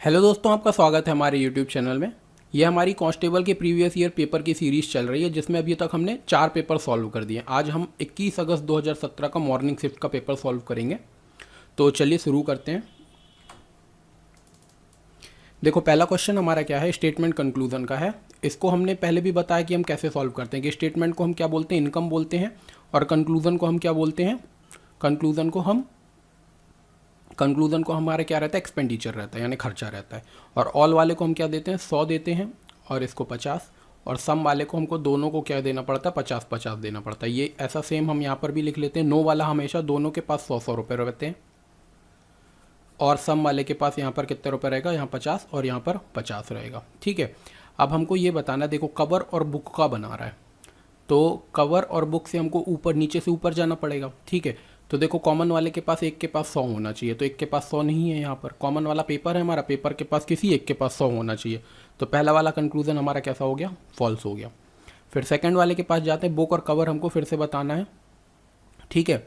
Hello दोस्तों, आपका स्वागत है हमारे यूट्यूब चैनल में। ये हमारी कांस्टेबल के प्रीवियस ईयर पेपर की सीरीज़ चल रही है, जिसमें अभी तक हमने 4 पेपर सॉल्व कर दिए। आज हम 21 अगस्त 2017 का मॉर्निंग शिफ्ट का पेपर सॉल्व करेंगे। तो चलिए शुरू करते हैं। देखो, पहला क्वेश्चन हमारा क्या है, स्टेटमेंट कंक्लूजन का है। इसको हमने पहले भी बताया कि हम कैसे सॉल्व करते हैं कि स्टेटमेंट को हम क्या बोलते हैं, इनकम बोलते हैं, और कंक्लूजन को हम क्या बोलते हैं, कंक्लूजन को हमारा क्या रहता है, एक्सपेंडिचर रहता है, यानी खर्चा रहता है। और ऑल वाले को हम क्या देते हैं, 100 देते हैं, और इसको 50, और सम वाले को हमको दोनों को क्या देना पड़ता है, 50-50 देना पड़ता है। ये ऐसा सेम हम यहाँ पर भी लिख लेते हैं। नो वाला हमेशा दोनों के पास 100-100 रुपये रहते हैं, और सम वाले के पास यहाँ पर कितने रुपये रहेगा, यहाँ 50 और यहाँ पर 50 रहेगा। ठीक है, अब हमको ये बताना, देखो कवर और बुक का बना रहा है, तो कवर और बुक से हमको ऊपर नीचे से ऊपर जाना पड़ेगा। ठीक है, तो देखो कॉमन वाले के पास एक के पास 100 होना चाहिए, तो एक के पास 100 नहीं है। यहाँ पर कॉमन वाला पेपर है हमारा, पेपर के पास किसी एक के पास 100 होना चाहिए। तो पहला वाला कंक्लूजन हमारा कैसा हो गया, फॉल्स हो गया। फिर सेकंड वाले के पास जाते हैं, बुक और कवर हमको फिर से बताना है। ठीक है,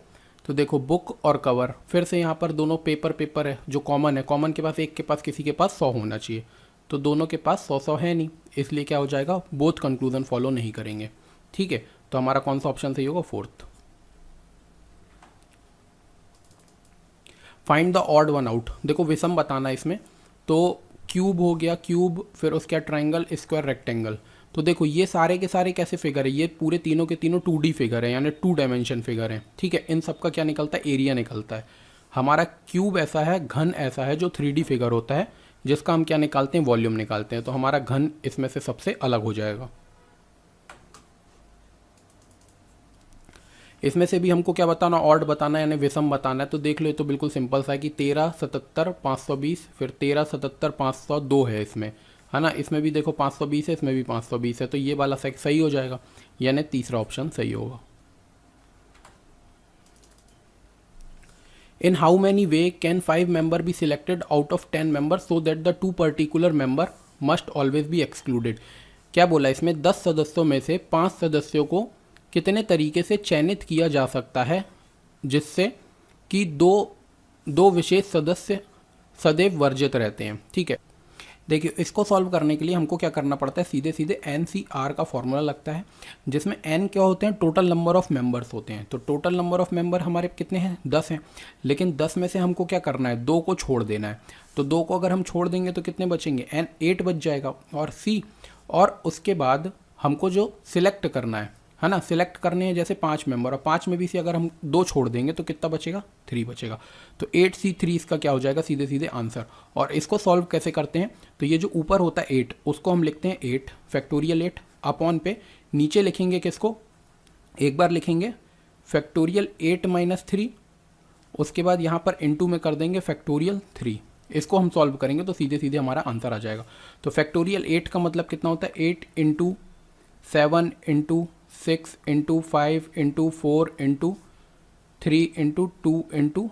तो देखो बुक और कवर फिर से यहाँ पर दोनों पेपर है जो कॉमन है, कॉमन के पास एक के पास किसी के पास 100 होना चाहिए, तो दोनों के पास 100-100 है नहीं, इसलिए क्या हो जाएगा, बोथ कंक्लूजन फॉलो नहीं करेंगे। ठीक है, तो हमारा कौन सा ऑप्शन सही होगा, fourth. Find the odd one out. देखो विषम बताना है इसमें, तो क्यूब हो गया, क्यूब, फिर उसके बाद ट्राइंगल, स्क्वायर, रेक्टेंगल। तो देखो ये सारे के सारे कैसे फिगर है, ये पूरे तीनों के तीनों 2D फिगर है, यानी 2 डायमेंशन फिगर है। ठीक है, इन सब का क्या निकलता है, एरिया निकलता है। हमारा क्यूब ऐसा है, घन ऐसा है जो 3D फिगर होता है, जिसका हम क्या निकालते हैं, वॉल्यूम निकालते हैं। तो हमारा घन इसमें से सबसे अलग हो जाएगा। इसमें से भी हमको क्या बताना, ऑड बताना है, यानी विषम बताना है। तो देख लो, तो बिल्कुल सिंपल सा है कि 13, 77, 520, फिर 13, 77, 502 है इसमें, है ना। इसमें भी देखो 520 है, इसमें भी 520 है, तो ये वाला सही हो जाएगा, यानी तीसरा ऑप्शन सही होगा। In how many way can 5 member be selected out of 10 member so that the 2 particular member must always be excluded. क्या बोला इसमें, 10 सदस्यों में से 5 सदस्यों को कितने तरीके से चयनित किया जा सकता है जिससे कि दो विशेष सदस्य सदैव वर्जित रहते हैं। ठीक है, देखिए इसको सॉल्व करने के लिए हमको क्या करना पड़ता है, सीधे सीधे NCR का फॉर्मूला लगता है, जिसमें N क्या होते हैं, टोटल नंबर ऑफ मेंबर्स होते हैं। तो टोटल नंबर ऑफ मेंबर हमारे कितने हैं, 10 हैं, लेकिन 10 में से हमको क्या करना है, 2 को छोड़ देना है। तो 2 को अगर हम छोड़ देंगे तो कितने बचेंगे, N 8 बच जाएगा। और C, और उसके बाद हमको जो सिलेक्ट करना है ना, सिलेक्ट करने हैं जैसे 5 मेंबर, और 5 में भी से अगर हम 2 छोड़ देंगे तो कितना बचेगा, 3 बचेगा। तो 8C3 इसका क्या हो जाएगा, सीधे सीधे आंसर। और इसको सॉल्व कैसे करते हैं, तो ये जो ऊपर होता है 8, उसको हम लिखते हैं 8 फैक्टोरियल 8 अपॉन पे, नीचे लिखेंगे किसको, एक बार लिखेंगे फैक्टोरियल 8 - 3, उसके बाद यहाँ पर इंटू में कर देंगे फैक्टोरियल 3। इसको हम सॉल्व करेंगे तो सीधे सीधे हमारा आंसर आ जाएगा। तो फैक्टोरियल 8 का मतलब कितना होता है, 8 × 7 × 6 × 5 × 4 × 3 × 2 ×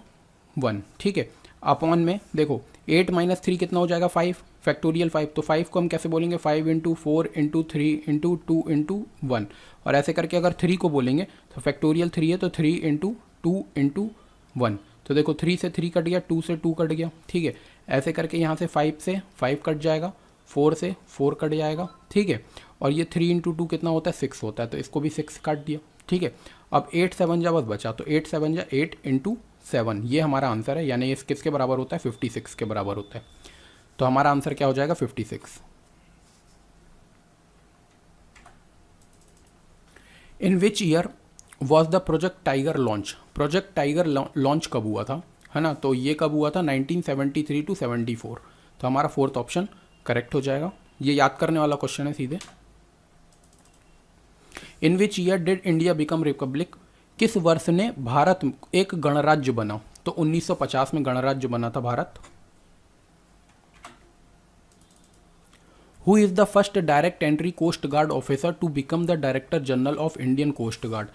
1। ठीक है, अपॉन में देखो 8 - 3 कितना हो जाएगा, 5 फैक्टोरियल 5, तो 5 को हम कैसे बोलेंगे, 5 × 4 × 3 × 2 × 1। और ऐसे करके अगर 3 को बोलेंगे तो फैक्टोरियल 3 है, तो 3 × 2 × 1। तो देखो 3 से 3 कट गया, 2 से 2 कट गया। ठीक है, ऐसे करके यहाँ से 5 से 5 कट जाएगा, 4 से 4 कट जाएगा। ठीक है, और ये 3 × 2 कितना होता है, 6 होता है, तो इसको भी 6 काट दिया। ठीक है, अब 8 7 जा बस बचा, तो 8 7 जा 8 × 7, ये हमारा आंसर है, यानी ये किसके बराबर होता है, 56 के बराबर होता है। तो हमारा आंसर क्या हो जाएगा, 56। In which year was the Project Tiger launch. Project Tiger launch कब हुआ था, है ना, तो ये कब हुआ था, 1973 to 74। तो हमारा फोर्थ ऑप्शन करेक्ट हो जाएगा। ये याद करने वाला क्वेश्चन है सीधे। In which year did India become republic. किस वर्ष ने भारत एक गणराज्य बना, तो 1950 में गणराज्य बना था Bharat. Who is the first direct entry coast guard officer to become the director general of Indian coast guard.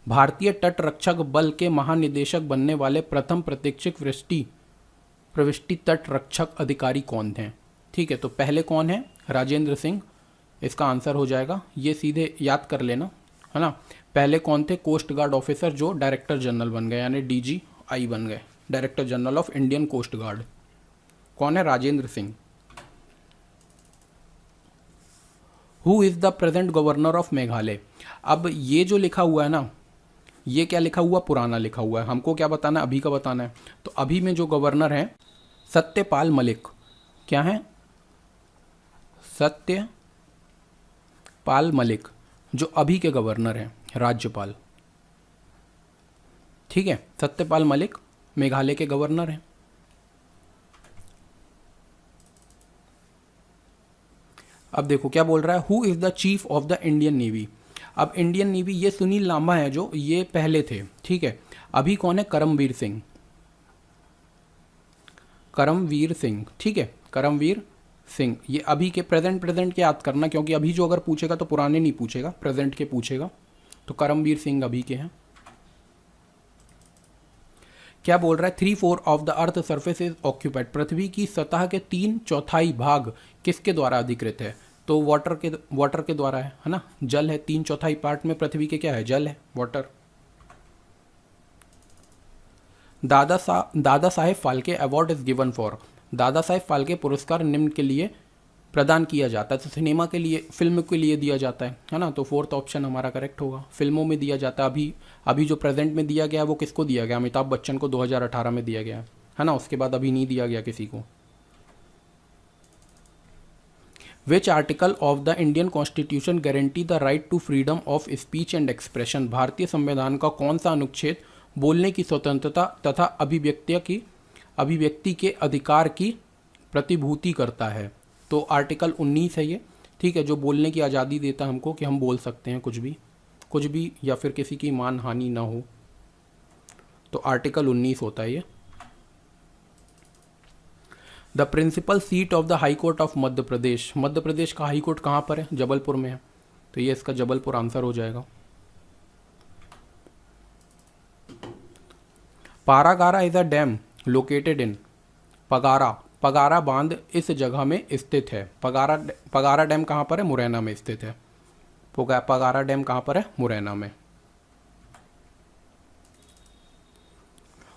भारतीय तट रक्षक बल के महानिदेशक बनने वाले प्रथम प्रत्यक्ष प्रविष्टि तट रक्षक अधिकारी कौन थे। ठीक है, तो पहले कौन है, राजेंद्र सिंह, इसका आंसर हो जाएगा। ये सीधे याद कर लेना, है ना। पहले कौन थे, कोस्ट गार्ड ऑफिसर जो डायरेक्टर जनरल बन गए, यानी DGI बन गए, director general of Indian coast guard. कौन है, Rajendra Singh. Who is the present governor of Meghalaya. अब ये जो लिखा हुआ है ना, ये क्या लिखा हुआ, पुराना लिखा हुआ है, हमको क्या बताना है, अभी का बताना है। तो अभी में जो गवर्नर हैं सत्यपाल मलिक, क्या है, सत्यपाल मलिक, जो अभी के गवर्नर हैं, राज्यपाल, ठीक है, सत्यपाल मलिक मेघालय के गवर्नर हैं। अब देखो क्या बोल रहा है, who is the chief of the Indian navy. अब इंडियन नेवी ये सुनील लांबा है, जो ये पहले थे, ठीक है। अभी कौन है, करमवीर सिंह, करमवीर सिंह, ठीक है, करमवीर सिंह। ये अभी के प्रेजेंट के याद करना, क्योंकि अभी जो अगर पूछेगा तो पुराने नहीं पूछेगा, प्रेजेंट के पूछेगा। तो करमवीर सिंह अभी के हैं। क्या बोल रहा है, 3/4 of the earth surface is occupied. पृथ्वी की सतह के 3/4 भाग किसके द्वारा अधिकृत है। तो वाटर के द्वारा है ना, जल है। 3/4 पार्ट में पृथ्वी के क्या है, जल है, water. Dada Saheb Phalke award is given for. Dada Saheb Phalke पुरस्कार निम्न के लिए प्रदान किया जाता है। तो सिनेमा के लिए, फिल्म के लिए दिया जाता है ना। तो फोर्थ ऑप्शन हमारा करेक्ट होगा, फिल्मों में दिया जाता है। अभी जो प्रेजेंट में दिया गया है वो किसको दिया गया, अमिताभ बच्चन को 2018 में दिया गया है ना। उसके बाद अभी नहीं दिया गया किसी को। Which article of the Indian constitution guarantee the right to freedom of speech and expression. भारतीय संविधान का कौन सा अनुच्छेद बोलने की स्वतंत्रता तथा अभिव्यक्ति के अधिकार की प्रतिभूति करता है। तो आर्टिकल 19 है ये, ठीक है, जो बोलने की आज़ादी देता है हमको कि हम बोल सकते हैं कुछ भी या फिर किसी की मान हानि ना हो। तो आर्टिकल 19 होता है ये। The principal seat of the high court of Madhya Pradesh. Madhya Pradesh का हाई कोर्ट कहाँ पर है, जबलपुर में है। तो ये इसका जबलपुर आंसर हो जाएगा। Paragara is a dam located in. Pagara बांध इस जगह में स्थित है। पगारा डैम कहाँ पर है, मुरैना में स्थित है। पगारा डैम कहाँ पर है, मुरैना में।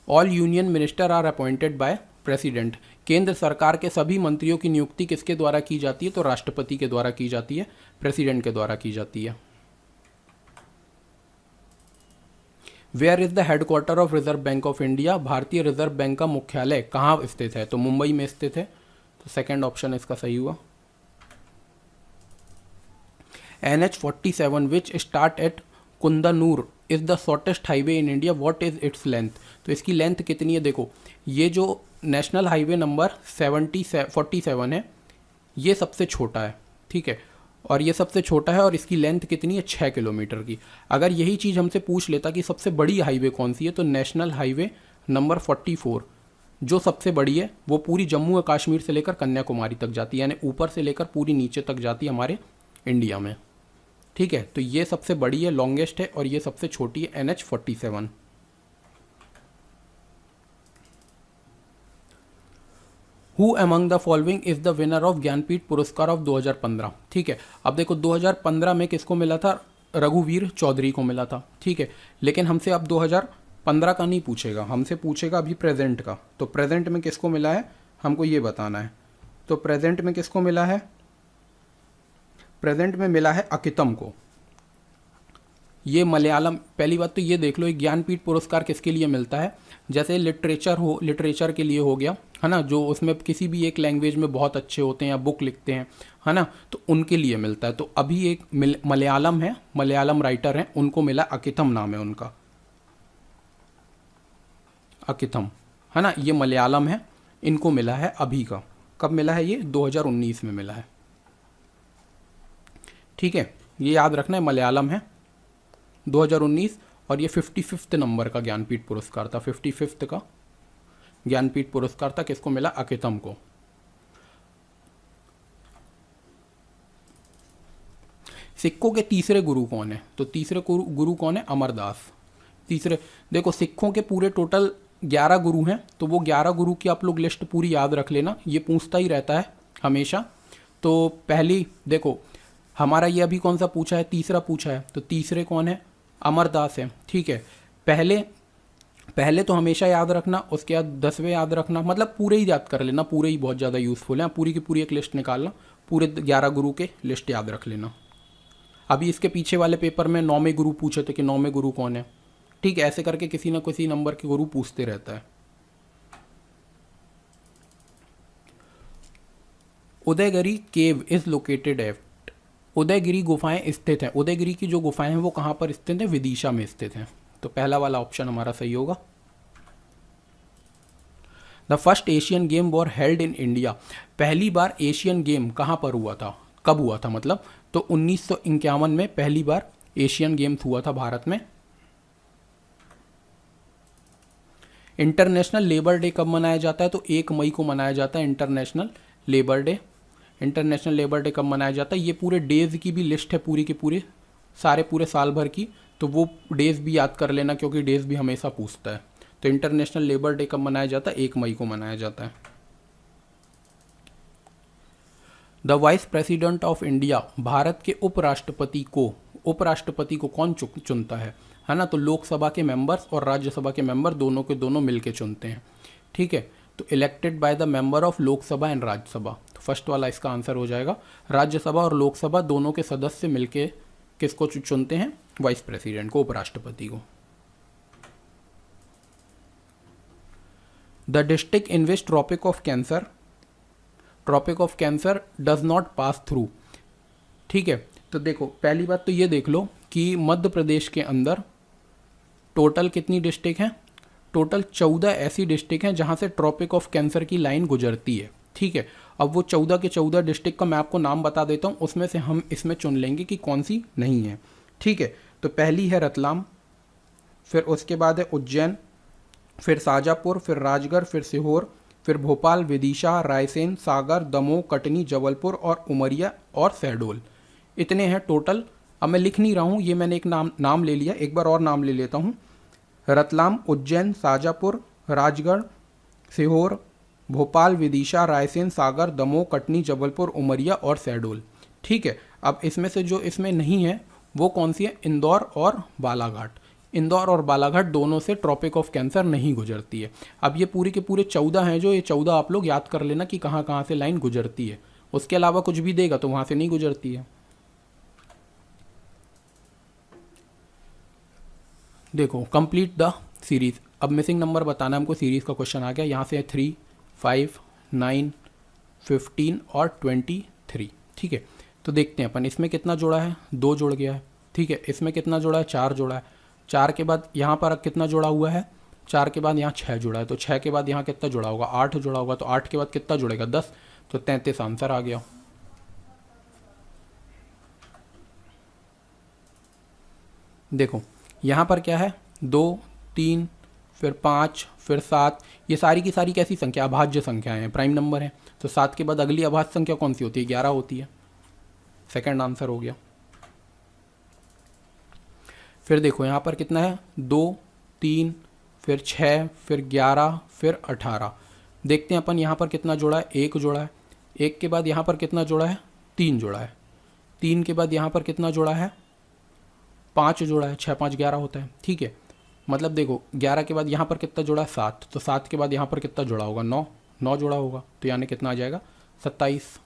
All union minister are appointed by president. केंद्र सरकार के सभी मंत्रियों की नियुक्ति किसके द्वारा की जाती है, तो राष्ट्रपति के द्वारा की जाती है, प्रेसिडेंट के द्वारा की जाती है। Where is the headquarter of reserve bank of India. भारतीय रिजर्व बैंक का मुख्यालय कहाँ स्थित है, तो मुंबई में स्थित है। तो सेकंड ऑप्शन इसका सही हुआ। NH47 which start at Kundannoor is the shortest highway in India, what is its length. तो इसकी लेंथ कितनी है, देखो ये जो नेशनल हाईवे नंबर 47 है, ये सबसे छोटा है, ठीक है, और ये सबसे छोटा है, और इसकी लेंथ कितनी है, 6 किलोमीटर की। अगर यही चीज़ हमसे पूछ लेता कि सबसे बड़ी हाईवे कौन सी है, तो नेशनल हाईवे नंबर 44 जो सबसे बड़ी है, वो पूरी जम्मू और कश्मीर से लेकर कन्याकुमारी तक जाती है, यानी ऊपर से लेकर पूरी नीचे तक जाती है हमारे इंडिया में, ठीक है। तो ये सबसे बड़ी है, लॉन्गेस्ट है, और ये सबसे छोटी है, NH47। Who among the following is the winner of Jnanpith पुरस्कार ऑफ 2015। ठीक है, अब देखो 2015 में किसको मिला था, रघुवीर चौधरी को मिला था, ठीक है। लेकिन हमसे अब 2015 का नहीं पूछेगा, हमसे पूछेगा अभी प्रेजेंट का। तो प्रेजेंट में किसको मिला है हमको ये बताना है। तो प्रेजेंट में किसको मिला है, प्रेजेंट में मिला है अकितम को। ये मलयालम, पहली बात तो ये देख लो, एक ज्ञानपीठ पुरस्कार किसके लिए मिलता है, जैसे लिटरेचर के लिए हो गया, है ना, जो उसमें किसी भी एक लैंग्वेज में बहुत अच्छे होते हैं या बुक लिखते हैं, है ना, तो उनके लिए मिलता है। तो अभी एक मलयालम है, मलयालम राइटर हैं, उनको मिला, अकितम नाम है उनका, अकितम, है ना, ये मलयालम है, इनको मिला है अभी का। कब मिला है ये, 2019 में मिला है, ठीक है, ये याद रखना है, मलयालम है 2019, और ये 55 नंबर का ज्ञानपीठ पुरस्कार था, 55 का ज्ञानपीठ पुरस्कार था, किसको मिला, अकितम को। सिखों के तीसरे गुरु कौन है, तो तीसरे गुरु कौन है, अमरदास। तीसरे, देखो सिखों के पूरे टोटल 11 गुरु हैं, तो वो 11 गुरु की आप लोग लिस्ट पूरी याद रख लेना, ये पूछता ही रहता है हमेशा। तो पहली देखो हमारा ये अभी कौन सा पूछा है, तीसरा पूछा है, तो तीसरे कौन है, अमरदास है, ठीक है। पहले तो हमेशा याद रखना, उसके बाद 10वें याद रखना, मतलब पूरे ही याद कर लेना, पूरे ही बहुत ज़्यादा यूज़फुल है, पूरी की पूरी एक लिस्ट निकालना, पूरे 11 गुरु के लिस्ट याद रख लेना। अभी इसके पीछे वाले पेपर में 9वें गुरु पूछे थे कि 9वें गुरु कौन है। ठीक है, ऐसे करके किसी न किसी नंबर के गुरु पूछते रहता है। Udayagiri cave is located at, Udayagiri गुफाएं स्थित हैं। उदयगिरी की जो गुफाएं हैं वो कहाँ पर स्थित हैं? विदिशा में स्थित हैं। तो पहला वाला ऑप्शन हमारा सही होगा। The first Asian game war held in India, पहली बार एशियन गेम कहाँ पर हुआ था, कब हुआ था मतलब? तो 1951 में पहली बार एशियन गेम्स हुआ था भारत में। इंटरनेशनल लेबर डे कब मनाया जाता है? तो 1 मई को मनाया जाता है international labour day. International labour day कब मनाया जाता है? ये पूरे डेज की भी लिस्ट है, पूरी की पूरी सारे पूरे साल भर की, तो वो डेज भी याद कर लेना क्योंकि डेज भी हमेशा पूछता है। तो इंटरनेशनल लेबर डे कब मनाया जाता है? 1 मई को मनाया जाता है। The vice president of India, Bharat के उपराष्ट्रपति को कौन चुनता है ना? तो लोकसभा के मेंबर्स और राज्यसभा के मेंबर दोनों के दोनों मिलके चुनते हैं। ठीक है, तो elected by the member of Lok Sabha and Rajya Sabha, तो फर्स्ट वाला इसका आंसर हो जाएगा। राज्यसभा और लोकसभा दोनों के सदस्य मिलके किसको चुनते हैं? वाइस प्रेसिडेंट को, उपराष्ट्रपति को। The district in which tropic of cancer does not pass through. ठीक है, तो देखो पहली बात तो ये देख लो कि मध्य प्रदेश के अंदर टोटल कितनी डिस्ट्रिक्ट हैं? टोटल 14 ऐसी डिस्ट्रिक्ट हैं जहां से ट्रॉपिक ऑफ कैंसर की लाइन गुजरती है। ठीक है, अब वो 14 के 14 डिस्ट्रिक्ट का मैं आपको नाम बता देता हूँ, उसमें से हम इसमें चुन लेंगे कि कौन सी नहीं है। ठीक है, तो पहली है रतलाम, फिर उसके बाद है उज्जैन, फिर शाजापुर, फिर राजगढ़, फिर सीहोर, फिर भोपाल, विदिशा, रायसेन, सागर, दमोह, कटनी, जबलपुर और उमरिया और शहडोल। इतने हैं टोटल। अब मैं लिख नहीं रहा हूँ, ये मैंने एक नाम ले लिया, एक बार और नाम ले लेता हूँ। रतलाम, उज्जैन, शाजापुर, राजगढ़, सीहोर, भोपाल, विदिशा, रायसेन, सागर, दमोह, कटनी, जबलपुर, उमरिया और शहडोल। ठीक है, अब इसमें से जो इसमें नहीं है वो कौन सी है? इंदौर और बालाघाट। इंदौर और बालाघाट दोनों से ट्रॉपिक ऑफ कैंसर नहीं गुजरती है। अब ये पूरे के पूरे 14 हैं, जो ये 14 आप लोग याद कर लेना कि कहाँ कहाँ से लाइन गुजरती है। उसके अलावा कुछ भी देगा तो वहाँ से नहीं गुजरती है। देखो, कंप्लीट द सीरीज। अब मिसिंग नंबर बताना हमको, सीरीज का क्वेश्चन आ गया। यहाँ से 3, 5, 9, 15 और 23। ठीक है, तो देखते हैं अपन इसमें कितना जोड़ा है। 2 जोड़ गया है। ठीक है, इसमें कितना जोड़ा है? 4 जोड़ा है। 4 के बाद यहाँ पर कितना जोड़ा हुआ है? 4 के बाद यहाँ 6 जोड़ा है। तो 6 के बाद यहाँ कितना जोड़ा होगा? 8 जोड़ा होगा। तो 8 के बाद कितना जुड़ेगा? 10। तो 33 आंसर आ गया। देखो यहाँ पर क्या है? 2, 3, फिर 5, फिर 7। ये सारी की सारी कैसी संख्या? अभाज्य संख्याएं हैं, प्राइम नंबर है। तो 7 के बाद अगली अभाज्य संख्या कौन सी होती है? 11 होती है। सेकंड आंसर हो गया। फिर देखो यहाँ पर कितना है? 2, 3, फिर 6, फिर 11, फिर 18। देखते हैं अपन यहाँ पर कितना जोड़ा है? 1 जोड़ा है। 1 के बाद यहाँ पर कितना जोड़ा है? 3 जोड़ा है। 3 के बाद यहाँ पर कितना जोड़ा है? 5 जोड़ा है। 6, 5, 11 होता है। ठीक है, मतलब देखो 11 के बाद यहाँ पर कितना जोड़ा है? 7। तो 7 के बाद यहाँ पर कितना जोड़ा होगा? 9। 9 जोड़ा होगा। तो यानी कितना आ जाएगा? 27।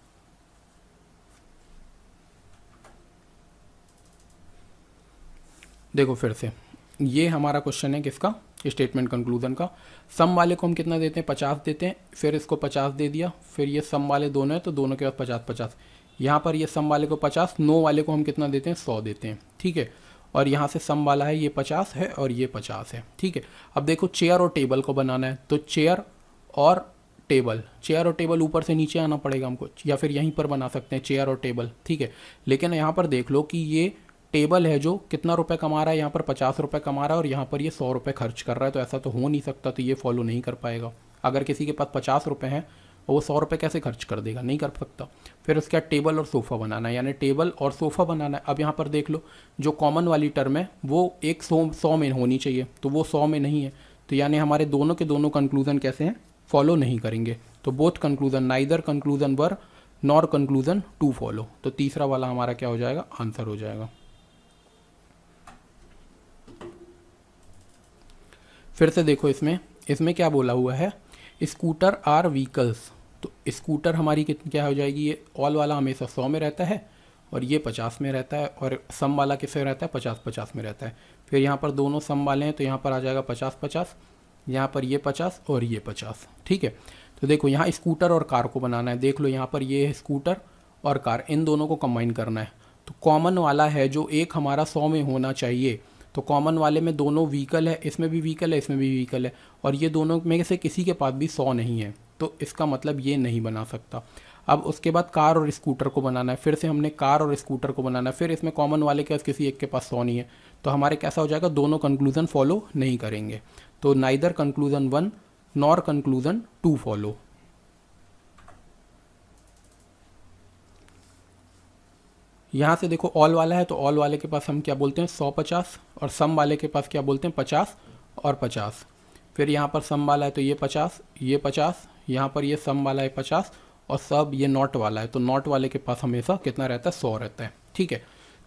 देखो फिर से, ये हमारा क्वेश्चन है किसका? स्टेटमेंट कंक्लूजन का। सम वाले को हम कितना देते हैं? 50 देते हैं। फिर इसको 50 दे दिया। फिर ये सम वाले दोनों है तो दोनों के बाद 50 50। यहाँ पर ये सम वाले को 50, नो वाले को हम कितना देते हैं? 100 देते हैं। ठीक है, और यहाँ से सम वाला है, ये 50 है और ये 50 है। ठीक है, अब देखो चेयर और टेबल को बनाना है, तो चेयर और टेबल ऊपर से नीचे आना पड़ेगा हमको, या फिर यहीं पर बना सकते हैं चेयर और टेबल। ठीक है, लेकिन यहाँ पर देख लो कि ये टेबल है जो कितना रुपए कमा रहा है? यहाँ पर 50 रुपये कमा रहा है और यहाँ पर ये 100 रुपये खर्च कर रहा है। तो ऐसा तो हो नहीं सकता, तो ये फॉलो नहीं कर पाएगा। अगर किसी के पास 50 रुपये हैं और वो 100 रुपये कैसे खर्च कर देगा? नहीं कर सकता। फिर उसके बाद टेबल और सोफ़ा बनाना है, यानी टेबल और सोफ़ा बनाना है। अब यहाँ पर देख लो, जो कॉमन वाली टर्म है वो एक 100 में होनी चाहिए, तो वो 100 में नहीं है। तो यानी हमारे दोनों के दोनों कंक्लूजन कैसे हैं? फॉलो नहीं करेंगे। तो both conclusion, neither conclusion one nor conclusion two follow. तो तीसरा वाला हमारा क्या हो जाएगा? आंसर हो जाएगा। फिर से देखो, इसमें क्या बोला हुआ है? Scooter are vehicles. तो स्कूटर हमारी कितनी क्या हो जाएगी, ये ऑल वाला हमेशा 100 में रहता है और ये 50 में रहता है, और सम वाला किससे रहता है, 50-50 में रहता है। फिर यहाँ पर दोनों सम वाले हैं तो यहाँ पर आ जाएगा 50-50, यहाँ पर ये 50 और ये 50। ठीक है, तो देखो यहाँ स्कूटर और कार को बनाना है। देख लो यहाँ पर ये है स्कूटर और कार, इन दोनों को कंबाइन करना है। तो कॉमन वाला है जो एक हमारा 100 में होना चाहिए, तो कॉमन वाले में दोनों व्हीकल है, इसमें भी व्हीकल है, इसमें भी व्हीकल है, और ये दोनों में से किसी के पास भी 100 नहीं है, तो इसका मतलब ये नहीं बना सकता। अब उसके बाद कार और स्कूटर को बनाना है, फिर से हमने कार और स्कूटर को बनाना है, फिर इसमें कॉमन वाले के पास किसी एक के पास 100 नहीं है, तो हमारे कैसा हो जाएगा, दोनों कंक्लूजन फॉलो नहीं करेंगे। तो neither conclusion 1 nor conclusion 2 follow. यहाँ से देखो ऑल वाला है तो ऑल वाले के पास हम क्या बोलते हैं 100-50, और सम वाले के पास क्या बोलते हैं 50 और 50। फिर यहाँ पर सम वाला है तो ये 50, ये 50, यहाँ पर ये सम वाला है 50, और सब ये नॉट वाला है, तो नॉट वाले के पास हमेशा कितना रहता है, 100 रहता है। ठीक है,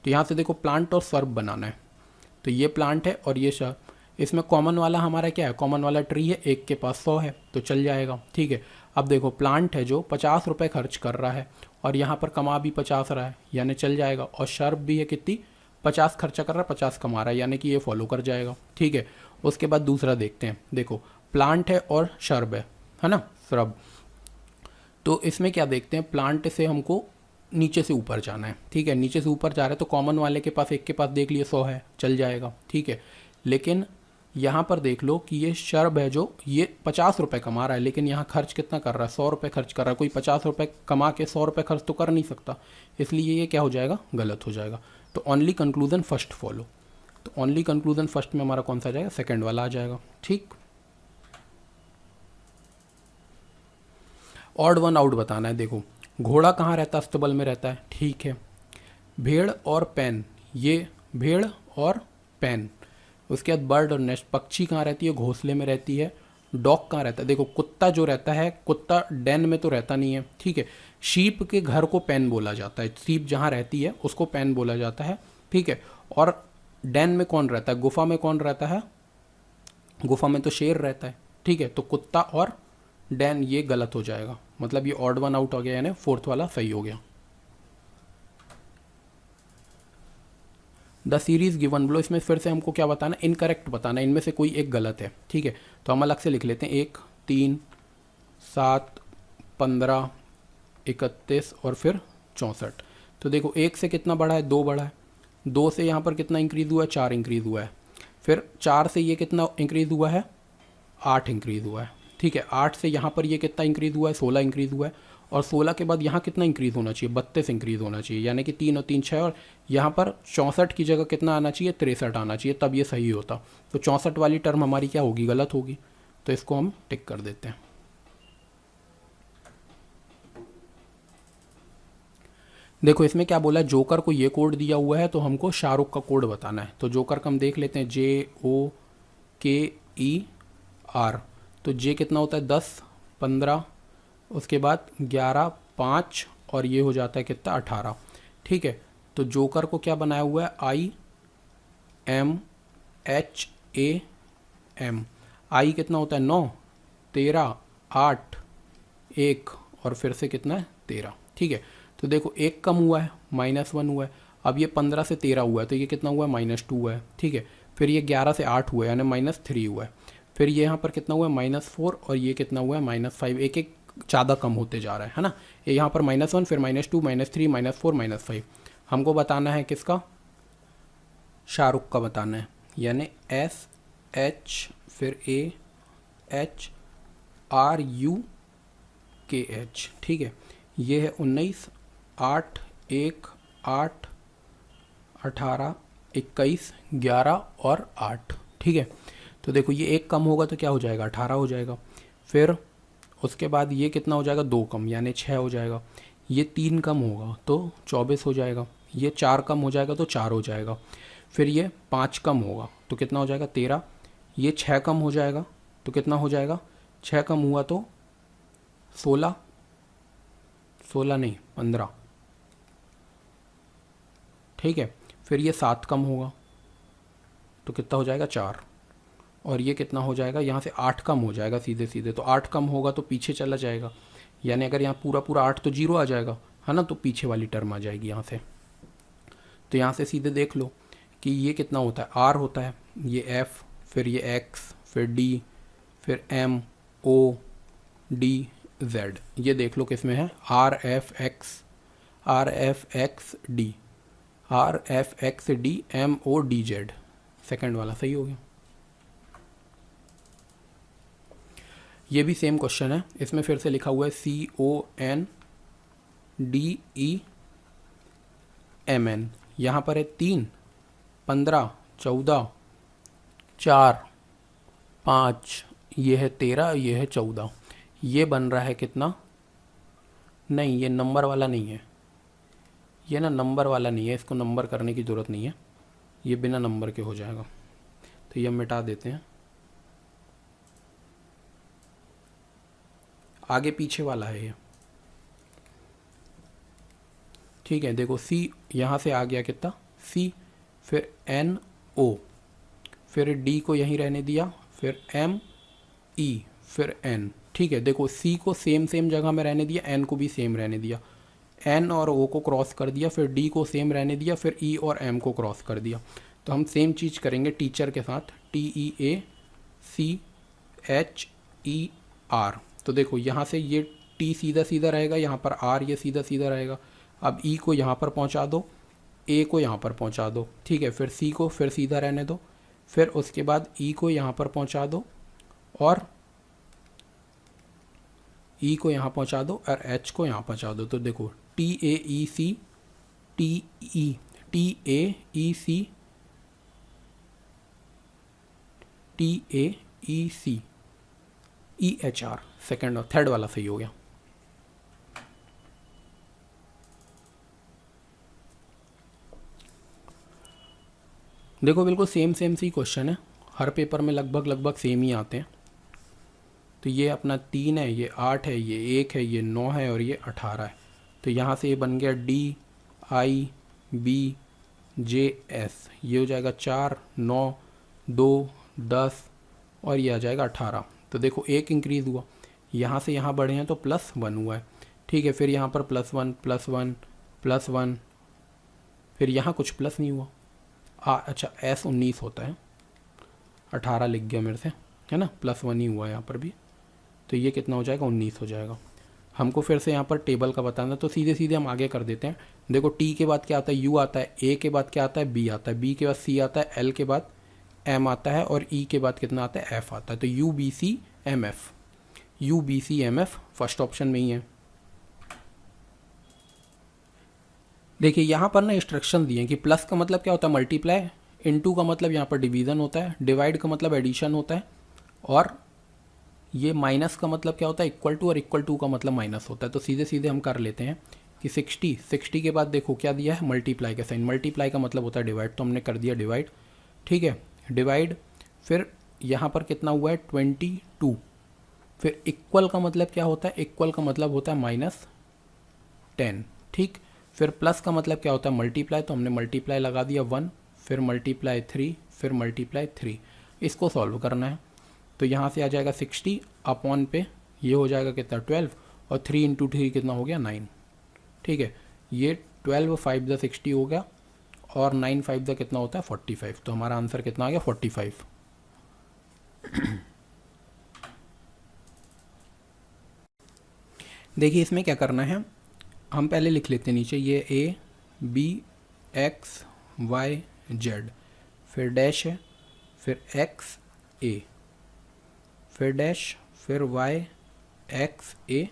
तो यहाँ से देखो प्लांट और सर्ब बनाना है, तो ये प्लांट है और ये सर्ब। इसमें कॉमन वाला हमारा क्या है, कॉमन वाला ट्री है, एक के पास 100 है तो चल जाएगा। ठीक है, अब देखो प्लांट है जो 50 रुपये खर्च कर रहा है और यहाँ पर कमा भी 50 रहा है, यानी चल जाएगा, और शर्ब भी है कितनी 50 खर्चा कर रहा है, 50 कमा रहा है, यानी कि ये फॉलो कर जाएगा। ठीक है, उसके बाद दूसरा देखते हैं। देखो प्लांट है और शर्ब है ना, श्रब। तो इसमें क्या देखते हैं, प्लांट से हमको नीचे से ऊपर जाना है। ठीक है, नीचे से ऊपर जा रहे हैं तो कॉमन वाले के पास एक के पास देख लिए 100 है, चल जाएगा। ठीक है, लेकिन यहाँ पर देख लो कि ये शर्ब है जो ये 50 रुपये कमा रहा है, लेकिन यहाँ खर्च कितना कर रहा है, 100 रुपये खर्च कर रहा है। कोई 50 रुपये कमा के 100 रुपये खर्च तो कर नहीं सकता, इसलिए ये क्या हो जाएगा, गलत हो जाएगा। तो ओनली कंक्लूजन फर्स्ट फॉलो, तो ओनली कंक्लूजन फर्स्ट में हमारा कौन सा आ जाएगा, सेकेंड वाला आ जाएगा। ठीक, ऑड वन आउट बताना है। देखो घोड़ा कहाँ रहता है, अस्तबल में रहता है। ठीक है, भेड़ और पैन, ये भेड़ और पैन। उसके बाद बर्ड और नेस्ट, पक्षी कहाँ रहती है, घोंसले में रहती है। डॉग कहाँ रहता है, देखो कुत्ता जो रहता है, कुत्ता डेन में तो रहता नहीं है। ठीक है, शीप के घर को पेन बोला जाता है, शीप जहाँ रहती है उसको पेन बोला जाता है। ठीक है, और डेन में कौन रहता है, गुफा में कौन रहता है, गुफा में तो शेर रहता है। ठीक है, तो कुत्ता और डेन ये गलत हो जाएगा, मतलब ये ऑड वन आउट हो गया, यानी फोर्थ वाला सही हो गया। द सीरीज गिवन बिलो, इसमें फिर से हमको क्या बताना, इनकरेक्ट बताना, इनमें से कोई एक गलत है। ठीक है, तो हम अलग से लिख लेते हैं, 1, 3, 7, 15, 31 और फिर 64। तो देखो 1 से कितना बढ़ा है, 2 बढ़ा है, 2 से यहाँ पर कितना इंक्रीज़ हुआ है, 4 इंक्रीज़ हुआ है, फिर 4 से ये कितना इंक्रीज़ हुआ है, 8 इंक्रीज़ हुआ है। ठीक है, 8 से यहाँ पर ये कितना इंक्रीज़ हुआ है, 16 इंक्रीज़ हुआ है, और 16 के बाद यहाँ कितना इंक्रीज़ होना चाहिए, 32 इंक्रीज़ होना चाहिए, यानी कि 3 और 3 6, और यहाँ पर 64 की जगह कितना आना चाहिए, 63 आना चाहिए, तब ये सही होता। तो 64 वाली टर्म हमारी क्या होगी, गलत होगी, तो इसको हम टिक कर देते हैं। देखो इसमें क्या बोला है, जोकर को ये कोड दिया हुआ है तो हमको शाहरुख का कोड बताना है। तो जोकर का हम देख लेते हैं, JOKER। तो जे कितना होता है, 10, 15, उसके बाद 11, 5, और ये हो जाता है कितना, 18। ठीक है, तो जोकर को क्या बनाया हुआ है, IMHAM। आई कितना होता है, 9, 13, 8, 1, और फिर से कितना है, 13। ठीक है, तो देखो 1 कम हुआ है, -1 हुआ है। अब ये 15 से 13 हुआ है तो ये कितना हुआ है, -2 हुआ है। ठीक है, फिर ये 11 से 8 हुआ है, यानी -3 हुआ है। फिर ये यहाँ पर कितना हुआ है, -4, और ये कितना हुआ है, -5। एक एक ज़्यादा कम होते जा रहा है ना। ये यहाँ पर -1, फिर -2, -3, -4, -5। हमको बताना है किसका, शाहरुख का बताना है, यानी SH फिर AHRUKH। ठीक है, ये है 19, 8, 1, 8, 18, 21, 11 और 8। ठीक है, तो देखो ये 1 कम होगा तो क्या हो जाएगा, 18 हो जाएगा। फिर उसके बाद ये कितना हो जाएगा, 2 कम, यानी 6 हो जाएगा। ये 3 कम होगा तो 24 हो जाएगा। ये 4 कम हो जाएगा तो 4 हो जाएगा। फिर ये 5 कम होगा तो कितना हो जाएगा, 13। ये 6 कम हो जाएगा तो कितना हो जाएगा, 6 कम हुआ तो 16 नहीं 15। ठीक है, फिर ये 7 कम होगा तो कितना हो जाएगा, 4। और ये कितना हो जाएगा, यहाँ से 8 कम हो जाएगा सीधे सीधे, तो 8 कम होगा तो पीछे चला जाएगा, यानी अगर यहाँ पूरा पूरा 8 तो 0 आ जाएगा, है ना, तो पीछे वाली टर्म आ जाएगी यहाँ से। तो यहाँ से सीधे देख लो कि ये कितना होता है, आर होता है, ये एफ, फिर ये एक्स, फिर डी, फिर एम, ओ, डी, जेड। ये देख लो किस में है, R F X, R F X D, R F X D, M O D Z. Second वाला सही हो गया। ये भी सेम क्वेश्चन है, इसमें फिर से लिखा हुआ है C O N D E M N. यहाँ पर है 3, 15, 14, 4, 5, ये है 13, ये है 14। ये बन रहा है कितना, नहीं ये नंबर वाला नहीं है, ये ना नंबर वाला नहीं है, इसको नंबर करने की ज़रूरत नहीं है, ये बिना नंबर के हो जाएगा। तो ये मिटा देते हैं, आगे पीछे वाला है ये, ठीक है। देखो सी यहाँ से आ गया कितना, सी, फिर एन ओ, फिर डी को यहीं रहने दिया, फिर एम ई, फिर एन, ठीक है। देखो सी को सेम जगह में रहने दिया, एन को भी सेम रहने दिया, एन और ओ को क्रॉस कर दिया, फिर डी को सेम रहने दिया, फिर ई और एम को क्रॉस कर दिया। तो हम सेम चीज़ करेंगे टीचर के साथ, TEACHER। तो देखो यहाँ से ये टी सीधा सीधा रहेगा, यहाँ पर आर ये सीधा सीधा रहेगा। अब ई को यहाँ पर पहुँचा दो, ए को यहाँ पर पहुँचा दो, ठीक है। फिर सी को फिर सीधा रहने दो, फिर उसके बाद ई को यहाँ पर पहुँचा दो, और ई को यहाँ पहुँचा दो, और एच को यहाँ पहुँचा दो। तो देखो TAEC, TAEC, TAEC, EHR। Second और थर्ड वाला सही हो गया। देखो बिल्कुल सेम सी क्वेश्चन है, हर पेपर में लगभग सेम ही आते हैं। तो ये अपना 3 है, ये 8 है, ये 1 है, ये 9 है, और ये 18 है। तो यहाँ से ये बन गया DIBJS, ये हो जाएगा 4, 9, 2, 10, और ये आ जाएगा 18। तो देखो एक इंक्रीज़ हुआ, यहाँ से यहाँ बढ़े हैं तो +1 हुआ है, ठीक है। फिर यहाँ पर +1, +1, +1, फिर यहाँ कुछ प्लस नहीं हुआ। अच्छा S19 होता है, 18 लिख गया मेरे से, है ना, +1 ही हुआ यहाँ पर भी। तो ये कितना हो जाएगा, 19 हो जाएगा। हमको फिर से यहाँ पर टेबल का बताना, तो सीधे हम आगे कर देते हैं। देखो T के बाद क्या आता है, U आता है, A के बाद क्या आता है, B आता है, B के बाद C आता है, L के बाद M आता है, और E के बाद कितना आता है, F आता है। तो UBCMF फर्स्ट ऑप्शन में ही है। देखिए यहाँ पर ना इंस्ट्रक्शन दिए हैं कि प्लस का मतलब क्या होता है, मल्टीप्लाई, इनटू का मतलब यहाँ पर डिवीज़न होता है, डिवाइड का मतलब एडिशन होता है, और ये माइनस का मतलब क्या होता है, इक्वल टू, और इक्वल टू का मतलब माइनस होता है। तो सीधे हम कर लेते हैं कि 60 के बाद देखो क्या दिया है, मल्टीप्लाई का साइन। मल्टीप्लाई का मतलब होता है डिवाइड, तो हमने कर दिया डिवाइड, ठीक है, डिवाइड। फिर यहाँ पर कितना हुआ है, 22। फिर इक्वल का मतलब क्या होता है, इक्वल का मतलब होता है -10, ठीक। फिर प्लस का मतलब क्या होता है, मल्टीप्लाई, तो हमने मल्टीप्लाई लगा दिया 1, फिर मल्टीप्लाई 3, फिर मल्टीप्लाई 3। इसको सॉल्व करना है। तो यहाँ से आ जाएगा 60 अपॉन पे ये हो जाएगा कितना, 12, और 3 × 3 कितना हो गया, 9, ठीक है। ये 12 5 × 60 हो गया, और 9 5 × कितना होता है, 45। तो हमारा आंसर कितना आ गया, 45। देखिए इसमें क्या करना है, हम पहले लिख लेते हैं नीचे, ये A B X Y Z, फिर डैश है, फिर X A, फिर डैश, फिर Y X A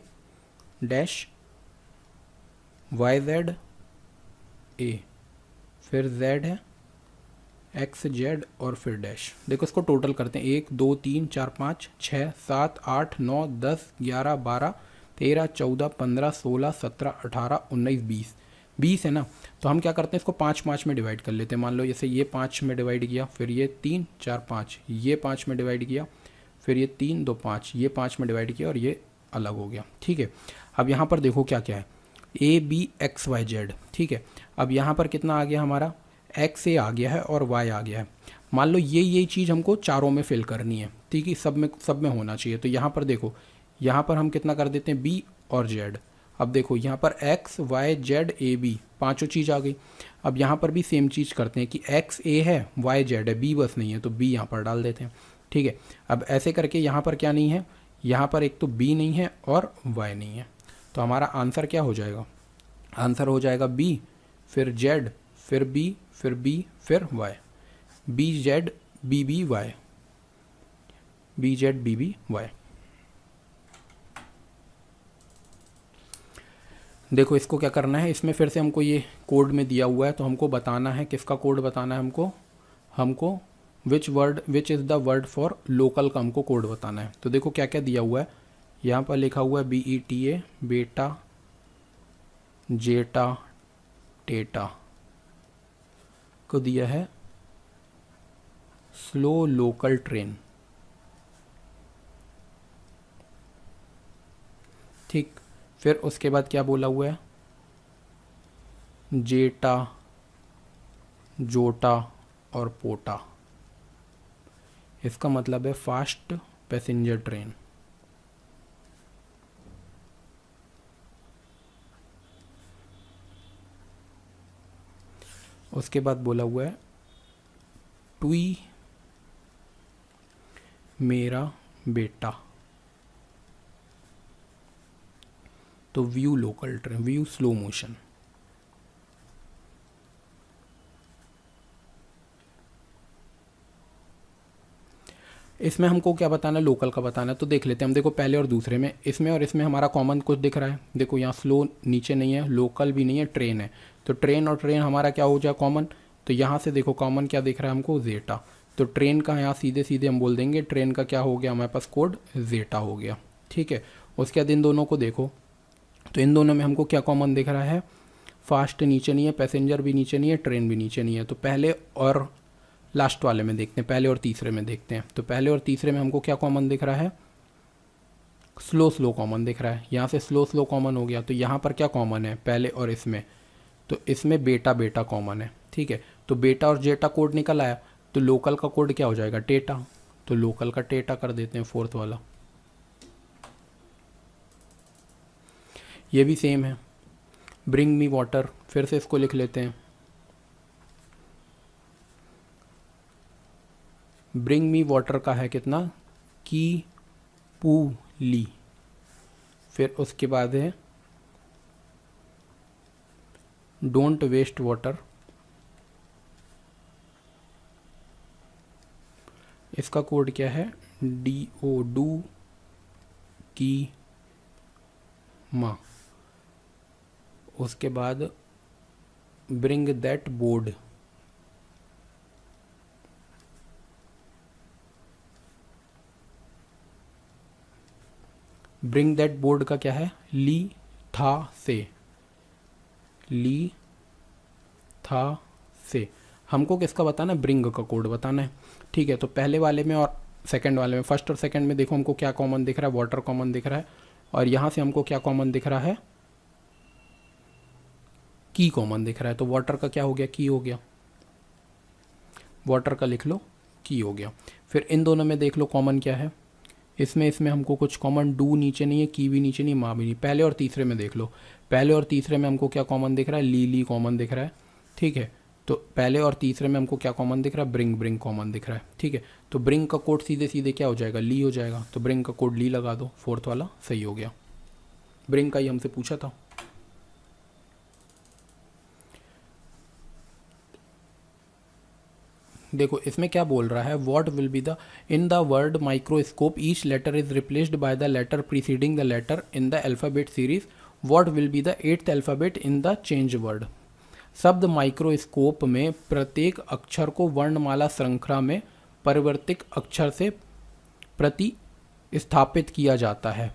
dash, Y Z A, फिर Z है, X Z, और फिर डैश। देखो इसको टोटल करते हैं, 1 2 3 4 5 6 7 8 9 10 11 12 13 14 15 16 17 18 19 20 है ना। तो हम क्या करते हैं, इसको 5 में डिवाइड कर लेते हैं। मान लो जैसे ये 5 में डिवाइड किया, फिर ये 3 4 5, ये 5 में डिवाइड किया, फिर ये 3 2 5, ये 5 में डिवाइड किया, और ये अलग हो गया, ठीक है। अब यहाँ पर देखो क्या क्या है, ABXYZ, ठीक है। अब यहाँ पर कितना आ गया हमारा, XA आ गया है, और Y आ गया है। मान लो ये चीज़ हमको चारों में फिल करनी है, ठीक है, सब में होना चाहिए। तो यहाँ पर देखो, यहाँ पर हम कितना कर देते हैं, B और जेड। अब देखो यहाँ पर X Y Z A B पाँचों चीज़ आ गई। अब यहाँ पर भी सेम चीज़ करते हैं कि एक्स ए है, वाई जेड है, बी बस नहीं है, तो बी यहाँ पर डाल देते हैं। ठीक है, अब ऐसे करके यहाँ पर क्या नहीं है, यहाँ पर एक तो बी नहीं है और वाई नहीं है, तो हमारा आंसर क्या हो जाएगा, आंसर हो जाएगा बी, फिर जेड, फिर बी, फिर बी, फिर Y, B Z B B Y, B Z B B Y. देखो इसको क्या करना है, इसमें फिर से हमको ये कोड में दिया हुआ है, तो हमको बताना है, किसका कोड बताना है हमको which is the word for local का हमको कोड बताना है। तो देखो क्या क्या दिया हुआ है, यहाँ पर लिखा हुआ है BETA बेटा जेटा टेटा को दिया है स्लो लोकल ट्रेन। ठीक, फिर उसके बाद क्या बोला हुआ है, जेटा जोटा और पोटा, इसका मतलब है फास्ट पैसेंजर ट्रेन। उसके बाद बोला हुआ है टुई मेरा बेटा, तो view local train, view slow motion. इसमें हमको क्या बताना है, लोकल का बताना है, तो देख लेते हैं हम। देखो पहले और दूसरे में, इसमें और इसमें हमारा कॉमन कुछ दिख रहा है। देखो यहाँ स्लो नीचे नहीं है, लोकल भी नहीं है, ट्रेन है, तो ट्रेन और ट्रेन हमारा क्या हो जाए, कॉमन। तो यहाँ से देखो कॉमन क्या दिख रहा है हमको, जेटा, तो ट्रेन का यहाँ सीधे सीधे हम बोल देंगे ट्रेन का क्या हो गया हमारे पास कोड, जेटा हो गया। ठीक है, उसके बाद इन दोनों को देखो, तो इन दोनों में हमको क्या कॉमन दिख रहा है, फास्ट नीचे नहीं है, पैसेंजर भी नीचे नहीं है, ट्रेन भी नीचे नहीं है। तो पहले और लास्ट वाले में देखते हैं, पहले और तीसरे में देखते हैं। तो पहले और तीसरे में हमको क्या कॉमन दिख रहा है, स्लो स्लो कॉमन दिख रहा है, यहाँ से स्लो स्लो कॉमन हो गया। तो यहाँ पर क्या कॉमन है पहले और इसमें, तो इसमें बेटा बेटा कॉमन है। ठीक है, तो बेटा और जेटा कोड निकल आया, तो लोकल का कोड क्या हो जाएगा, टेटा, तो लोकल का टेटा कर देते हैं फोर्थ वाला। ये भी सेम है, ब्रिंग मी वाटर, फिर से इसको लिख लेते हैं, ब्रिंग मी वाटर का है कितना, की पू ली, फिर उसके बाद है डोंट वेस्ट वाटर, इसका कोड क्या है, DO डू की माँ। उसके बाद bring that board, bring that board का क्या है, ली था से, ली था से। हमको किसका बताना है, ब्रिंग का कोड बताना है। ठीक है, तो पहले वाले में और सेकंड वाले में, फर्स्ट और सेकंड में देखो हमको क्या कॉमन दिख रहा है, वाटर कॉमन दिख रहा है, और यहाँ से हमको क्या कॉमन दिख रहा है, की कॉमन दिख रहा है। तो वाटर का क्या हो गया, की हो गया, वाटर का लिख लो, की हो गया। फिर इन दोनों में देख लो कॉमन क्या है, इसमें हमको कुछ कॉमन, डू नीचे नहीं है, की भी नीचे नहीं, माँ भी नहीं। पहले और तीसरे में देख लो, पहले और तीसरे में हमको क्या कॉमन दिख रहा है, ली कॉमन दिख रहा है। ठीक है, तो पहले और तीसरे में हमको क्या कॉमन दिख रहा है, ब्रिंग कॉमन दिख रहा है। ठीक है, तो ब्रिंग का कोड सीधे सीधे क्या हो जाएगा, ली हो जाएगा, तो ब्रिंग का कोड ली लगा दो, फोर्थ वाला सही हो गया। ब्रिंग का ही हमसे पूछा था। देखो इसमें क्या बोल रहा है, what will be the, in the word microscope each letter is replaced by the letter preceding the letter in the alphabet series, what will be the 8th alphabet in the change word. शब्द microscope में प्रत्येक अक्षर को वर्णमाला श्रृंखला में परिवर्तित अक्षर से प्रतिस्थापित किया जाता है।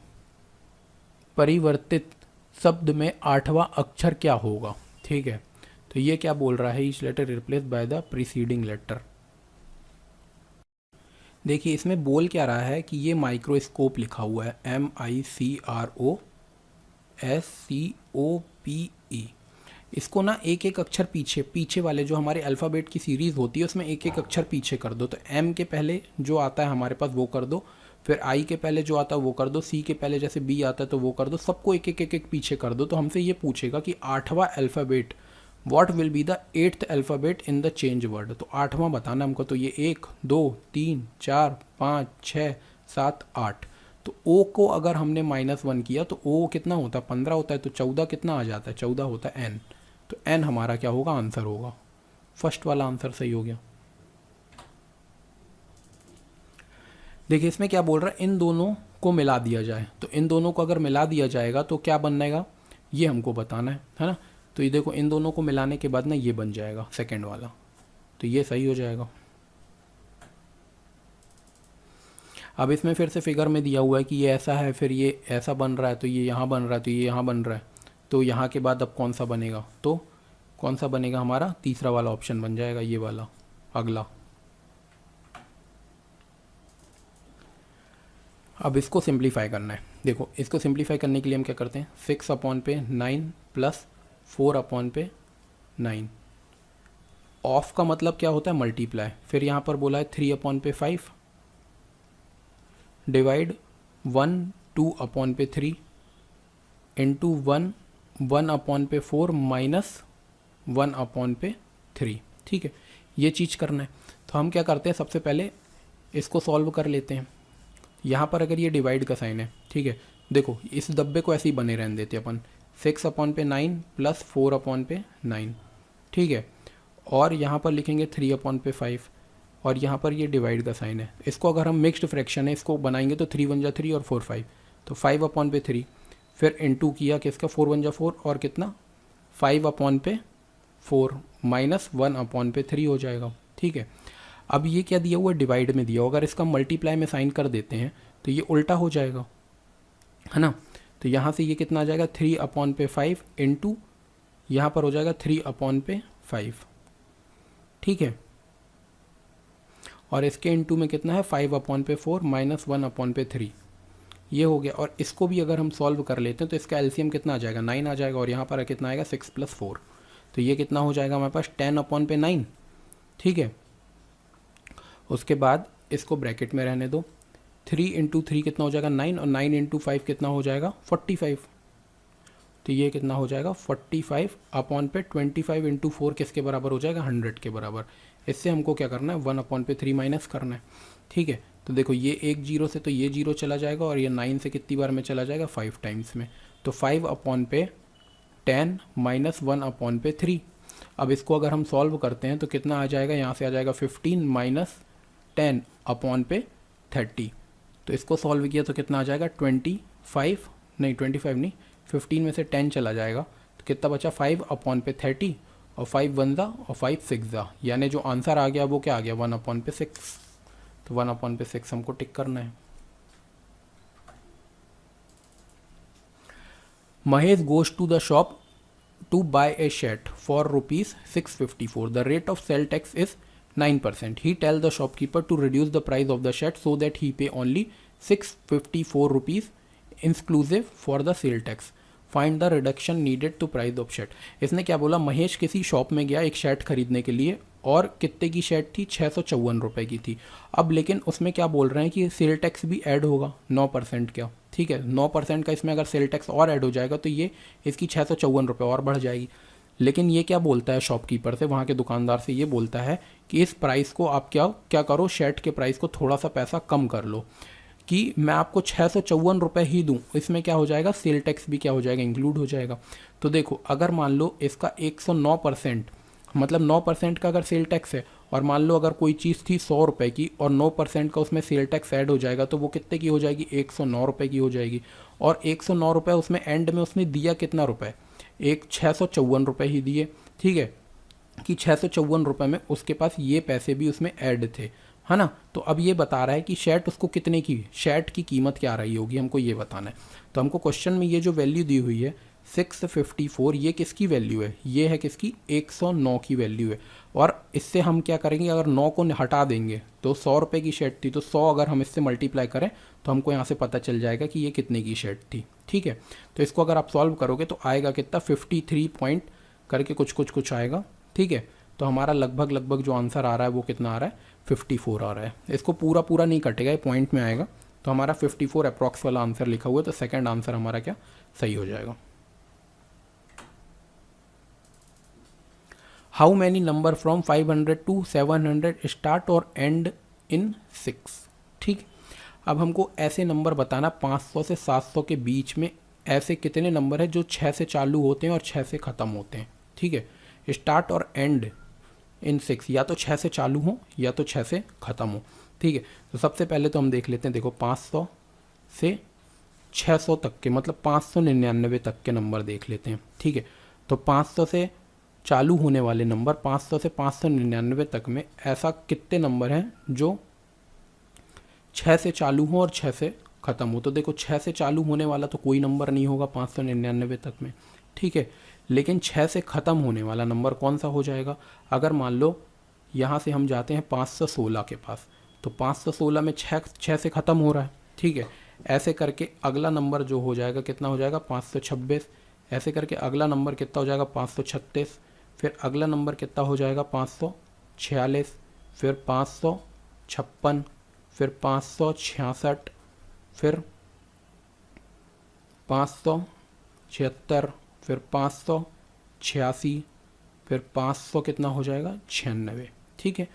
परिवर्तित शब्द में 8वां अक्षर क्या होगा। ठीक है, तो ये क्या बोल रहा है, each letter replace by the preceding letter. देखिए इसमें बोल क्या रहा है कि ये माइक्रोस्कोप लिखा हुआ है, MICROSCOPE, इसको ना एक एक अक्षर पीछे वाले जो हमारे अल्फ़ाबेट की सीरीज़ होती है उसमें एक एक अक्षर पीछे कर दो। तो M के पहले जो आता है हमारे पास वो कर दो, फिर आई के पहले जो आता है वो कर दो, सी के पहले जैसे बी आता है तो वो कर दो, सबको एक एक एक एक पीछे कर दो। तो हमसे ये पूछेगा कि 8वां alphabet what will be the 8th alphabet in the change word. तो 8वां बताना हमको। तो ये 1 2 3 4 5 6 7 8। तो ओ को अगर हमने -1 किया तो ओ कितना होता है 15 होता है, तो 14 कितना आ जाता है 14 होता है एन। तो एन हमारा क्या होगा आंसर होगा। फर्स्ट वाला आंसर सही हो गया। देखिए इसमें क्या बोल रहा है, इन दोनों को मिला दिया जाए। तो इन दोनों को अगर मिला दिया जाएगा तो क्या बनेगा ये हमको बताना है ना। तो ये देखो इन दोनों को मिलाने के बाद ना ये बन जाएगा सेकंड वाला, तो ये सही हो जाएगा। अब इसमें फिर से फिगर में दिया हुआ है कि ये ऐसा है, फिर ये ऐसा बन रहा है, तो ये यहाँ बन रहा है, तो ये यहाँ बन रहा है। तो यहाँ के बाद अब कौन सा बनेगा, तो कौन सा बनेगा हमारा तीसरा वाला ऑप्शन बन जाएगा, ये वाला अगला। अब इसको सिंप्लीफाई करना है। देखो इसको सिंप्लीफाई करने के लिए हम क्या करते हैं, 6/9 प्लस 4/9। ऑफ का मतलब क्या होता है मल्टीप्लाई। फिर यहाँ पर बोला है 3/5 डिवाइड 1 2/3 इंटू 1 1/4 माइनस 1/3। ठीक है, ये चीज़ करना है। तो हम क्या करते हैं, सबसे पहले इसको सॉल्व कर लेते हैं। यहाँ पर अगर ये डिवाइड का साइन है, ठीक है, देखो इस डब्बे को ऐसे ही बने रहने देते अपन, 6/9 प्लस 4/9। ठीक है, और यहाँ पर लिखेंगे 3/5 और यहाँ पर ये डिवाइड का साइन है। इसको अगर हम मिक्स्ड फ्रैक्शन है इसको बनाएंगे तो 3 1 जा 3 और 4 5, तो 5/3। फिर इनटू किया किसका 4 1 जा 4 और कितना 5/4 माइनस 1/3 हो जाएगा। ठीक है, अब ये क्या दिया हुआ है डिवाइड में दिया हुआ, अगर इसका मल्टीप्लाई में साइन कर देते हैं तो ये उल्टा हो जाएगा, है ना। तो यहाँ से ये कितना आ जाएगा 3/5 इंटू यहाँ पर हो जाएगा 3/5। ठीक है, और इसके इंटू में कितना है 5/4 माइनस 1/3, ये हो गया। और इसको भी अगर हम सॉल्व कर लेते हैं तो इसका एलसीएम कितना आ जाएगा 9 आ जाएगा, और यहाँ पर कितना आएगा 6 + 4, तो ये कितना हो जाएगा हमारे पास 10/9। ठीक है, उसके बाद इसको ब्रैकेट में रहने दो, 3 × 3 कितना हो जाएगा 9, और 9 × 5 कितना हो जाएगा 45। तो ये कितना हो जाएगा 45/25 इंटू 4 किसके बराबर हो जाएगा 100 के बराबर। इससे हमको क्या करना है 1/3 माइनस करना है। ठीक है, तो देखो ये एक जीरो से तो ये जीरो चला जाएगा, और ये 9 से कितनी बार में चला जाएगा 5 टाइम्स में, तो 5/10 माइनस 1/3। अब इसको अगर हम सॉल्व करते हैं तो कितना आ जाएगा, यहाँ से आ जाएगा 15 माइनस 10/30। तो इसको सॉल्व किया तो कितना आ जाएगा 25 नहीं 15 में से 10 चला जाएगा, तो कितना बचा 5/30, और 5 1 ज़ा और 5 6 ज़ा, यानी जो आंसर आ गया वो क्या आ गया 1/6। तो 1/6 हमको टिक करना है। Mahesh goes to the shop to buy a shirt for ₹654. The rate of sale tax is 9%. He tell the shopkeeper to reduce the price of the shirt so that he pay only ₹654 inclusive for the sale tax. Find the reduction needed to price of shirt. इसने क्या बोला, महेश किसी shop में गया एक shirt खरीदने के लिए, और कितने की शर्ट थी 654 रुपये की थी। अब लेकिन उसमें क्या बोल रहे हैं कि सेल टैक्स भी ऐड होगा 9% का। ठीक है, 9% का इसमें अगर सेल टैक्स और ऐड हो जाएगा तो ये इसकी 654 रुपये और बढ़ जाएगी। लेकिन ये क्या बोलता है शॉपकीपर से, वहाँ के दुकानदार से ये बोलता है कि इस प्राइस को आप क्या करो, शर्ट के प्राइस को थोड़ा सा पैसा कम कर लो, कि मैं आपको 654 रुपये ही दूँ। इसमें क्या हो जाएगा सेल टैक्स भी क्या हो जाएगा इंक्लूड हो जाएगा। तो देखो अगर मान लो इसका 109% मतलब 9% का अगर सेल टैक्स है, और मान लो अगर कोई चीज़ थी 100 रुपये की और 9% का उसमें सेल टैक्स ऐड हो जाएगा, तो वो कितने की हो जाएगी 109 रुपये की हो जाएगी। और 109 रुपये उसमें एंड में उसने दिया कितना रुपये, एक 654 रुपये ही दिए। ठीक है, कि 654 रुपये में उसके पास ये पैसे भी उसमें ऐड थे, है ना। तो अब ये बता रहा है कि शर्ट उसको कितने की, शर्ट की कीमत क्या रही होगी, हमको ये बताना है। तो हमको क्वेश्चन में ये जो वैल्यू दी हुई है 654, ये किसकी वैल्यू है, ये है किसकी 109 की वैल्यू है। और इससे हम क्या करेंगे, अगर 9 को हटा देंगे तो 100 रुपये की शर्ट थी, तो 100 अगर हम इससे मल्टीप्लाई करें तो हमको यहाँ से पता चल जाएगा कि ये कितने की शर्ट थी। ठीक है, तो इसको अगर आप सॉल्व करोगे तो आएगा कितना 53 पॉइंट करके कुछ आएगा। ठीक है, तो हमारा लगभग जो आंसर आ रहा है वो कितना आ रहा है 54 आ रहा है। इसको पूरा नहीं कटेगा, ये पॉइंट में आएगा, तो हमारा 54 अप्रॉक्स वाला आंसर लिखा हुआ है, तो सेकंड आंसर हमारा क्या सही हो जाएगा। How many number from 500 to 700 start और एंड इन 6। ठीक, अब हमको ऐसे नंबर बताना 500 से 700 के बीच में ऐसे कितने नंबर हैं जो 6 से चालू होते हैं और 6 से ख़त्म होते हैं। ठीक है, स्टार्ट और एंड इन 6, या तो 6 से चालू हो या तो 6 से ख़त्म हो। ठीक है, तो सबसे पहले तो हम देख लेते हैं, देखो 500 से 600 तक के, मतलब 599 तक के नंबर देख लेते हैं। ठीक है, तो 500 से चालू होने वाले नंबर 500 से 599 तक में ऐसा कितने नंबर हैं जो 6 से चालू हो और 6 से ख़त्म हो। तो देखो 6 से चालू होने वाला तो कोई नंबर नहीं होगा 599 तक में। ठीक है, लेकिन 6 से ख़त्म होने वाला नंबर कौन सा हो जाएगा। अगर मान लो यहाँ से हम जाते हैं 516 के पास, तो 516 में 6 से ख़त्म हो रहा है। ठीक है, ऐसे करके अगला नंबर जो हो जाएगा कितना हो जाएगा 526, ऐसे करके अगला नंबर कितना हो जाएगा 536, फिर अगला नंबर कितना हो जाएगा 546, फिर 556, फिर 566, फिर 576, फिर 586, फिर 500 कितना हो जाएगा 96। ठीक है,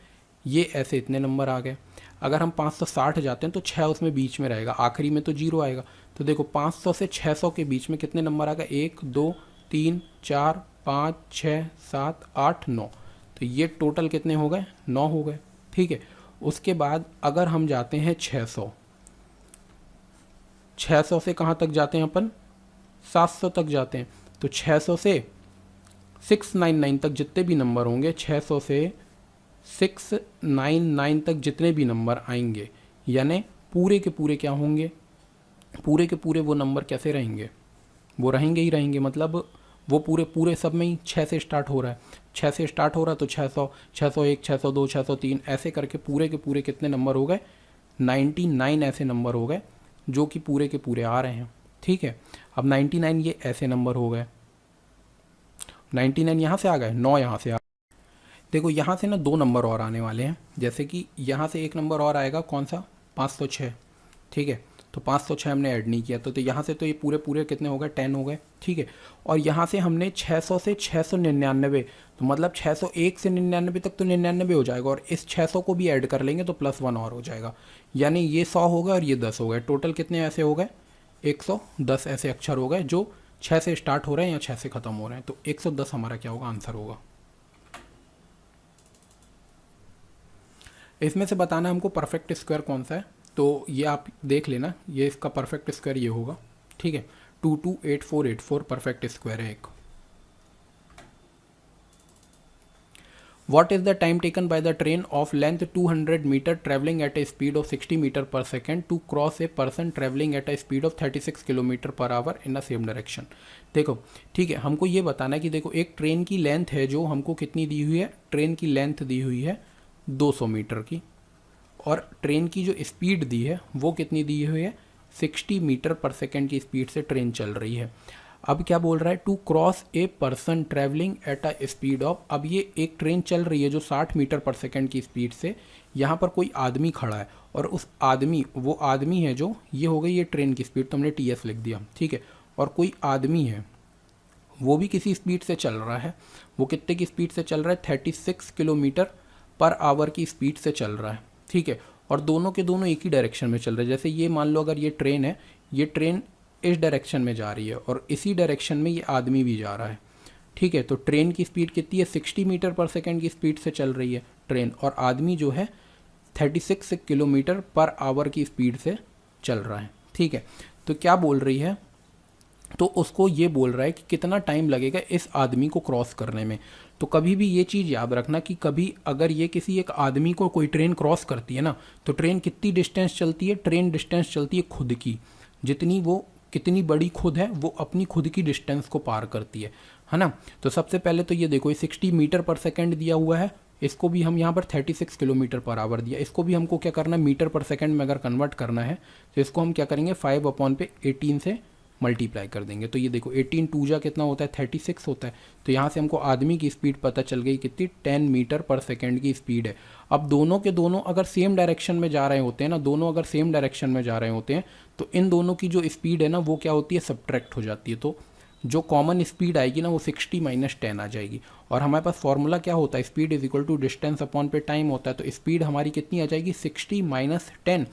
ये ऐसे इतने नंबर आ गए। अगर हम 560 जाते हैं तो 6 उसमें बीच में रहेगा, आखिरी में तो 0 आएगा। तो देखो 500 से 600 के बीच में कितने नंबर आ गए 1 2 3 4 5 6 7 8 9। तो ये टोटल कितने हो गए 9 हो गए। ठीक है, उसके बाद अगर हम जाते हैं 600 से कहाँ तक जाते हैं अपन 700 तक जाते हैं। तो 600 से 699 तक जितने भी नंबर होंगे, 600 से 699 तक जितने भी नंबर आएंगे, यानी पूरे के पूरे क्या होंगे, पूरे के पूरे वो नंबर कैसे रहेंगे, वो रहेंगे ही रहेंगे। मतलब वो पूरे सब में ही 6 से स्टार्ट हो रहा है, 6 से स्टार्ट हो रहा है तो 600, 601, 602, 603 ऐसे करके पूरे के पूरे कितने नंबर हो गए 99 ऐसे नंबर हो गए जो कि पूरे के पूरे आ रहे हैं। ठीक है, अब 99 ये ऐसे नंबर हो गए, 99 यहाँ से आ गए, 9 यहाँ से आ गए। देखो यहाँ से ना 2 नंबर और आने वाले हैं, जैसे कि यहाँ से एक नंबर और आएगा कौन सा 506। ठीक है, तो 506 हमने ऐड नहीं किया, तो यहाँ से तो ये पूरे पूरे कितने हो गए 10 हो गए। ठीक है, और यहाँ से हमने 600 से 699, तो मतलब 601 से 99 तक तो 99 हो जाएगा, और इस 600 को भी ऐड कर लेंगे तो +1 और हो जाएगा, यानी ये 100 हो गए और ये 10 हो गए। टोटल कितने ऐसे हो गए 110 ऐसे अक्षर हो गए जो 6 से स्टार्ट हो रहे हैं या 6 से ख़त्म हो रहे हैं। तो 110 हमारा क्या होगा आंसर होगा। इसमें से बताना हमको परफेक्ट स्क्वायर कौन सा है, तो ये आप देख लेना, ये इसका परफेक्ट स्क्वायर ये होगा। ठीक है, 228484 परफेक्ट स्क्वायर है एक। What is the time taken by the train of length 200 meter traveling at a speed of 60 meter per second to cross a person traveling at a speed of 36 kilometre per our in a same direction. देखो ठीक है, हमको ये बताना है कि देखो एक ट्रेन की लेंथ है जो हमको कितनी दी हुई है, ट्रेन की लेंथ दी हुई है 200 मीटर की, और ट्रेन की जो स्पीड दी है वो कितनी दी हुई है 60 मीटर पर सेकेंड की स्पीड से ट्रेन चल रही है। अब क्या बोल रहा है to cross a person travelling at a speed of, अब ये एक ट्रेन चल रही है जो 60 मीटर पर सेकेंड की स्पीड से, यहाँ पर कोई आदमी खड़ा है और उस आदमी, वो आदमी है जो, ये हो गई ये ट्रेन की स्पीड, तो हमने TS लिख दिया। ठीक है, और कोई आदमी है वो भी किसी स्पीड से चल रहा है, वो कितने की स्पीड से चल रहा है 36 किलोमीटर पर आवर की स्पीड से चल रहा है। ठीक है, और दोनों के दोनों एक ही डायरेक्शन में चल रहे हैं। जैसे ये मान लो अगर ये ट्रेन है, ये ट्रेन इस डायरेक्शन में जा रही है और इसी डायरेक्शन में ये आदमी भी जा रहा है। ठीक है, तो ट्रेन की स्पीड कितनी है 60 मीटर पर सेकेंड की स्पीड से चल रही है ट्रेन, और आदमी जो है 36 किलोमीटर पर आवर की स्पीड से चल रहा है। ठीक है, तो क्या बोल रही है, तो उसको ये बोल रहा है कि कितना टाइम लगेगा इस आदमी को क्रॉस करने में। तो कभी भी ये चीज़ याद रखना कि कभी अगर ये किसी एक आदमी को कोई ट्रेन क्रॉस करती है ना, तो ट्रेन कितनी डिस्टेंस चलती है, ट्रेन डिस्टेंस चलती है खुद की, जितनी वो कितनी बड़ी खुद है वो अपनी खुद की डिस्टेंस को पार करती है ना। तो सबसे पहले तो ये देखो ये 60 मीटर पर सेकेंड दिया हुआ है, इसको भी हम यहाँ पर 36 किलोमीटर पर आवर दिया, इसको भी हमको क्या करना है मीटर पर सेकेंड में अगर कन्वर्ट करना है तो इसको हम क्या करेंगे 5/18 से मल्टीप्लाई कर देंगे। तो ये देखो 18 टू जा कितना होता है 36 होता है। तो यहाँ से हमको आदमी की स्पीड पता चल गई कितनी 10 मीटर पर सेकेंड की स्पीड है। अब दोनों के दोनों अगर सेम डायरेक्शन में जा रहे होते हैं ना, दोनों अगर सेम डायरेक्शन में जा रहे होते हैं तो इन दोनों की जो स्पीड है ना वो क्या होती है, सब्ट्रैक्ट हो जाती है। तो जो कॉमन स्पीड आएगी ना वो 60 - 10 आ जाएगी। और हमारे पास फॉर्मूला क्या होता है, speed is equal to distance upon पे टाइम होता है। तो स्पीड हमारी कितनी आ जाएगी 60 - 10।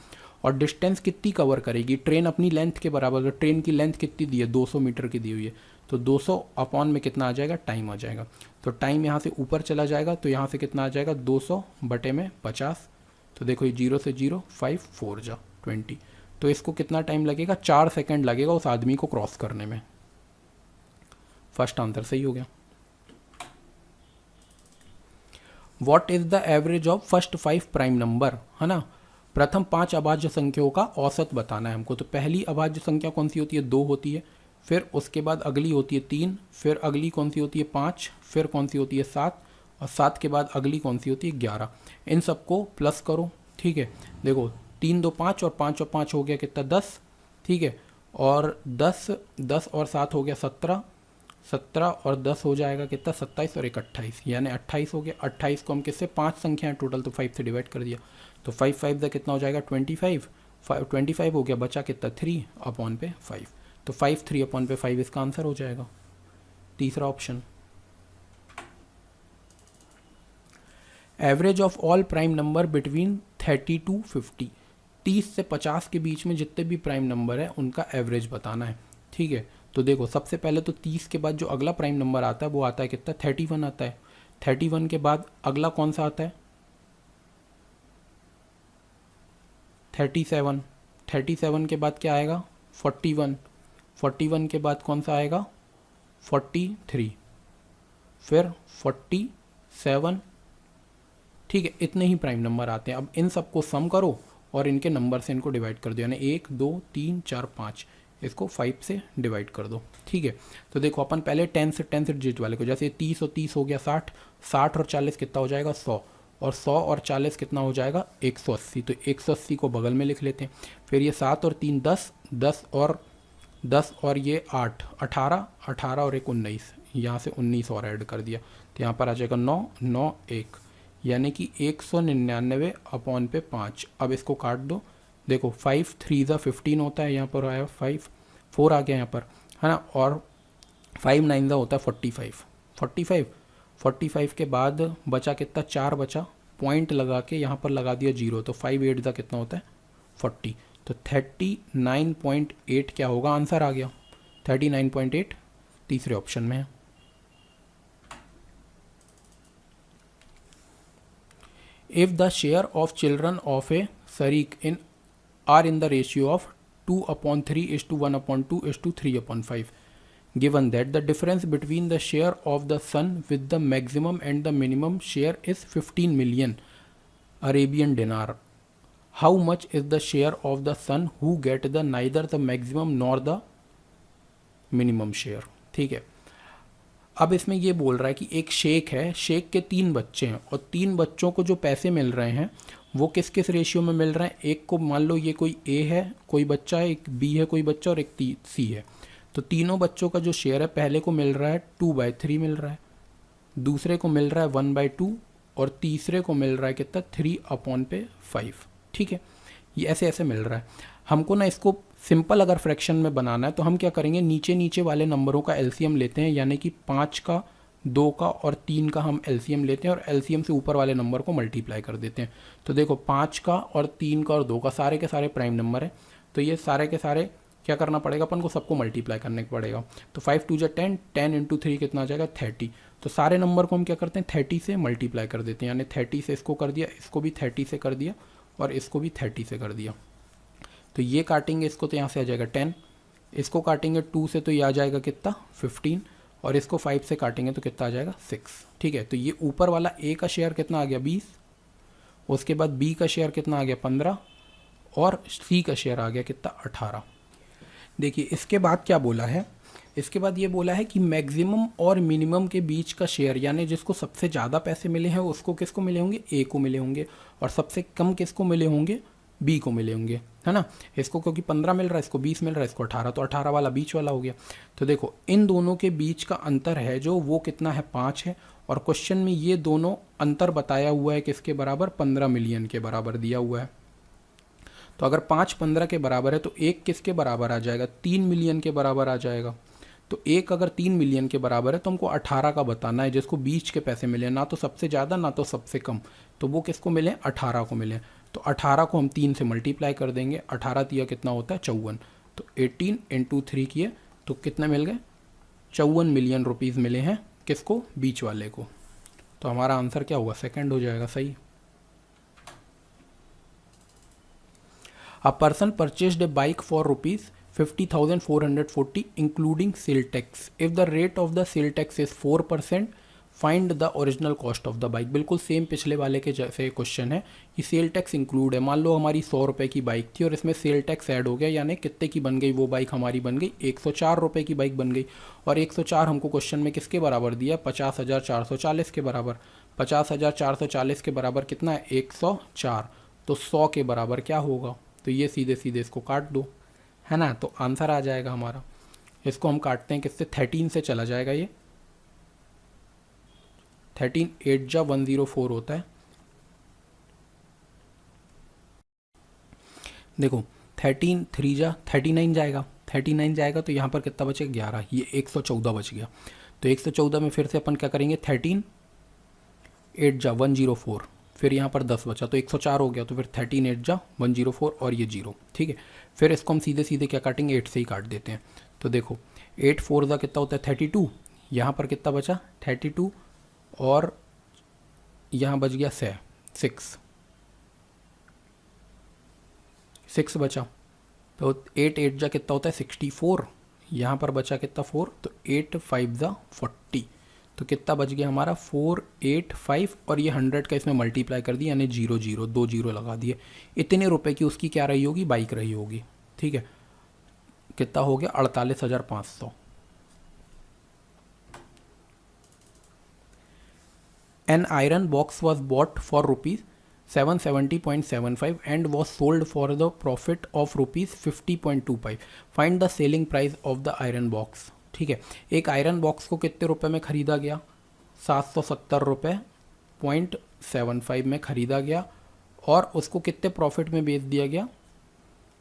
और डिस्टेंस कितनी कवर करेगी, ट्रेन अपनी लेंथ के बराबर। तो ट्रेन की लेंथ कितनी दी है 200 मीटर की दी हुई है। तो 200 अपॉन में कितना आ जाएगा, टाइम आ जाएगा। तो टाइम यहाँ से ऊपर चला जाएगा तो यहाँ से कितना आ जाएगा 200 बटे में 50। तो देखो ये 0 से 0 5 4 जा 20। तो इसको कितना टाइम लगेगा, 4 सेकेंड लगेगा उस आदमी को क्रॉस करने में। फर्स्ट आंसर सही हो गया। What is the average of first 5 prime number, है ना। प्रथम 5 अभाज्य संख्याओं का औसत बताना है हमको। तो पहली अभाज्य संख्या कौन सी होती है, 2 होती है। फिर उसके बाद अगली होती है 3, फिर अगली कौन सी होती है 5, फिर कौन सी होती है 7, और 7 के बाद अगली कौन सी होती है 11। इन सबको प्लस करो, ठीक है। देखो 3 2 5 और 5 और 5 हो गया कितना 10, ठीक है। और 10 और 7 हो गया 17, 17 और 10 हो जाएगा कितना 27 और 1 28, यानी 28 हो गया। 28 को हम किससे 5 संख्या है टोटल, तो 5 से डिवाइड कर दिया। तो 5 5 कितना हो जाएगा 25, 25 हो गया, बचा कितना 3 अपॉन पे 5। तो 5 3 अपॉन पे 5 इसका आंसर हो जाएगा, तीसरा option. Average of all prime number between 30 to 50, 30 से 50 के बीच में जितने भी प्राइम नंबर है उनका एवरेज बताना है, ठीक है। तो देखो सबसे पहले तो 30 के बाद जो अगला प्राइम नंबर आता है वो आता है कितना 31 आता है। 31 के बाद अगला कौन सा आता है 37, 37 के बाद क्या आएगा 41, 41 के बाद कौन सा आएगा 43, फिर 47, ठीक है। इतने ही प्राइम नंबर आते हैं। अब इन सबको सम करो और इनके नंबर से इनको डिवाइड कर दो, यानी 1 2 3 4 5, इसको 5 से डिवाइड कर दो, ठीक है। तो देखो अपन पहले 10 से डिजिट वाले को, जैसे 30 और 30 हो गया 60, 60 और 40 कितना हो जाएगा 100, और 100 और 40 कितना हो जाएगा 180। तो 180 को बगल में लिख लेते हैं। फिर ये 7 और 3 10, 10 और ये 8 18, 18 और 1 19, यहाँ से 19 और ऐड कर दिया। तो यहाँ पर आ जाएगा 9 9 1, यानी कि 199 अपॉन पे 5। अब इसको काट दो, देखो 5 3 ज़ा 15 होता है, यहाँ पर आया 5 4 आ गया यहाँ पर, है ना। और 5 9 ज़ा होता है 45, 45 के बाद बचा कितना 4 बचा, पॉइंट लगा के यहाँ पर लगा दिया 0, तो 5 8 ज़ा कितना होता है 40। तो 39.8 क्या होगा, आंसर आ गया 39.8, तीसरे ऑप्शन में है। If the share of children of a sharik are in the ratio of 2/3:1/2 3/5, given that the difference between the share of the son with the maximum and the minimum share is 15 million Arabian dinar, how much is the share of the son who get the neither the maximum nor the minimum share, ठीक है। अब इसमें ये बोल रहा है कि एक शेख है, शेख के 3 बच्चे हैं और 3 बच्चों को जो पैसे मिल रहे हैं वो किस किस रेशियो में मिल रहे हैं। एक को मान लो ये कोई ए है कोई बच्चा है, एक बी है कोई बच्चा और एक सी है। तो तीनों बच्चों का जो शेयर है पहले को मिल रहा है 2/3 मिल रहा है, दूसरे को मिल रहा है 1/2 और तीसरे को मिल रहा है कितना 3/5, ठीक है। ये ऐसे ऐसे मिल रहा है। हमको ना इसको सिंपल अगर फ्रैक्शन में बनाना है तो हम क्या करेंगे, नीचे नीचे वाले नंबरों का एलसीएम लेते हैं, यानी कि 5 का 2 का और 3 का हम एलसीएम लेते हैं और एलसीएम से ऊपर वाले नंबर को मल्टीप्लाई कर देते हैं। तो देखो 5 का और 3 का और 2 का सारे के सारे प्राइम नंबर है, तो ये सारे के सारे क्या करना पड़ेगा अपन को, सबको मल्टीप्लाई करने पड़ेगा। तो 5 2 10, 10 × 3 कितना आ जाएगा 30। तो सारे नंबर को हम क्या करते हैं 30 से मल्टीप्लाई कर देते हैं, यानी 30 से इसको कर दिया, इसको भी 30 से कर दिया और इसको भी 30 से कर दिया। तो ये काटेंगे इसको तो यहाँ से आ जाएगा 10, इसको काटेंगे 2 से तो ये आ जाएगा कितना 15, और इसको 5 से काटेंगे तो कितना आ जाएगा 6, ठीक है। तो ये ऊपर वाला ए का शेयर कितना आ गया 20, उसके बाद बी का शेयर कितना आ गया 15 और सी का शेयर आ गया कितना 18। देखिए इसके बाद क्या बोला है, इसके बाद ये बोला है कि मैक्सिमम और मिनिमम के बीच का शेयर, यानी जिसको सबसे ज़्यादा पैसे मिले हैं उसको किसको मिले होंगे, ए को मिले होंगे, और सबसे कम किसको मिले होंगे बी को मिले होंगे, है ना। इसको क्योंकि 15 मिल रहा है, इसको 20 मिल रहा है, इसको 18, तो 18 वाला बीच वाला हो गया। तो देखो इन दोनों के बीच का अंतर है जो वो कितना है, 5 है। और क्वेश्चन में ये दोनों अंतर बताया हुआ है किसके बराबर, 15 मिलियन के बराबर दिया हुआ है। तो अगर 5 15 के बराबर है तो एक किसके बराबर आ जाएगा, 3 मिलियन के बराबर आ जाएगा। तो एक अगर 3 मिलियन के बराबर है तो हमको 18 का बताना है, जिसको बीच के पैसे मिले, ना तो सबसे ज़्यादा ना तो सबसे कम। तो वो किसको मिले, 18 को मिले। तो 18 को हम 3 से मल्टीप्लाई कर देंगे, 18 तिया कितना होता है, 54। तो 18 इंटू 3 किए तो कितने मिल गए, 54 मिलियन रुपीज़ मिले हैं किसको, बीच वाले को। तो हमारा आंसर क्या हुआ, सेकंड हो जाएगा सही। A person purchased a bike for rupees 50,440 including sale tax. If the rate of the sale tax is 4%, find the original cost of the bike. बिल्कुल सेम पिछले वाले के जैसे क्वेश्चन है कि सेल टैक्स इंक्लूड है। मान लो हमारी 100 रुपये की बाइक थी और इसमें सेल टैक्स ऐड हो गया, यानी कितने की बन गई वो बाइक हमारी, बन गई 104 रुपये की बाइक बन गई। और 104 हमको क्वेश्चन में किसके बराबर दिया, 50,440 के बराबर। 50,440 के बराबर कितना है, 104। तो 100 के बराबर क्या होगा, तो ये सीधे सीधे इसको काट दो, है ना। तो आंसर आ जाएगा हमारा। इसको हम काटते हैं किससे, 13 से चला जाएगा ये। 13 8 जा 104 होता है। देखो 13 3 जा 39 जाएगा, 39 जाएगा तो यहाँ पर कितना बचेगा, 11। ये 114 बच गया। तो 114 में फिर से अपन क्या करेंगे, 13 8 जा 104, फिर यहाँ पर 10 बचा तो 104 हो गया। तो फिर 13 8 जा 104 और ये 0, ठीक है। फिर इसको हम सीधे सीधे क्या काटेंगे, 8 से ही काट देते हैं। तो देखो 8 4 जा कितना होता है, 32। यहाँ पर कितना बचा, 32 और यहाँ बच गया 6 बचा। तो 8 8 जा कितना होता है, 64। यहाँ पर बचा कितना, 4। तो 8 5 जा 40। तो कितना बच गया हमारा, 485। और ये 100 का इसमें मल्टीप्लाई कर दिया, यानी 0 0 2 0 लगा दिए। इतने रुपए की उसकी क्या रही होगी, बाइक रही होगी, ठीक है। कितना हो गया, 48,500। An iron box was bought for rupees 770.75 and was sold for the profit of rupees 50.25. Find the selling price of the iron box. ठीक है, एक आयरन बॉक्स को कितने रुपए में ख़रीदा गया, 770 रुपये .75 में ख़रीदा गया और उसको कितने प्रॉफिट में बेच दिया गया,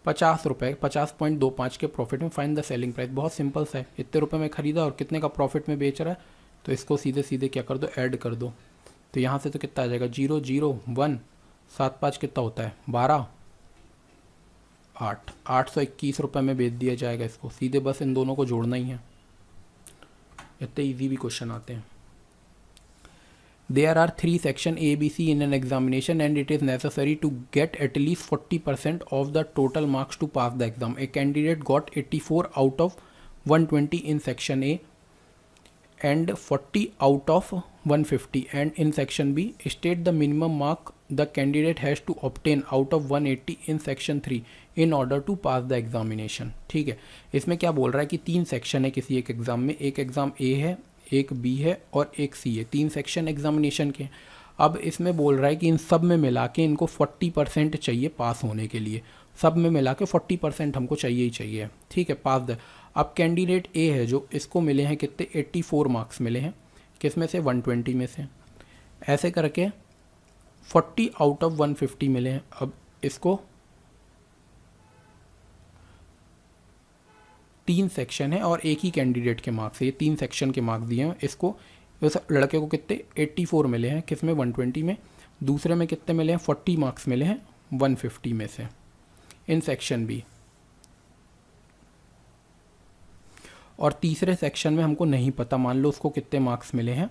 50 रुपये 50.25 के प्रॉफिट में। Find the selling price. बहुत सिंपल सा है, इतने रुपए में ख़रीदा और कितने का प्रॉफिट में बेच रहा है, तो इसको सीधे सीधे क्या कर दो, ऐड कर दो। तो यहाँ से तो कितना आ जाएगा, 0 0 1 7 5 कितना होता है, 12 8 821 रुपये में बेच दिया जाएगा इसको। सीधे बस इन दोनों को जोड़ना ही है, इतने इजी भी क्वेश्चन आते हैं। There are 3 section A, B, C in an examination and it is necessary to get at least 40% of the total marks to pass the exam. A candidate got 84 out of 120 in section A and 40 out of 150 and in section B. State the minimum mark the candidate has to obtain out of 180 in section 3 in order to pass the examination. ठीक है, इसमें क्या बोल रहा है कि 3 section है किसी एक एग्ज़ाम में, एक एग्ज़ाम ए है, एक बी है और एक सी है, 3 सेक्शन एग्जामिनेशन के। अब इसमें बोल रहा है कि इन सब में मिला के इनको 40% चाहिए पास होने के लिए, सब में मिला के 40% हमको चाहिए ही चाहिए, ठीक है, पास द। अब कैंडिडेट ए है जो, इसको मिले हैं कितने, 84 मार्क्स मिले हैं, किस में से, 120 में से। ऐसे करके 40 आउट ऑफ 150 मिले हैं। अब इसको 3 सेक्शन है और एक ही कैंडिडेट के मार्क्स है, ये 3 सेक्शन के मार्क्स दिए हैं इसको। उस लड़के को कितने 84 मिले हैं, किस में, 120 में। दूसरे में कितने मिले हैं, 40 मार्क्स मिले हैं 150 में से इन सेक्शन बी। और तीसरे सेक्शन में हमको नहीं पता, मान लो उसको कितने मार्क्स मिले हैं,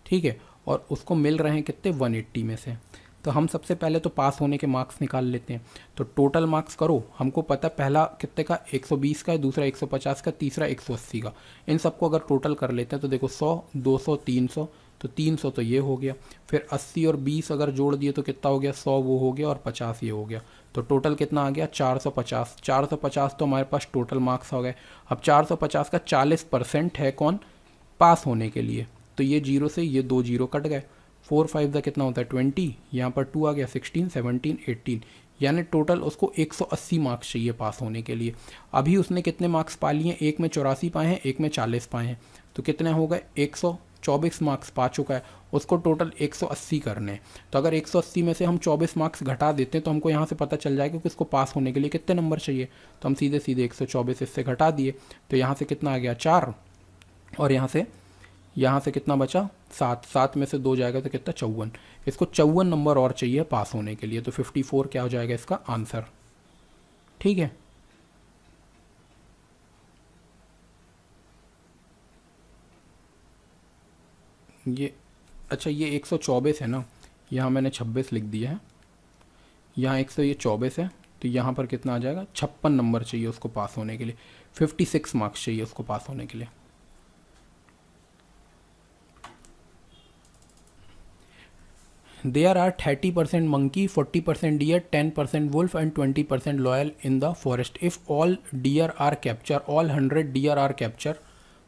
ठीक है, और उसको मिल रहे हैं कितने, 180 में से। तो हम सबसे पहले तो पास होने के मार्क्स निकाल लेते हैं। तो टोटल मार्क्स करो, हमको पता है पहला कितने का, 120 का है, दूसरा 150 का, तीसरा 180 का। इन सबको अगर टोटल कर लेते हैं तो देखो 100 200 300, तो 300 तो ये हो गया। फिर 80 और 20 अगर जोड़ दिए तो कितना हो गया, 100 वो हो गया और 50 ये हो गया। तो टोटल कितना आ गया, 450। 450 तो हमारे पास टोटल मार्क्स हो गए। अब 450 का 40% है कौन, पास होने के लिए। तो ये 0 से ये 2 0 कट गए, 4 5 का कितना होता है 20, यहाँ पर 2 आ गया 16 17 18, यानी टोटल उसको 180 मार्क्स चाहिए पास होने के लिए। अभी उसने कितने मार्क्स पा लिए, एक में 84 पाए हैं, एक में 40 पाए हैं, तो कितने हो गए 124 मार्क्स पा चुका है। उसको टोटल 180 करने हैं। तो अगर 180 में से हम 24 मार्क्स घटा देते हैं तो हमको यहाँ से पता चल जाएगा कि उसको पास होने के लिए कितने नंबर चाहिए। तो हम सीधे सीधे 124 इससे घटा दिए, तो यहाँ से कितना आ गया 4, और यहाँ से कितना बचा 7, 7 में से 2 जाएगा तो कितना 54। इसको 54 नंबर और चाहिए पास होने के लिए, तो 54 क्या हो जाएगा इसका आंसर। ठीक है, ये अच्छा ये 124 है ना, यहाँ मैंने 26 लिख दिया है, यहाँ 124 है, तो यहाँ पर कितना आ जाएगा 56 नंबर चाहिए उसको पास होने के लिए, 56 मार्क्स चाहिए उसको पास होने के लिए। There are 30% monkey, 40% deer, 10% wolf and 20% loyal in the forest. If all deer are captured, all 100 deer are captured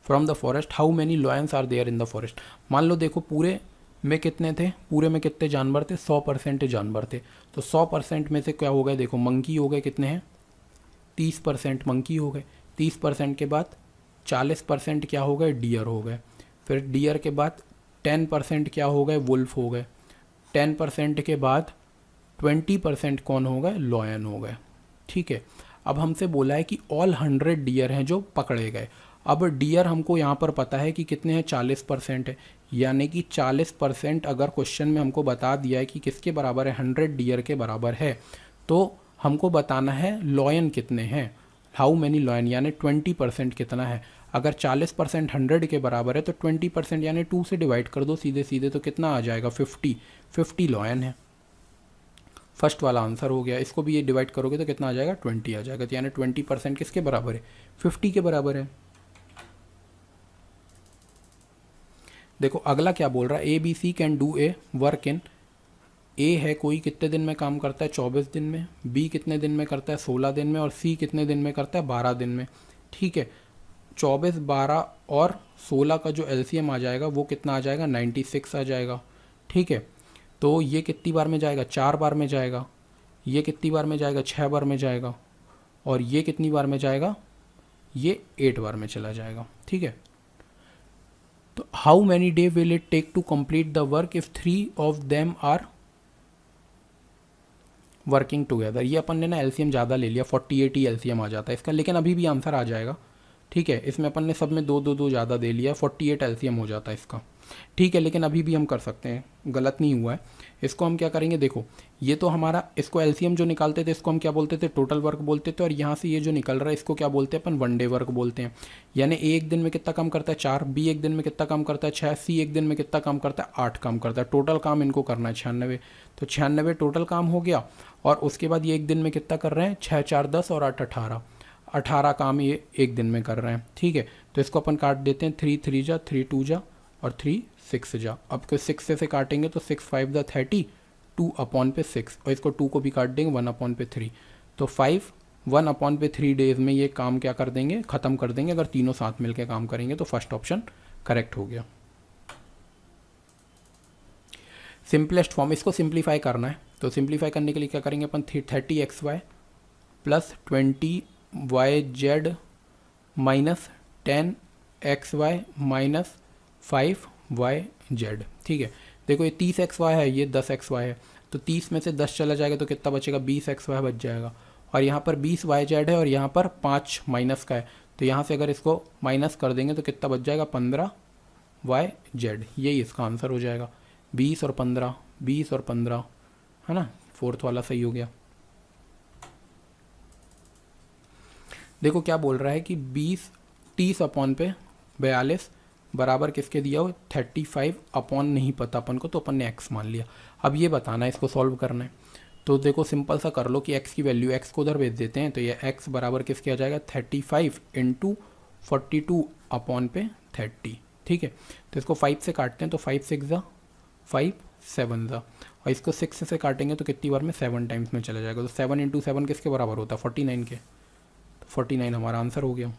from the forest, how many lions are there in the forest? मान लो देखो पूरे में कितने थे, पूरे में कितने जानवर थे, 100% जानवर थे, तो 100% में से क्या हो गए देखो, मंकी हो गए कितने हैं 30% मंकी हो गए, 30% के बाद 40% क्या हो गए डियर हो गए, फिर डियर के बाद 10% क्या हो गए वुल्फ हो गए, 10% के बाद 20% कौन हो गए लॉयन हो गए। ठीक है, अब हमसे बोला है कि ऑल 100 डियर हैं जो पकड़े गए। अब डियर हमको यहाँ पर पता है कि कितने हैं 40% है, यानी कि 40% अगर क्वेश्चन में हमको बता दिया है कि किसके बराबर है 100 डियर के बराबर है, तो हमको बताना है लॉयन कितने हैं, हाउ मैनी लॉयन, यानी 20% कितना है। अगर 40% 100 के बराबर है तो 20% यानी 2 से डिवाइड कर दो सीधे सीधे, तो कितना आ जाएगा 50 लॉयन है। फर्स्ट वाला आंसर हो गया। इसको भी ये डिवाइड करोगे तो कितना आ जाएगा 20 आ जाएगा, तो यानी 20% किसके बराबर है 50 के बराबर है। देखो अगला क्या बोल रहा है, A B C can do a work in, A है कोई कितने दिन में काम करता है 24 दिन में, बी कितने दिन में करता है 16 दिन में, और सी कितने दिन में करता है 12 दिन में। ठीक है, 24, 12 और 16 का जो एलसीएम आ जाएगा वो कितना आ जाएगा 96 आ जाएगा। ठीक है, तो ये कितनी बार में जाएगा 4 बार में जाएगा, ये कितनी बार में जाएगा 6 बार में जाएगा, और ये कितनी बार में जाएगा ये 8 बार में चला जाएगा। ठीक है, तो how many day will it take to complete the work if 3 of them are working together. ये अपन ने ना एलसीएम ज़्यादा ले लिया, 48 ही एलसीएम आ जाता है इसका, लेकिन अभी भी आंसर आ जाएगा। ठीक है, इसमें अपन ने सब में 2 ज़्यादा दे लिया, 48 एलसीएम हो जाता है इसका। ठीक है, लेकिन अभी भी हम कर सकते हैं, गलत नहीं हुआ है। इसको हम क्या करेंगे, देखो ये तो हमारा, इसको एलसीएम जो निकालते थे इसको हम क्या बोलते थे टोटल वर्क बोलते थे, और यहाँ से ये जो निकल रहा है इसको क्या बोलते हैं अपन वन डे वर्क बोलते हैं। यानी ए एक दिन में कितना काम करता है 4, बी एक दिन में कितना काम करता है 6, सी एक दिन में कितना काम करता है 8 काम करता है। टोटल काम इनको करना है 96, तो 96 टोटल काम हो गया। और उसके बाद ये एक दिन में कितना कर रहे हैं 6 4 10 और 8 18 काम ये एक दिन में कर रहे हैं। ठीक है, तो इसको अपन काट देते हैं, 3 3 जा, 3 2 जा और 3 6 जा। अब 6 से काटेंगे तो 6 5 द 30, 2 अपॉन पे 6, और इसको 2 को भी काट देंगे 1 अपॉन पे 3, तो 5 1 अपॉन पे 3 डेज में ये काम क्या कर देंगे ख़त्म कर देंगे। अगर तीनों साथ मिलकर काम करेंगे तो फर्स्ट ऑप्शन करेक्ट हो गया। सिंपलेस्ट फॉर्म, इसको सिंप्लीफाई करना है, तो सिंप्लीफाई करने के लिए क्या करेंगे अपन 30xy plus 20yz minus 10xy minus 5yz। ठीक है, देखो ये 30xy है, ये 10xy है, तो 30 में से 10 चला जाएगा तो कितना बचेगा 20xy बच जाएगा, और यहाँ पर 20yz है और यहाँ पर 5 माइनस का है, तो यहाँ से अगर इसको माइनस कर देंगे तो कितना बच जाएगा 15yz। यही इसका आंसर हो जाएगा, 20 और 15, 20 और 15 है ना, फोर्थ वाला सही हो गया। देखो क्या बोल रहा है कि 30 अपॉन पे 42 बराबर किसके दिया हो 35 अपॉन नहीं पता अपन को, तो अपन ने x मान लिया। अब ये बताना है, इसको सॉल्व करना है, तो देखो सिंपल सा कर लो कि x की वैल्यू, x को उधर भेज देते हैं, तो ये x बराबर किसके आ जाएगा 35 इंटू 42 अपॉन पे 30। ठीक है, तो इसको 5 से काटते हैं, तो 5 6 जा 5 7 जा, और इसको 6 से काटेंगे तो कितनी बार में 7 टाइम्स में चला जाएगा, तो 7 इंटू 7 किसके बराबर होता है 49 के, तो 49 हमारा आंसर हो गया।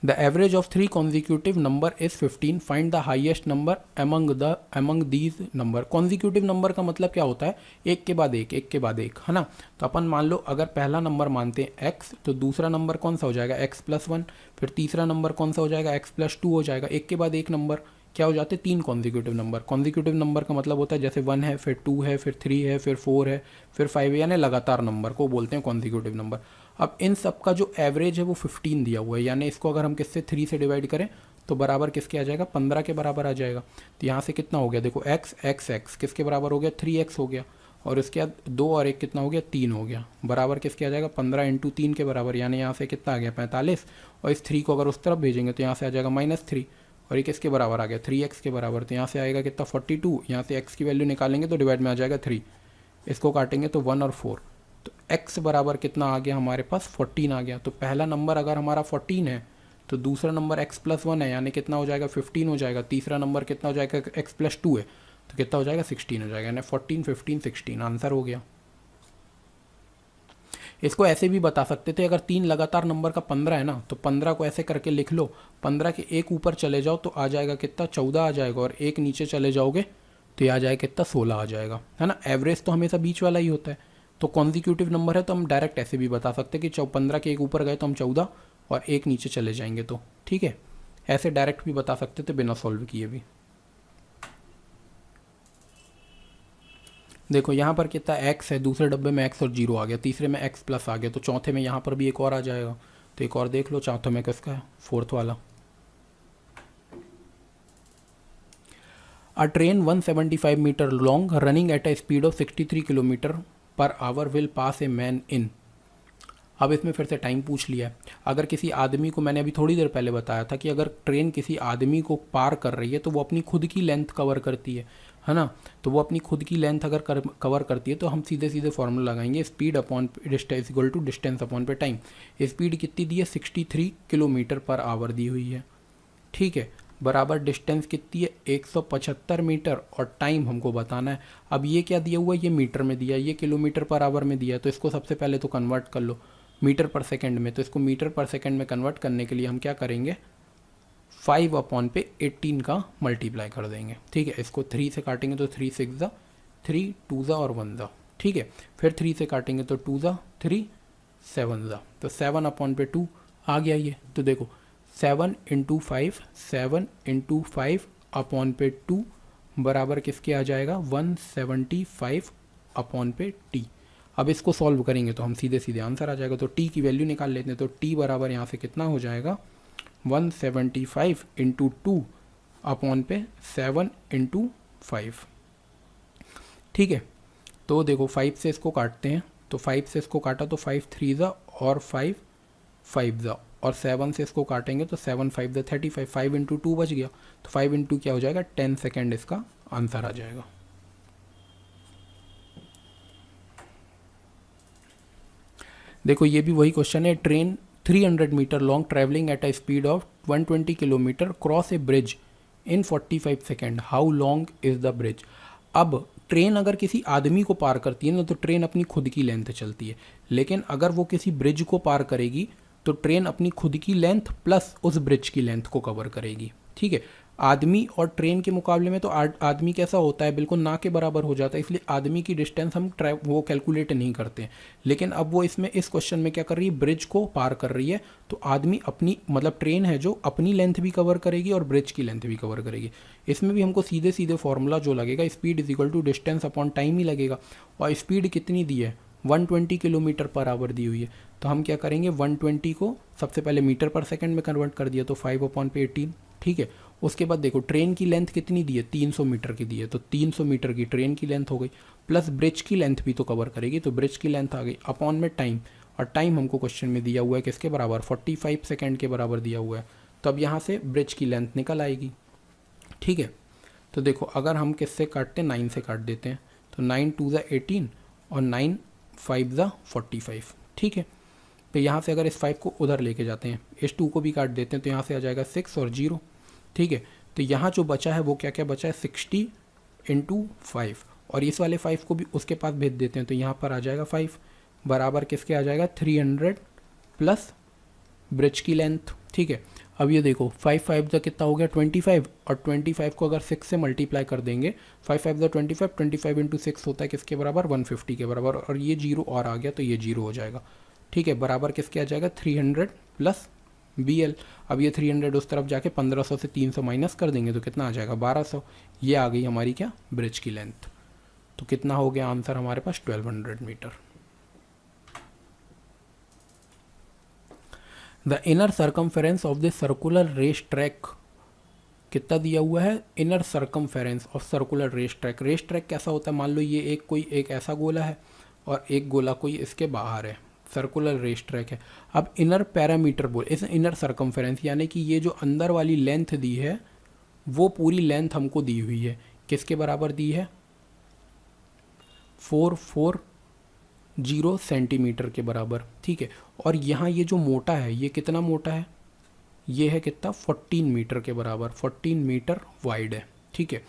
The average of 3 consecutive number is 15, find the highest number among these number. Consecutive number का मतलब क्या होता है, एक के बाद एक के बाद एक, है ना। तो अपन मान लो अगर पहला नंबर मानते हैं x, तो दूसरा नंबर कौन सा हो जाएगा x+1, फिर तीसरा नंबर कौन सा हो जाएगा x+2 हो जाएगा। एक के बाद एक नंबर क्या हो जाते हैं, 3 कॉन्जिक्यूटिव नंबर। कॉन्जिक्यूटिव नंबर का मतलब होता है जैसे 1 है, फिर 2 है, फिर 3 है, फिर 4 है, फिर 5 है, यानी लगातार नंबर को बोलते हैं कॉन्जिक्यूटिव नंबर। अब इन सब का जो एवरेज है वो 15 दिया हुआ है, यानी इसको अगर हम किससे 3 से डिवाइड करें तो बराबर किसके आ जाएगा, 15 के बराबर आ जाएगा। तो यहाँ से कितना हो गया, देखो x किसके बराबर हो गया, 3x हो गया, और इसके बाद 2 और 1 कितना हो गया, 3 हो गया, बराबर किसके आ जाएगा, 15 इंटू 3 के बराबर, यानी यहाँ से कितना आ गया 45, और इस 3 को अगर उस तरफ भेजेंगे तो यहाँ से आ जाएगा -3, और ये किसके बराबर आ गया, 3x के बराबर। तो यहाँ से आएगा कितना 42, यहाँ से x की वैल्यू निकालेंगे तो डिवाइड में आ जाएगा 3, इसको काटेंगे तो 1 और 4, तो x बराबर कितना आ गया हमारे पास 14 आ गया। तो पहला नंबर अगर हमारा 14 है तो दूसरा नंबर x+1 है, यानी कितना हो जाएगा 15 हो जाएगा। तीसरा नंबर कितना हो जाएगा, x+2 है, तो कितना हो जाएगा 16 हो जाएगा, यानी 14, 15, 16 आंसर हो गया। इसको ऐसे भी बता सकते थे, अगर 3 लगातार नंबर का 15 है ना, तो 15 को ऐसे करके लिख लो, 15 के एक ऊपर चले जाओ तो आ जाएगा कितना 14 आ जाएगा, और एक नीचे चले जाओगे तो ये आ जाएगा कितना 16 आ जाएगा, है ना। एवरेज तो हमेशा बीच वाला ही होता है, तो कॉन्जिक्यूटिव नंबर है तो हम डायरेक्ट ऐसे भी बता सकते हैं कि 15 के एक ऊपर गए तो हम 14 और एक नीचे चले जाएंगे, तो ठीक है, ऐसे डायरेक्ट भी बता सकते थे बिना सॉल्व किए भी। देखो यहाँ पर कितना x है, दूसरे डब्बे में x और 0 आ गया, तीसरे में x प्लस आ गया, तो चौथे में यहाँ पर भी एक और आ जाएगा। तो एक और देख लो, चौथे में किसका है, फोर्थ वाला। A train 175 metre long running at a speed of 63 kilometre per hour will pass a man in. अब इसमें फिर से टाइम पूछ लिया है। अगर किसी आदमी को, मैंने अभी थोड़ी देर पहले बताया था कि अगर ट्रेन किसी आदमी को पार कर रही है तो वो अपनी खुद की लेंथ कवर करती है ना। तो वो अपनी खुद की लेंथ अगर कवर करती है तो हम सीधे सीधे फॉर्मूला लगाएंगे, speed upon distance equal to distance upon पे टाइम। स्पीड कितनी दी है, 63 किलोमीटर पर आवर दी हुई है, ठीक है, बराबर डिस्टेंस कितनी है 175 मीटर, और टाइम हमको बताना है। अब ये क्या दिया हुआ है, ये मीटर में दिया है, ये किलोमीटर पर आवर में दिया है, तो इसको सबसे पहले तो कन्वर्ट कर लो मीटर पर सेकंड में। तो इसको मीटर पर सेकंड में कन्वर्ट करने के लिए हम क्या करेंगे, 5 अपॉन पे 18 का मल्टीप्लाई कर देंगे, ठीक है। इसको 3 से काटेंगे तो 3 6 ज़ा 3 2 ज़ा और 1 ज़ा, ठीक है। फिर 3 से काटेंगे तो 2 ज़ा 3 7 ज़ा, तो 7 अपॉन पे 2 आ गया ये। तो देखो 7 इंटू 5 अपॉन पे 2 बराबर किसके आ जाएगा 175 अपॉन पे टी। अब इसको सॉल्व करेंगे तो हम सीधे सीधे आंसर आ जाएगा। तो टी की वैल्यू निकाल लेते हैं, तो टी बराबर यहाँ से कितना हो जाएगा 175 इंटू 2 अपॉन पे 7 इंटू 5, ठीक है। तो देखो 5 से इसको काटते हैं, तो 5 से इसको काटा तो 5 3 ज़ा और 5 5 ज़ा, और 7 से इसको काटेंगे तो 7 5 ज़ा 35, 5 इंटू 2 बच गया, तो 5 इंटू क्या हो जाएगा 10 सेकेंड, इसका आंसर आ जाएगा। देखो ये भी वही क्वेश्चन है, train 300 metre long travelling at a speed of 120 kilometre cross a bridge in 45 second, how long is the bridge. अब ट्रेन अगर किसी आदमी को पार करती है ना तो ट्रेन अपनी खुद की लेंथ चलती है, लेकिन अगर वो किसी ब्रिज को पार करेगी तो ट्रेन अपनी खुद की लेंथ प्लस उस ब्रिज की लेंथ को कवर करेगी, ठीक है। आदमी और ट्रेन के मुकाबले में तो आदमी कैसा होता है, बिल्कुल ना के बराबर हो जाता है, इसलिए आदमी की डिस्टेंस हम वो कैलकुलेट नहीं करते हैं। लेकिन अब वो इसमें इस क्वेश्चन में क्या कर रही है, ब्रिज को पार कर रही है, तो आदमी अपनी मतलब ट्रेन है जो अपनी लेंथ भी कवर करेगी और ब्रिज की लेंथ भी कवर करेगी। इसमें भी हमको सीधे सीधे फॉर्मूला जो लगेगा, speed is equal to distance upon time ही लगेगा, और स्पीड कितनी दी है 120 किलोमीटर पर आवर दी हुई है। तो हम क्या करेंगे 120 को सबसे पहले मीटर पर सेकंड में कन्वर्ट कर दिया, तो 5 अपॉन पे 18, ठीक है। उसके बाद देखो ट्रेन की लेंथ कितनी दी है 300 मीटर की दी है, तो 300 मीटर की ट्रेन की लेंथ हो गई, प्लस ब्रिज की लेंथ भी तो कवर करेगी, तो ब्रिज की लेंथ आ गई, अपॉन में टाइम, और टाइम हमको क्वेश्चन में दिया हुआ है किसके बराबर 45 सेकेंड के बराबर दिया हुआ है। तो अब यहाँ से ब्रिज की लेंथ निकल आएगी, ठीक है। तो देखो अगर हम किससे काटते हैं 9 से काट देते हैं, तो 9 2 ज़ा 18 और 9 5 ज़ा 45, ठीक है। तो यहाँ से अगर इस 5 को उधर लेके जाते हैं, इस 2 को भी काट देते हैं, तो यहाँ से आ जाएगा 6 और 0, ठीक है। तो यहाँ जो बचा है वो क्या क्या बचा है 60 इंटू 5, और इस वाले 5 को भी उसके पास भेज देते हैं, तो यहाँ पर आ जाएगा 5 बराबर किसके आ जाएगा 300 प्लस ब्रिज की लेंथ, ठीक है। अब ये देखो 5 5 का कितना हो गया 25, और 25 को अगर 6 से मल्टीप्लाई कर देंगे, 5 5 25, 25 इंटू 6 होता है किसके बराबर, 150 के बराबर, और ये जीरो और आ गया तो ये जीरो हो जाएगा। ठीक है, बराबर किसके आ जाएगा 300 प्लस BL। अब ये 300 उस तरफ जाके 1500 से 300 माइनस कर देंगे तो कितना आ जाएगा 1200। ये आ गई हमारी क्या ब्रिज की लेंथ। तो कितना हो गया आंसर हमारे पास 1200 metre. The inner circumference of the circular race track कितना दिया हुआ है, inner circumference of circular race track. Race track कैसा होता है, मान लो ये एक ऐसा गोला है और एक गोला कोई इसके बाहर है, सर्कुलर रेस ट्रैक है। अब इनर पैरामीटर बोल, इस इनर सर्कमफेरेंस यानी कि ये जो अंदर वाली लेंथ दी है वो पूरी लेंथ हमको दी हुई है, किसके बराबर दी है 440 सेंटीमीटर के बराबर। ठीक है, और यहाँ ये जो मोटा है ये कितना मोटा है, ये है कितना 14 मीटर के बराबर, 14 मीटर वाइड है। ठीक है,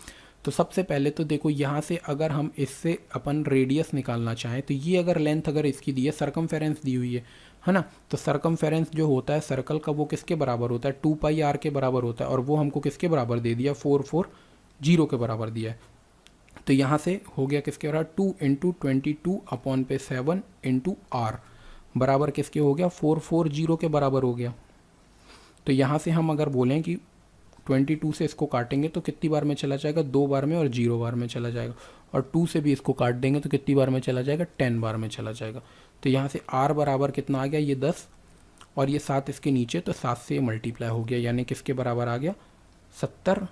तो सबसे पहले तो देखो यहाँ से अगर हम इससे अपन रेडियस निकालना चाहें तो ये अगर लेंथ अगर इसकी दी है, सरकमफेरेंस दी हुई है ना, तो सरकमफेरेंस जो होता है सर्कल का वो किसके बराबर होता है 2πr के बराबर होता है, और वो हमको किसके बराबर दे दिया 440 के बराबर दिया है। तो यहाँ से हो गया किसके बराबर 2 इंटू 22/7 इंटू r बराबर किसके हो गया 440 के बराबर हो गया। तो यहाँ से हम अगर बोलें कि 22 से इसको काटेंगे तो कितनी बार में चला जाएगा 2 बार में, और 0 बार में चला जाएगा, और 2 से भी इसको काट देंगे तो कितनी बार में चला जाएगा 10 बार में चला जाएगा। तो यहाँ से r बराबर कितना आ गया ये 10, और ये 7 इसके नीचे, तो 7 से मल्टीप्लाई हो गया, यानी किसके बराबर आ गया 70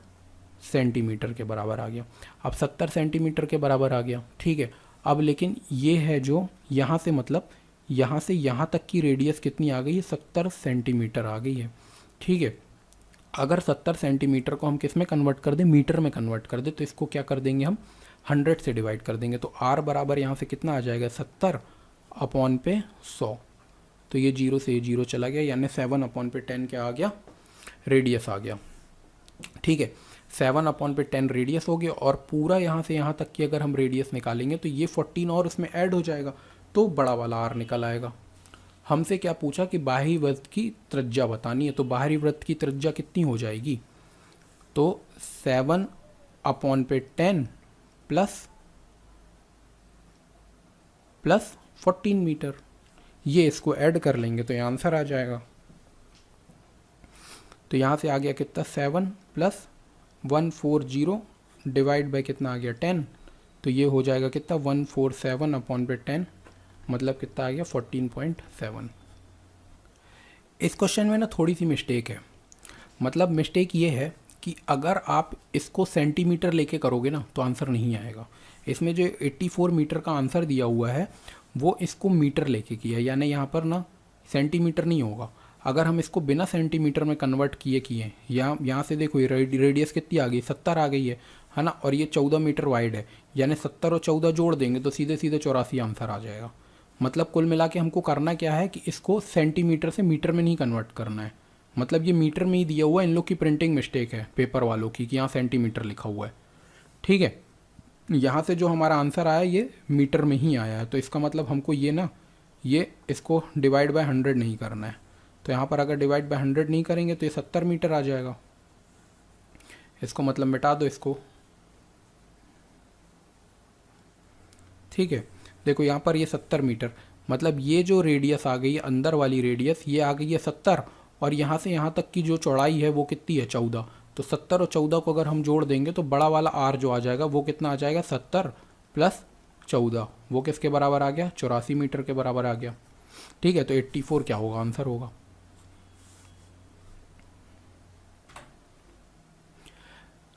सेंटीमीटर के बराबर आ गया। अब 70 सेंटीमीटर के बराबर आ गया। ठीक है, अब लेकिन ये है जो यहाँ से मतलब यहाँ से यहाँ तक की रेडियस कितनी आ गई है 70 सेंटीमीटर आ गई है। ठीक है, अगर 70 सेंटीमीटर को हम किस में कन्वर्ट कर दें, मीटर में कन्वर्ट कर दें, तो इसको क्या कर देंगे हम 100 से डिवाइड कर देंगे, तो r बराबर यहाँ से कितना आ जाएगा 70/100। तो ये 0 से 0 चला गया, यानी 7/10 क्या आ गया रेडियस आ गया। ठीक है, 7/10 रेडियस हो गया, और पूरा यहाँ से यहाँ तक की अगर हम रेडियस निकालेंगे तो ये 14 और उसमें ऐड हो जाएगा तो बड़ा वाला r निकल आएगा। हमसे क्या पूछा कि बाहरी वृत्त की त्रिज्या बतानी है, तो बाहरी वृत्त की त्रिज्या कितनी हो जाएगी, तो 7/10 प्लस 14 मीटर, ये इसको ऐड कर लेंगे तो ये आंसर आ जाएगा। तो यहाँ से आ गया कितना 7 + 140 डिवाइड बाई कितना आ गया 10, तो ये हो जाएगा कितना 147/10, मतलब कितना आ गया 14.7। इस क्वेश्चन में ना थोड़ी सी मिस्टेक है, मतलब मिस्टेक ये है कि अगर आप इसको सेंटीमीटर लेके करोगे ना तो आंसर नहीं आएगा। इसमें जो 84 मीटर का आंसर दिया हुआ है वो इसको मीटर लेके किया है, यानी यहाँ पर ना सेंटीमीटर नहीं होगा। अगर हम इसको बिना सेंटीमीटर में कन्वर्ट किए यहाँ से देखो ये रेडियस कितनी आ गई 70 आ गई है ना, और ये 14 मीटर वाइड है, यानी 70 और 14 जोड़ देंगे तो सीधे सीधे 84 आंसर आ जाएगा। मतलब कुल मिला के हमको करना क्या है कि इसको सेंटीमीटर से मीटर में नहीं कन्वर्ट करना है, मतलब ये मीटर में ही दिया हुआ है, इन लोग की प्रिंटिंग मिस्टेक है पेपर वालों की कि यहाँ सेंटीमीटर लिखा हुआ है। ठीक है, यहाँ से जो हमारा आंसर आया ये मीटर में ही आया है, तो इसका मतलब हमको ये इसको डिवाइड बाय 100 नहीं करना है। तो यहाँ पर अगर डिवाइड बाय 100 नहीं करेंगे तो ये 70 मीटर आ जाएगा, इसको मतलब मिटा दो इसको। ठीक है, देखो यहाँ पर ये 70 मीटर, मतलब ये जो रेडियस आ गई है अंदर वाली रेडियस ये आ गई है 70, और यहाँ से यहाँ तक की जो चौड़ाई है वो कितनी है 14, तो 70 और 14 को अगर हम जोड़ देंगे तो बड़ा वाला r जो आ जाएगा वो कितना आ जाएगा 70 + 14, वो किसके बराबर आ गया 84 मीटर के बराबर आ गया। ठीक है, तो 84 क्या होगा आंसर होगा।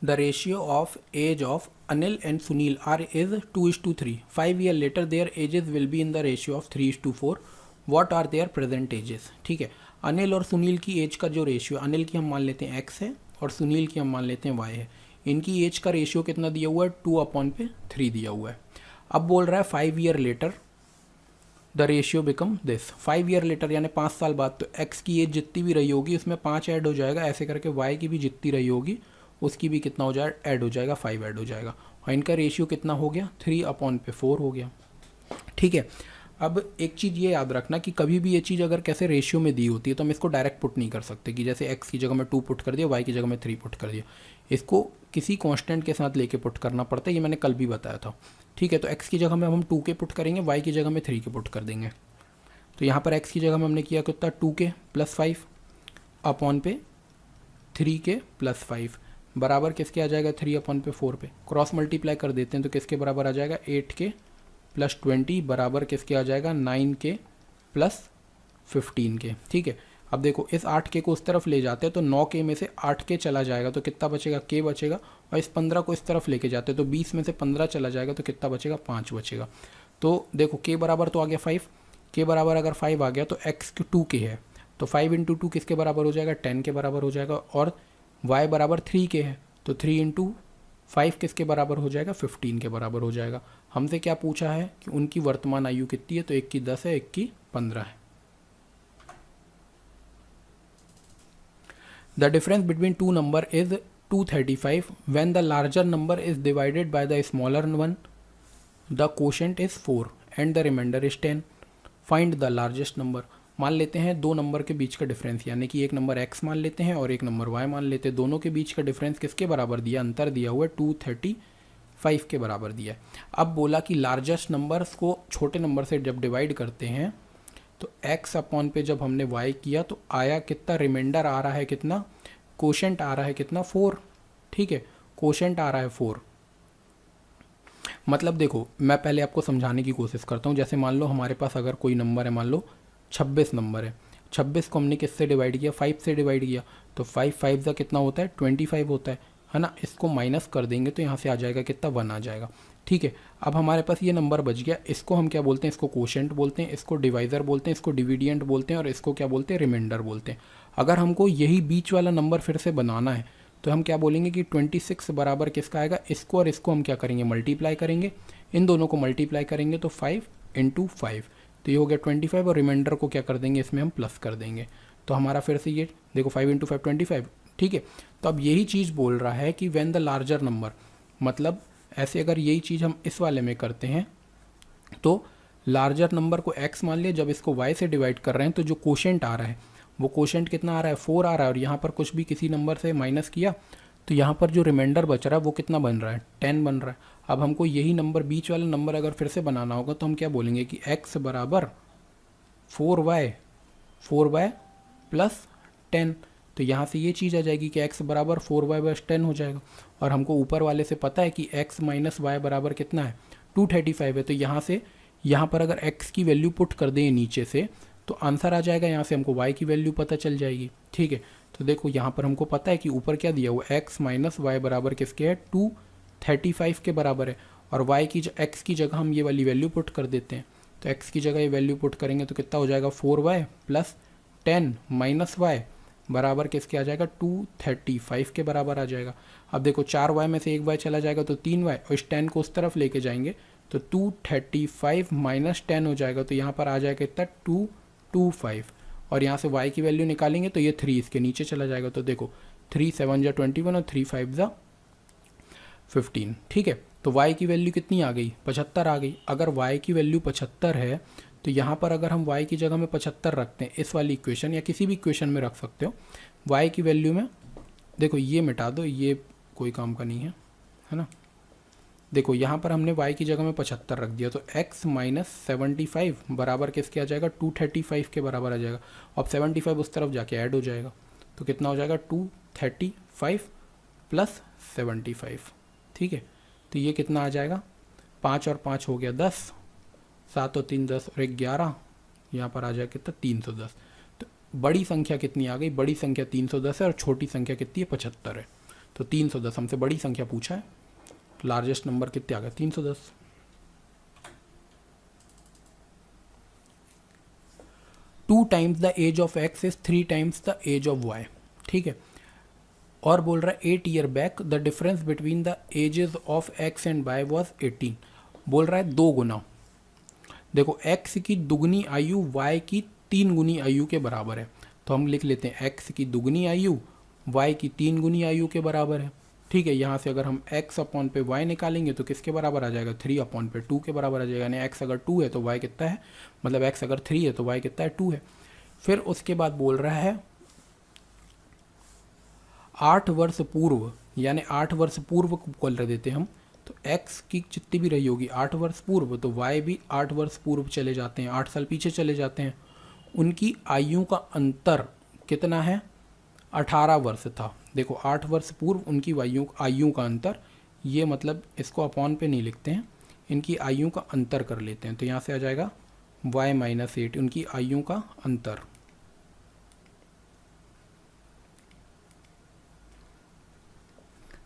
The ratio of age of Anil and Sunil is 2:3. 5 years later, their ages will be in the ratio of 3:4. What are their present ages? ठीक है, अनिल और सुनील की एज का जो रेशियो, अनिल की हम मान लेते हैं x है और सुनील की हम मान लेते हैं y है, इनकी एज का रेशियो कितना दिया हुआ है 2/3 दिया हुआ है। अब बोल रहा है 5 years later the ratio become this, 5 years later यानी 5 साल बाद, तो x की एज जितनी भी रही होगी उसमें 5 ऐड हो जाएगा, ऐसे करके y की भी जितनी रही होगी उसकी भी कितना हो जाएगा ऐड हो जाएगा, 5 ऐड हो जाएगा, और इनका रेशियो कितना हो गया 3/4 हो गया। ठीक है, अब एक चीज़ ये याद रखना कि कभी भी ये चीज़ अगर कैसे रेशियो में दी होती है तो हम इसको डायरेक्ट पुट नहीं कर सकते कि जैसे x की जगह में 2 पुट कर दिया, y की जगह में 3 पुट कर दिया। इसको किसी कांस्टेंट के साथ लेके पुट करना पड़ता है, ये मैंने कल भी बताया था। ठीक है, तो x की जगह में हम 2 के पुट करेंगे, y की जगह में 3 के पुट कर देंगे। तो यहाँ पर x की जगह में हमने किया कितना 2 के प्लस 5 अपॉन पे 3 के प्लस 5 बराबर किसके आ जाएगा 3 अपॉन पे 4 पे। क्रॉस मल्टीप्लाई कर देते हैं तो किसके बराबर आ जाएगा 8 के प्लस 20 बराबर किसके आ जाएगा 9 के प्लस 15 के। ठीक है, अब देखो इस 8 के को उस तरफ ले जाते हैं तो 9 के में से 8 के चला जाएगा तो कितना बचेगा के बचेगा, और इस 15 को इस तरफ लेके जाते हैं तो 20 में से 15 चला जाएगा तो कितना बचेगा 5 बचेगा। तो देखो के बराबर तो आ गया 5, के बराबर अगर 5 आ गया तो x 2 के है तो 5 इंटू 2 किसके बराबर हो जाएगा 10 के बराबर हो जाएगा, और y बराबर 3 के है तो 3 इंटू 5 किसके बराबर हो जाएगा 15 के बराबर हो जाएगा। हमसे क्या पूछा है कि उनकी वर्तमान आयु कितनी है, तो एक की 10 है, एक की 15 है। The difference between two number is 235 when the larger number is divided by the smaller one, the quotient is 4 and the remainder is 10, find the largest number. मान लेते हैं दो नंबर के बीच का डिफरेंस, यानी कि एक नंबर x मान लेते हैं और एक नंबर y मान लेते हैं। दोनों के बीच का डिफरेंस किसके बराबर दिया, अंतर दिया हुआ है 235 के बराबर दिया है। अब बोला कि लार्जेस्ट नंबर्स को छोटे नंबर से जब डिवाइड करते हैं तो x अपॉन पे जब हमने y किया तो आया कितना, रिमाइंडर आ रहा है कितना, कोशेंट आ रहा है कितना 4। ठीक है, कोशेंट आ रहा है 4। मतलब देखो मैं पहले आपको समझाने की कोशिश करता हूँ। जैसे मान लो हमारे पास अगर कोई नंबर है, मान लो 26 नंबर है, 26 को हमने किससे डिवाइड किया 5 से डिवाइड किया तो 5 5 का कितना होता है 25 होता है ना। इसको माइनस कर देंगे तो यहाँ से आ जाएगा कितना 1 आ जाएगा। ठीक है, अब हमारे पास ये नंबर बच गया, इसको हम क्या बोलते हैं, इसको कोशेंट बोलते हैं, इसको डिवाइज़र बोलते हैं, इसको डिविडियंट बोलते हैं और इसको क्या बोलते हैं रिमाइंडर बोलते हैं। अगर हमको यही बीच वाला नंबर फिर से बनाना है तो हम क्या बोलेंगे कि 26 बराबर किसका आएगा, इसको और इसको हम क्या करेंगे मल्टीप्लाई करेंगे, इन दोनों को मल्टीप्लाई करेंगे तो 5 इंटू 5 तो ये हो गया 25 और रिमाइंडर को क्या कर देंगे इसमें हम प्लस कर देंगे। तो हमारा फिर से ये देखो 5 इंटू 5 25। ठीक है, तो अब यही चीज़ बोल रहा है कि व्हेन द लार्जर नंबर, मतलब ऐसे अगर यही चीज़ हम इस वाले में करते हैं तो लार्जर नंबर को x मान लिया, जब इसको y से डिवाइड कर रहे हैं तो जो कोशेंट आ रहा है वो कोशेंट कितना आ रहा है 4 आ रहा है, और यहाँ पर कुछ भी किसी नंबर से माइनस किया तो यहाँ पर जो रिमाइंडर बच रहा है वो कितना बन रहा है 10 बन रहा है। अब हमको यही नंबर बीच वाला नंबर अगर फिर से बनाना होगा तो हम क्या बोलेंगे कि x बराबर 4y प्लस 10, तो यहाँ से ये चीज़ आ जाएगी कि x बराबर 4y प्लस 10 हो जाएगा। और हमको ऊपर वाले से पता है कि x माइनस वाई बराबर कितना है 235 है, तो यहाँ से यहाँ पर अगर x की वैल्यू पुट कर दें नीचे से तो आंसर आ जाएगा, यहाँ से हमको y की वैल्यू पता चल जाएगी। ठीक है, तो देखो यहाँ पर हमको पता है कि ऊपर क्या दिया हुआ x माइनस वाई बराबर किसके है 235 के बराबर है, और y की x की जगह हम ये वाली वैल्यू पुट कर देते हैं तो x की जगह ये वैल्यू पुट करेंगे तो कितना हो जाएगा 4y प्लस 10 माइनस वाई बराबर किसके आ जाएगा 235 के बराबर आ जाएगा। अब देखो 4y में से 1y चला जाएगा तो 3y, और इस 10 को उस तरफ लेके जाएंगे तो 235 माइनस 10 हो जाएगा, तो यहाँ पर आ जाएगा कितना 225, और यहाँ से y की वैल्यू निकालेंगे तो ये 3 इसके नीचे चला जाएगा। तो देखो 3 7 जा 21 और 3 5 जा 15। ठीक है, तो y की वैल्यू कितनी आ गई 75 आ गई। अगर y की वैल्यू 75 है तो यहाँ पर अगर हम y की जगह में 75 रखते हैं इस वाली इक्वेशन या किसी भी इक्वेशन में रख सकते हो, y की वैल्यू में देखो ये मिटा दो, ये कोई काम का नहीं है ना। देखो यहाँ पर हमने y की जगह में 75 रख दिया तो x माइनस 75 बराबर किसके आ जाएगा 235 के बराबर आ जाएगा। अब 75 उस तरफ जाके ऐड हो जाएगा तो कितना हो जाएगा 235 प्लस 75। ठीक है, तो ये कितना आ जाएगा 5 और 5 हो गया 10, 7 और 3 10 और 11, यहाँ पर आ जाएगा कितना 310। तो बड़ी संख्या कितनी आ गई, बड़ी संख्या 310 है और छोटी संख्या कितनी है 75 है। तो 310 हमसे बड़ी संख्या पूछा है, लार्जेस्ट नंबर कितने आ गए 310। Two times the age of x is 3 times the age of y. ठीक है, और बोल रहा है 8 year back the difference between the ages of x and y was 18। बोल रहा है 2 गुना। देखो x की दुगनी आयु y की 3 गुनी आयु के बराबर है, तो हम लिख लेते हैं x की दुगनी आयु y की 3 गुनी आयु के बराबर है। ठीक है। यहाँ से अगर हम x अपॉन पे y निकालेंगे तो किसके बराबर आ जाएगा, 3 अपॉन पे 2 के बराबर आ जाएगा। यानी x अगर 2 है तो y कितना है, मतलब x अगर 3 है तो y कितना है, 2 है। फिर उसके बाद बोल रहा है 8 वर्ष पूर्व, यानी 8 वर्ष पूर्व को कर देते हम, तो x की जितनी भी रही होगी 8 वर्ष पूर्व, तो y भी 8 वर्ष पूर्व चले जाते हैं, 8 साल पीछे चले जाते हैं। उनकी आयु का अंतर कितना है, 18 वर्ष था। देखो 8 वर्ष पूर्व उनकी आयु का अंतर, ये मतलब इसको अपॉन पे नहीं लिखते हैं, इनकी आयु का अंतर कर लेते हैं। तो यहाँ से आ जाएगा y माइनस 8, उनकी आयु का अंतर।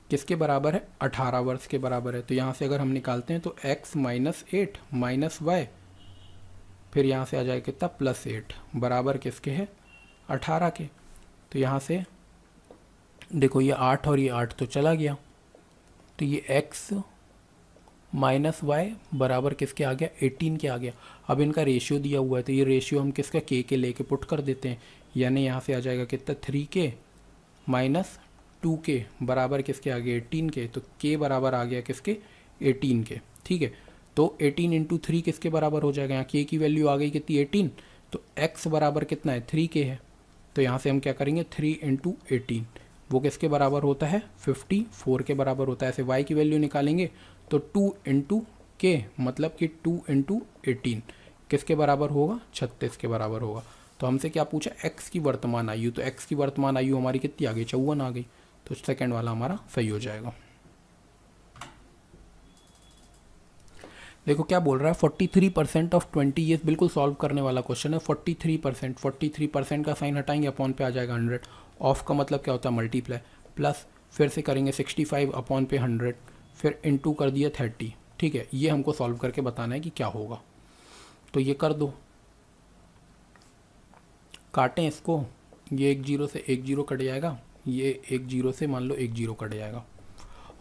किसके बराबर है, 18 वर्ष के बराबर है। तो यहाँ से अगर हम निकालते हैं तो x माइनस 8 माइनस वाई, फिर यहाँ से आ जाएगा कितना, प्लस 8, बराबर किसके है, 18 के। तो यहाँ से देखो ये 8 और ये 8 तो चला गया, तो ये x माइनस वाई बराबर किसके आ गया, 18 के आ गया। अब इनका रेशियो दिया हुआ है तो ये रेशियो हम किसका, k के लेके पुट कर देते हैं। यानी यहाँ से आ जाएगा कितना, 3k माइनस 2k बराबर किसके आ गया, 18 के। तो k बराबर आ गया किसके, 18 के। ठीक है, तो 18 इंटू 3 किसके बराबर हो जाएगा, यहाँ k की वैल्यू आ गई कितनी, 18, तो x बराबर कितना है, 3k है। तो यहाँ से हम क्या करेंगे, 3 इंटू 18, वो किसके बराबर होता है, 54 के बराबर होता है। ऐसे y की वैल्यू निकालेंगे तो 2 इंटू k मतलब कि 2 इंटू 18 किसके बराबर होगा, 36 के बराबर होगा। तो हमसे क्या पूछा, x की वर्तमान आयु, तो x की वर्तमान आयु हमारी कितनी आ गई, 54 आ गई। तो सेकंड वाला हमारा सही हो जाएगा। देखो क्या बोल रहा है, 43% ऑफ 20 ये बिल्कुल सॉल्व करने वाला क्वेश्चन है। 43% का साइन हटाएंगे, अपॉन पे आ जाएगा 100। ऑफ का मतलब क्या होता है, मल्टीप्लाई, प्लस फिर से करेंगे 65 अपॉन पे 100, फिर इंटू कर दिया 30। ठीक है, ये हमको सॉल्व करके बताना है कि क्या होगा। तो ये कर दो, काटें इसको, ये 1 0 से 1 0 कट जाएगा, ये 1 0 से मान लो 1 0 कट जाएगा,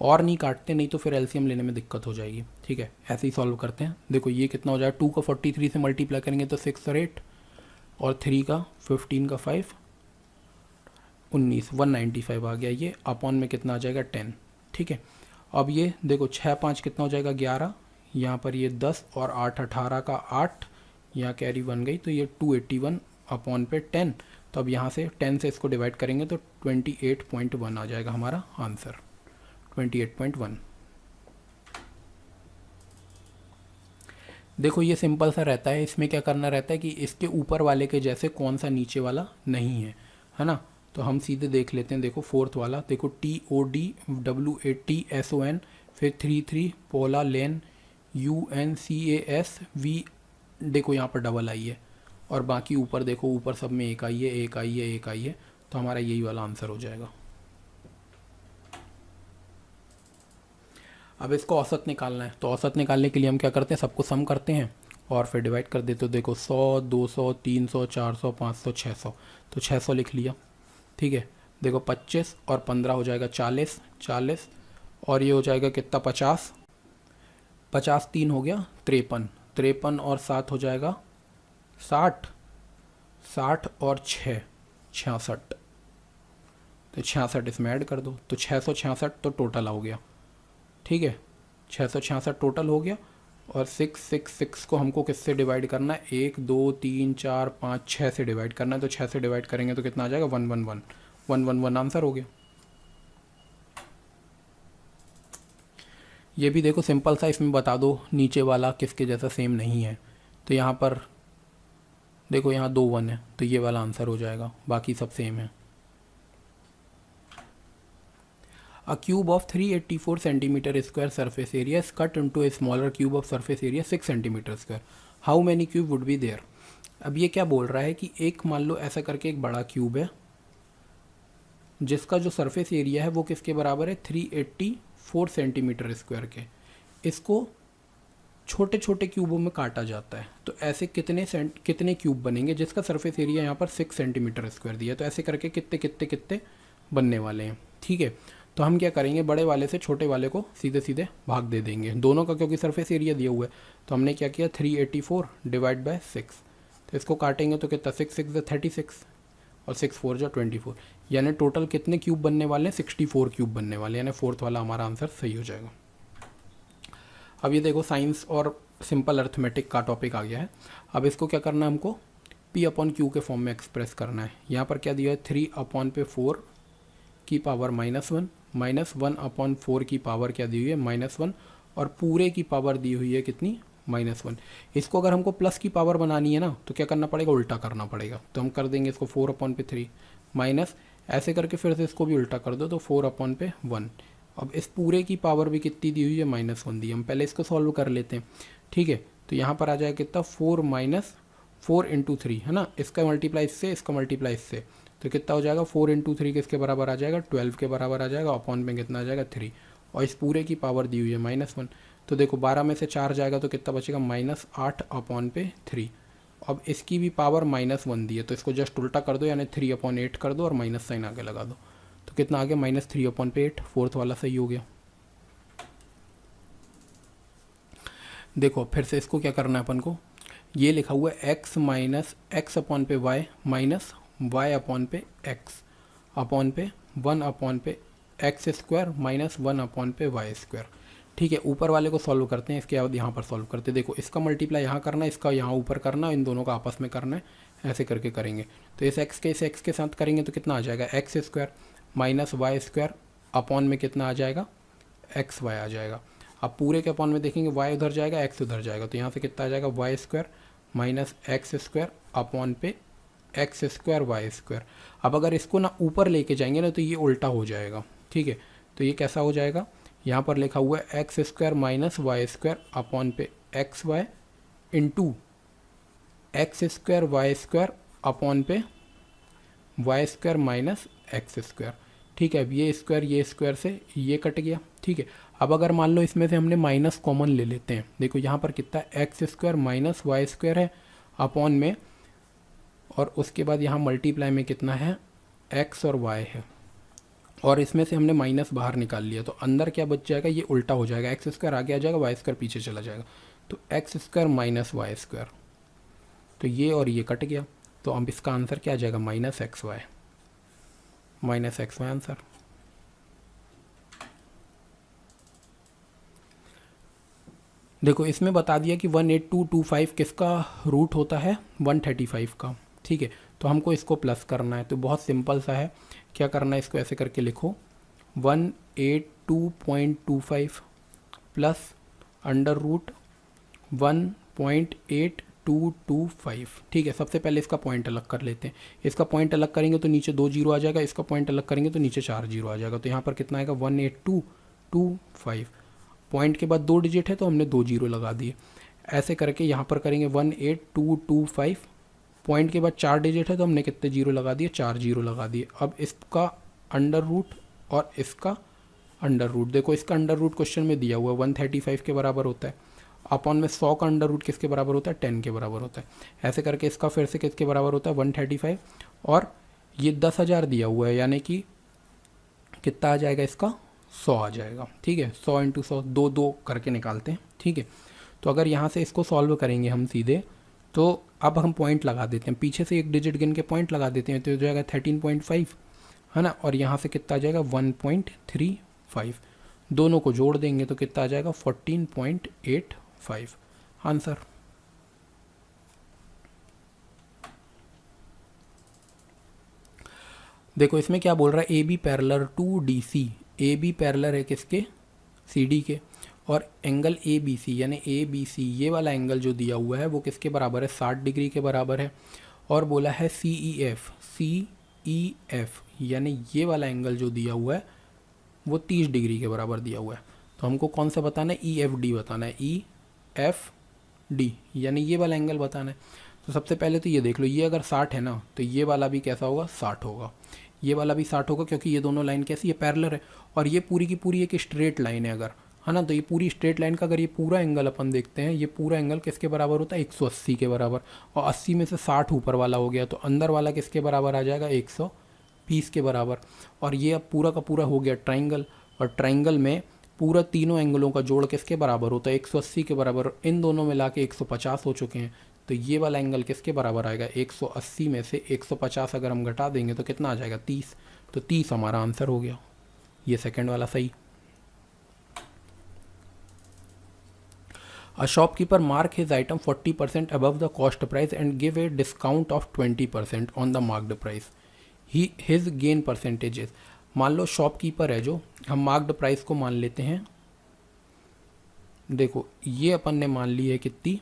और नहीं काटते, नहीं तो फिर एलसीएम लेने में दिक्कत हो जाएगी। ठीक है, ऐसे ही सॉल्व करते हैं। देखो ये कितना हो जाएगा, 2 का 43 से मल्टीप्लाई करेंगे तो 6 और 8, और 3 का 15 का 5 19, 195 आ गया। ये अपॉन में कितना आ जाएगा, 10। ठीक है, अब ये देखो 6 5 कितना हो जाएगा, 11, यहाँ पर ये 10 और 8 18 का 8, यहाँ कैरी बन गई, तो ये 281 अपॉन पे 10। तो अब यहाँ से 10 से इसको डिवाइड करेंगे तो 28.1 आ जाएगा हमारा आंसर, 28.1। देखो ये सिंपल सा रहता है, इसमें क्या करना रहता है कि इसके ऊपर वाले के जैसे कौन सा नीचे वाला नहीं है ना। तो हम सीधे देख लेते हैं। देखो फोर्थ वाला, देखो TOD WATSON, फिर 33 पोला लेन UNCASV, देखो यहाँ पर डबल आई है, और बाकी ऊपर देखो, ऊपर सब में एक आई है, एक आई है, एक आई है। तो हमारा यही वाला आंसर हो जाएगा। अब इसको औसत निकालना है, तो औसत निकालने के लिए हम क्या करते हैं, सबको सम करते हैं और फिर डिवाइड कर देते हो। देखो 100 200 300 400 500 600, तो 600 लिख लिया। ठीक है, देखो 25 और 15 हो जाएगा 40 40, और ये हो जाएगा कितना, 50 50 3 हो गया 53 53, और 7 हो जाएगा 60 60, और 6 66, तो 66 इसमें ऐड कर दो, तो 666 तो टोटल हो गया। ठीक है, 666 टोटल हो गया, और 666 को हमको किससे डिवाइड करना है, 1 2 3 4 5 6 से डिवाइड करना है। तो 6 से डिवाइड करेंगे तो कितना आ जाएगा, 111 आंसर हो गया। ये भी देखो सिंपल सा, इसमें बता दो नीचे वाला किसके जैसा सेम नहीं है। तो यहाँ पर देखो यहाँ 2 1 है, तो ये वाला आंसर हो जाएगा, बाकी सब सेम है। A cube of 384 centimeter square surface area is cut into a smaller cube of surface area 6 centimeter square. How many cube would be there? अब ये क्या बोल रहा है कि एक मान लो ऐसा करके एक बड़ा क्यूब है जिसका जो सरफेस एरिया है वो किसके बराबर है, 384 सेंटीमीटर स्क्वायर के। इसको छोटे छोटे क्यूबों में काटा जाता है, तो ऐसे कितने क्यूब बनेंगे जिसका सरफेस एरिया यहाँ पर 6 सेंटीमीटर स्क्वायर दिया है। तो ऐसे करके कितने कितने कितने बनने वाले हैं। ठीक है, तो हम क्या करेंगे, बड़े वाले से छोटे वाले को सीधे सीधे भाग दे देंगे दोनों का, क्योंकि सरफेस एरिया दिया हुआ है। तो हमने क्या किया, 384 डिवाइड बाय 6, तो इसको काटेंगे तो कितना, 6 6 36, और 6 4 जो 24। यानी टोटल कितने क्यूब बनने वाले हैं, 64 क्यूब बनने वाले हैं, यानी फोर्थ वाला हमारा आंसर सही हो जाएगा। अब ये देखो साइंस और सिंपल अर्थमेटिक का टॉपिक आ गया है। अब इसको क्या करना है, हमको P अपॉन क्यू के फॉर्म में एक्सप्रेस करना है। यहाँ पर क्या दिया है, 3 अपॉन पे 4 की पावर -1 -1 अपॉन 4 की पावर क्या दी हुई है, -1, और पूरे की पावर दी हुई है कितनी, -1। इसको अगर हमको प्लस की पावर बनानी है ना तो क्या करना पड़ेगा, उल्टा करना पड़ेगा। तो हम कर देंगे इसको 4 अपॉन पे 3 माइनस, ऐसे करके फिर से इसको भी उल्टा कर दो तो 4 अपॉन पे 1। अब इस पूरे की पावर भी कितनी दी हुई है, -1 दी। हम पहले इसको सॉल्व कर लेते हैं, ठीक है। तो यहाँ पर आ जाएगा कितना, 4 - 4 × 3 है ना, इसका मल्टीप्लाई इससे, इसका मल्टीप्लाई इससे, तो कितना हो जाएगा, 4 × 3 किसके बराबर आ जाएगा, 12 के बराबर आ जाएगा। अपॉन में कितना आ जाएगा, 3, और इस पूरे की पावर दी हुई है -1। तो देखो 12 में से 4 जाएगा तो कितना बचेगा, -8 अपॉन पे 3। अब इसकी भी पावर -1 दी है, तो इसको जस्ट उल्टा कर दो, यानी 3 अपॉन 8 कर दो और माइनस साइन आगे लगा दो। तो कितना आ गया, -3 अपॉन पे 8, फोर्थ वाला सही हो गया। देखो फिर से इसको क्या करना है अपन को, ये लिखा हुआ है x माइनस एक्स अपॉन पे y माइनस वाई अपॉन पे x अपॉन पे 1 अपॉन पे एक्स स्क्वायर माइनस 1 अपॉन पे वाई स्क्वायर। ठीक है, ऊपर वाले को सॉल्व करते हैं, इसके बाद यहाँ पर सॉल्व करते हैं। देखो इसका मल्टीप्लाई यहाँ करना है, इसका यहाँ ऊपर करना है, इन दोनों का आपस में करना है, ऐसे करके करेंगे। तो इस x के साथ करेंगे तो कितना आ जाएगा, x square minus y square upon में कितना आ जाएगा, एक्स वाई आ जाएगा। अब पूरे के अपॉन में देखेंगे, y उधर जाएगा, x उधर जाएगा, तो यहाँ से कितना आ जाएगा, y square minus x square upon पे एक्स स्क्वायर वाई स्क्वायर। अब अगर इसको ना ऊपर लेके जाएंगे ना तो ये उल्टा हो जाएगा। ठीक है, तो ये कैसा हो जाएगा, यहाँ पर लिखा हुआ है x square minus y square upon पे x y into x square y square upon पे y square minus x square. ठीक है, अब ये स्क्वायर से ये कट गया। ठीक है, अब अगर मान लो इसमें से हमने माइनस कॉमन ले लेते हैं, देखो यहाँ पर कितना x square minus y square है अपॉन में, और उसके बाद यहाँ मल्टीप्लाई में कितना है, एक्स और वाई है, और इसमें से हमने माइनस बाहर निकाल लिया, तो अंदर क्या बच जाएगा, ये उल्टा हो जाएगा, एक्स स्क्वायर आगे आ जाएगा, वाई स्क्वायर पीछे चला जाएगा, तो x square minus y square, तो ये और ये कट गया, तो अब इसका आंसर क्या आ जाएगा, माइनस एक्स वाई आंसर। देखो इसमें बता दिया कि 18225 किसका रूट होता है, 135 का। ठीक है, तो हमको इसको प्लस करना है, तो बहुत सिंपल सा है, क्या करना है, इसको ऐसे करके लिखो 182.25 प्लस अंडर रूट 1.8225। ठीक है, सबसे पहले इसका पॉइंट अलग कर लेते हैं, इसका पॉइंट अलग करेंगे तो नीचे 2 जीरो आ जाएगा, इसका पॉइंट अलग करेंगे तो नीचे 4 जीरो आ जाएगा, तो यहाँ पर कितना आएगा 18225। पॉइंट के बाद 2 डिजिट है तो हमने 2 जीरो लगा दिए, ऐसे करके यहाँ पर करेंगे 18225। पॉइंट के बाद 4 डिजिट है तो हमने कितने जीरो लगा दिए, 4 जीरो लगा दिए। अब इसका अंडर रूट और इसका अंडर रूट, देखो इसका अंडर रूट क्वेश्चन में दिया हुआ है 135 के बराबर होता है, अपॉन में 100 का अंडर रूट किसके बराबर होता है, 10 के बराबर होता है। ऐसे करके इसका फिर से किसके बराबर होता है, 135, और ये 10,000 दिया हुआ है, यानी कि कितना आ जाएगा, इसका 100 आ जाएगा। ठीक है, 100 × 100 2 करके निकालते हैं। ठीक है, तो अगर यहाँ से इसको सॉल्व करेंगे हम सीधे, तो अब हम पॉइंट लगा देते हैं, पीछे से एक डिजिट गिन के पॉइंट लगा देते हैं, तो हो जाएगा 13.5 है ना, और यहाँ से कितना आ जाएगा 1.35, दोनों को जोड़ देंगे तो कितना आ जाएगा 14.85 आंसर। देखो इसमें क्या बोल रहा है, A B parallel to D C, A B parallel है किसके, सी डी के, और एंगल ए बी सी यानी ए बी सी, ये वाला एंगल जो दिया हुआ है वो किसके बराबर है, 60 डिग्री के बराबर है। और बोला है सी ई एफ यानी ये वाला एंगल जो दिया हुआ है वो 30 डिग्री के बराबर दिया हुआ है। तो हमको कौन सा बताना है, ई एफ डी बताना है, ई एफ डी यानी ये वाला एंगल बताना है। तो सबसे पहले तो ये देख लो, ये अगर 60 है ना तो ये वाला भी कैसा होगा, 60 होगा, ये वाला भी 60 होगा, क्योंकि ये दोनों लाइन कैसी है, पैरेलल है, और ये पूरी की पूरी एक स्ट्रेट लाइन है अगर, है ना, तो ये पूरी स्ट्रेट लाइन का अगर ये पूरा एंगल अपन देखते हैं, ये पूरा एंगल किसके बराबर होता है, 180 के बराबर, और 80 में से 60 ऊपर वाला हो गया, तो अंदर वाला किसके बराबर आ जाएगा, 120 के बराबर। और ये अब पूरा का पूरा हो गया ट्राइंगल, और ट्राइंगल में पूरा तीनों एंगलों का जोड़ किसके बराबर होता है, 180 के बराबर, इन दोनों मिला के 150 हो चुके हैं, तो ये वाला एंगल किसके बराबर आएगा, 180 में से 150 अगर हम घटा देंगे तो कितना आ जाएगा, 30। तो 30 हमारा आंसर हो गया, ये सेकंड वाला सही। A shopkeeper mark his item 40% above the cost price and give a discount of 20% on the marked price. His gain percentage is, मान लो शॉपकीपर है जो, हम मार्क्ड प्राइस को मान लेते हैं, देखो ये अपन ने मान ली है कितनी,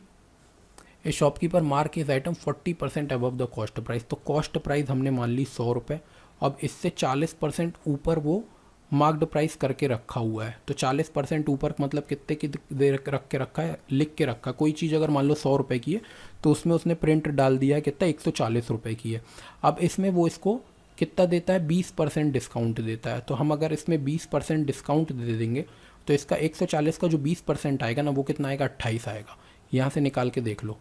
ए shopkeeper mark his item 40% above the cost price, तो कॉस्ट प्राइस हमने मान ली 100 रुपये, अब इससे 40% ऊपर वो मार्क्ड प्राइस करके रखा हुआ है, तो 40% ऊपर मतलब कितने की दे रख के रखा है, लिख के रखा। कोई चीज़ अगर मान लो 100 रुपये की है तो उसमें उसने प्रिंट डाल दिया है कितना, 140 रुपये की है। अब इसमें वो इसको कितना देता है, 20% डिस्काउंट देता है, तो हम अगर इसमें 20% डिस्काउंट दे देंगे तो इसका 140 का जो 20% आएगा ना वो कितना आएगा, 28 आएगा। यहाँ से निकाल के देख लो,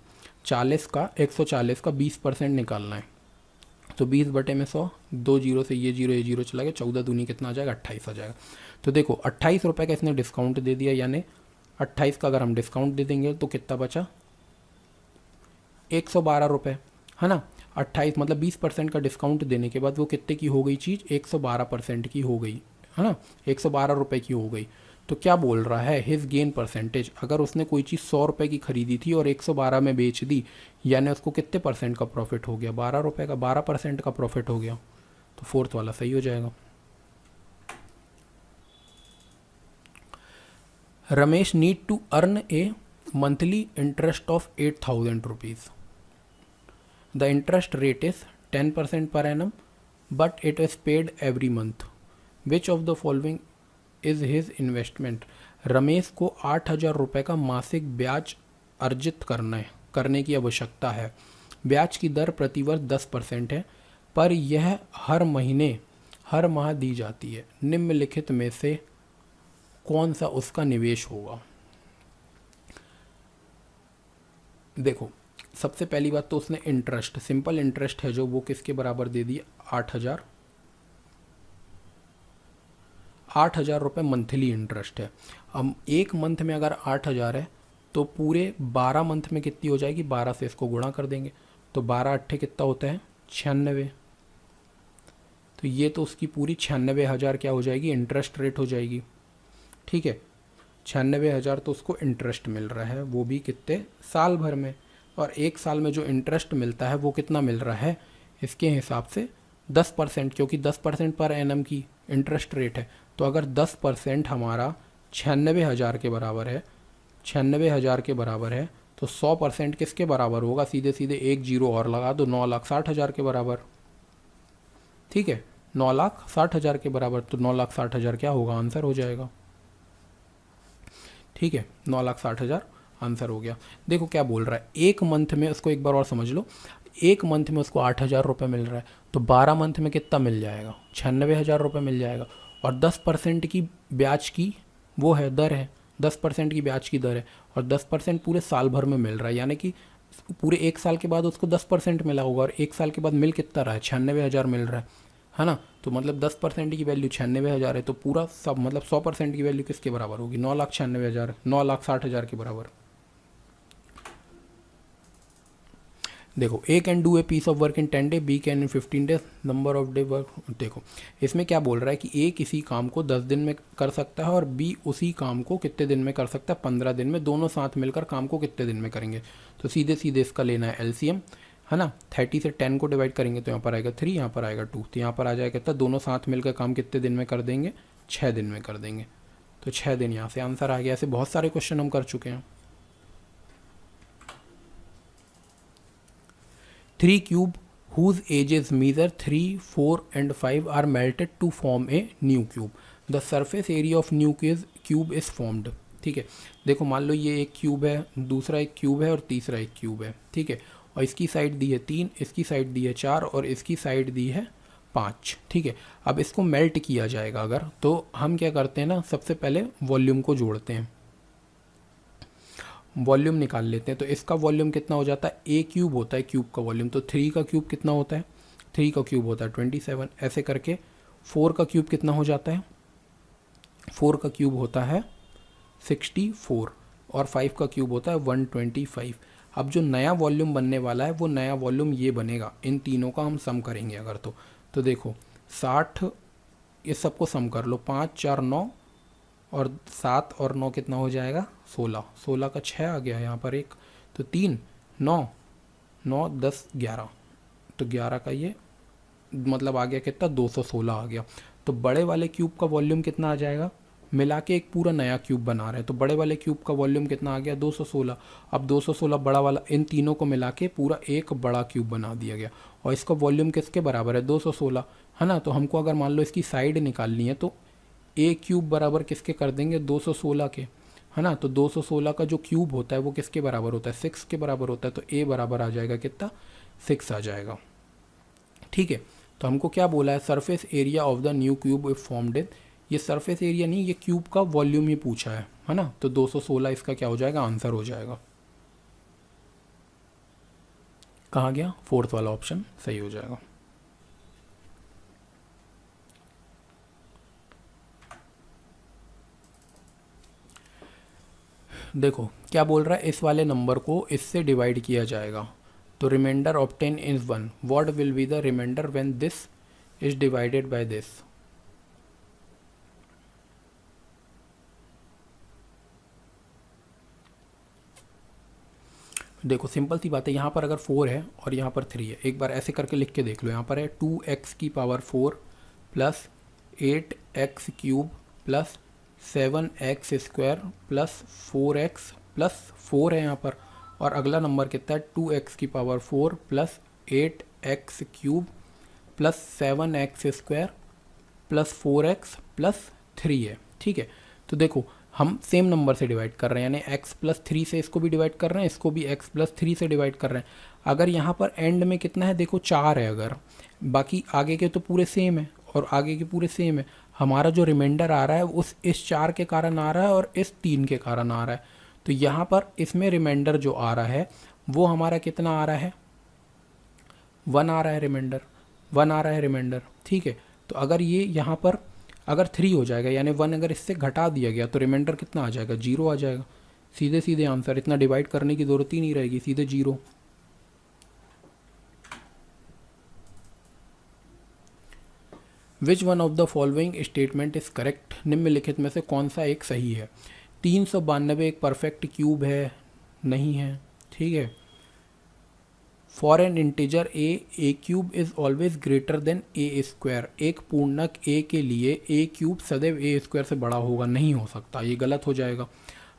40 का 140 का 20% निकालना है, तो 20/100, 2 जीरो से ये जीरो चला गया, 14 दूनी कितना आ जाएगा, 28 आ जाएगा। तो देखो 28 रुपये का इसने डिस्काउंट दे दिया, यानी 28 का अगर हम डिस्काउंट दे देंगे तो कितना बचा, 112 रुपये, है ना। 28 मतलब 20% का डिस्काउंट देने के बाद वो कितने की हो गई चीज़, 112% की हो गई, है ना, 112 रुपये की हो गई। तो क्या बोल रहा है, हिज गेन परसेंटेज, अगर उसने कोई चीज़ 100 रुपये की खरीदी थी और 112 में बेच दी, यानी उसको कितने परसेंट का प्रॉफिट हो गया, 12 रुपये का, 12% का प्रॉफिट हो गया। तो फोर्थ वाला सही हो जाएगा। Ramesh need to earn a monthly interest of 8,000 rupees, the interest rate is 10% per annum but it is paid every month, which of the following is his investment. Ramesh को 8,000 रुपये का मासिक ब्याज अर्जित करने की आवश्यकता है। ब्याज की दर प्रतिवर्ष 10% है, पर यह हर माह दी जाती है। निम्नलिखित में से कौन सा उसका निवेश होगा। देखो सबसे पहली बात तो उसने इंटरेस्ट, सिंपल इंटरेस्ट है जो, वो किसके बराबर दे दिए, 8,000 रुपये मंथली इंटरेस्ट है। अब एक मंथ में अगर 8,000 है तो पूरे 12 मंथ में कितनी हो जाएगी, 12 से इसको गुणा कर देंगे, तो 12 अट्ठे कितना होता है, 96। तो ये तो उसकी पूरी 96,000 क्या हो जाएगी, इंटरेस्ट रेट हो जाएगी। ठीक है, 96,000 तो उसको इंटरेस्ट मिल रहा है, वो भी कितने, साल भर में। और एक साल में जो इंटरेस्ट मिलता है वो कितना मिल रहा है, इसके हिसाब से 10%, क्योंकि 10% पर एनम की इंटरेस्ट रेट है। तो अगर 10% हमारा 96,000 के बराबर है, 96,000 के बराबर है, तो 100% किसके बराबर होगा, सीधे सीधे एक जीरो और लगा दो, 9,60,000 के बराबर। ठीक है, 9,60,000 के बराबर, तो 9,60,000 क्या होगा, आंसर हो जाएगा। ठीक है, 9,60,000 आंसर हो गया। देखो क्या बोल रहा है, एक मंथ में, उसको एक बार और समझ लो, एक मंथ में उसको 8,000 रुपये मिल रहा है, तो 12 मंथ में कितना मिल जाएगा, 96,000 रुपये मिल जाएगा। और 10% की ब्याज की वो है, दर है, 10% की ब्याज की दर है, और 10% पूरे साल भर में मिल रहा है, यानी कि पूरे एक साल के बाद उसको 10% मिला होगा, और एक साल के बाद मिल कितना रहा है, 96,000 मिल रहा है ना। तो मतलब 10% की वैल्यू 96,000 है, तो पूरा सब मतलब 100% की वैल्यू किसके बराबर होगी, 9,96,000, 9,60,000 के बराबर। देखो, A can do a piece of work in 10 day, B can in 15 days, number of day work. देखो इसमें क्या बोल रहा है कि ए किसी काम को 10 दिन में कर सकता है और बी उसी काम को कितने दिन में कर सकता है, 15 दिन में। दोनों साथ मिलकर काम को कितने दिन में करेंगे, तो सीधे सीधे इसका लेना है एलसीएम, है ना। 30 से 10 को डिवाइड करेंगे तो यहाँ पर आएगा 3, यहाँ पर आएगा 2, तो यहाँ पर आ जाएगा कितना, दोनों साथ मिलकर काम कितने दिन में कर देंगे, 6 दिन में कर देंगे। तो 6 दिन यहाँ से आंसर आ गया। ऐसे बहुत सारे क्वेश्चन हम कर चुके हैं। 3 cube whose edges measure 3, 4 and 5 are melted to form a new cube. The surface area of new cube is formed. ठीक है, देखो मान लो ये एक क्यूब है, दूसरा एक क्यूब है और तीसरा एक क्यूब है। ठीक है, और इसकी साइड दी है 3, इसकी साइड दी है 4 और इसकी साइड दी है 5। ठीक है, अब इसको मेल्ट किया जाएगा अगर, तो हम क्या करते हैं ना, सबसे पहले वॉल्यूम को जोड़ते हैं, वॉल्यूम निकाल लेते हैं। तो इसका वॉल्यूम कितना हो जाता है, ए क्यूब होता है क्यूब का वॉल्यूम, तो 3 का क्यूब कितना होता है, 3 का क्यूब होता है 27। ऐसे करके 4 का क्यूब कितना हो जाता है, 4 का क्यूब होता है 64 और 5 का क्यूब होता है 125। अब जो नया वॉल्यूम बनने वाला है वो नया वॉल्यूम ये बनेगा, इन तीनों का हम सम करेंगे अगर तो देखो 60 इस सबको सम कर लो, 5 4 9 और 7 और 9 कितना हो जाएगा 16, 16 का 6 आ गया यहाँ पर एक, तो 3 9 9 10 11, तो 11 का ये मतलब आ गया कितना 216 आ गया। तो बड़े वाले क्यूब का वॉल्यूम कितना आ जाएगा, मिला के एक पूरा नया क्यूब बना रहे हैं, तो बड़े वाले क्यूब का वॉल्यूम कितना आ गया 216। अब 216 बड़ा वाला, इन तीनों को मिला के पूरा एक बड़ा क्यूब बना दिया गया, और इसका वॉल्यूम किसके बराबर है 216, है ना। तो हमको अगर मान लो इसकी साइड निकालनी है तो ए क्यूब बराबर किसके कर देंगे 216 के, है ना। तो 216 का जो क्यूब होता है वो किसके बराबर होता है 6 के बराबर होता है, तो ए बराबर आ जाएगा कितना 6 आ जाएगा। ठीक है, तो हमको क्या बोला है, surface area of the new cube if formed in, ये सरफेस एरिया नहीं, ये क्यूब का वॉल्यूम ही पूछा है ना। तो 216 इसका क्या हो जाएगा आंसर हो जाएगा। कहाँ गया, फोर्थ वाला ऑप्शन सही हो जाएगा। देखो क्या बोल रहा है, इस वाले नंबर को इससे डिवाइड किया जाएगा, तो remainder obtain is 1, what will be the remainder when this is divided by this. देखो सिंपल सी बात है, यहाँ पर अगर 4 है और यहाँ पर 3 है, एक बार ऐसे करके लिख के देख लो। यहाँ पर है 2x की power 4 plus 8x cube plus 7x square plus 4x plus 4 है यहाँ पर, और अगला नंबर कितना है 2x की power 4 plus 8x cube plus 7x square plus 4x plus 3 है। ठीक है, तो देखो हम सेम नंबर से डिवाइड कर रहे हैं, यानी x प्लस 3 से इसको भी डिवाइड कर रहे हैं, इसको भी x प्लस 3 से डिवाइड कर रहे हैं। अगर यहाँ पर एंड में कितना है देखो 4 है, अगर बाकी आगे के तो पूरे सेम है और आगे के पूरे सेम है, हमारा जो रिमाइंडर आ रहा है उस इस 4 के कारण आ रहा है और इस 3 के कारण आ रहा है। तो यहाँ पर इसमें रिमाइंडर जो आ रहा है वो हमारा कितना आ रहा है 1 आ रहा है रिमाइंडर, 1 आ रहा है रिमाइंडर। ठीक है, तो अगर ये यहाँ पर अगर 3 हो जाएगा, यानी 1 अगर इससे घटा दिया गया तो रिमाइंडर कितना आ जाएगा 0 आ जाएगा। सीधे सीधे आंसर, इतना डिवाइड करने की ज़रूरत ही नहीं रहेगी, सीधे 0। Which one of the following statement is correct, निम्नलिखित में से कौन सा एक सही है। 392 एक परफेक्ट क्यूब है, नहीं है। ठीक है, for an integer a cube is always greater than A square, एक पूर्णांक ए के लिए ए क्यूब सदैव ए स्क्वायर से बड़ा होगा, नहीं हो सकता, ये गलत हो जाएगा।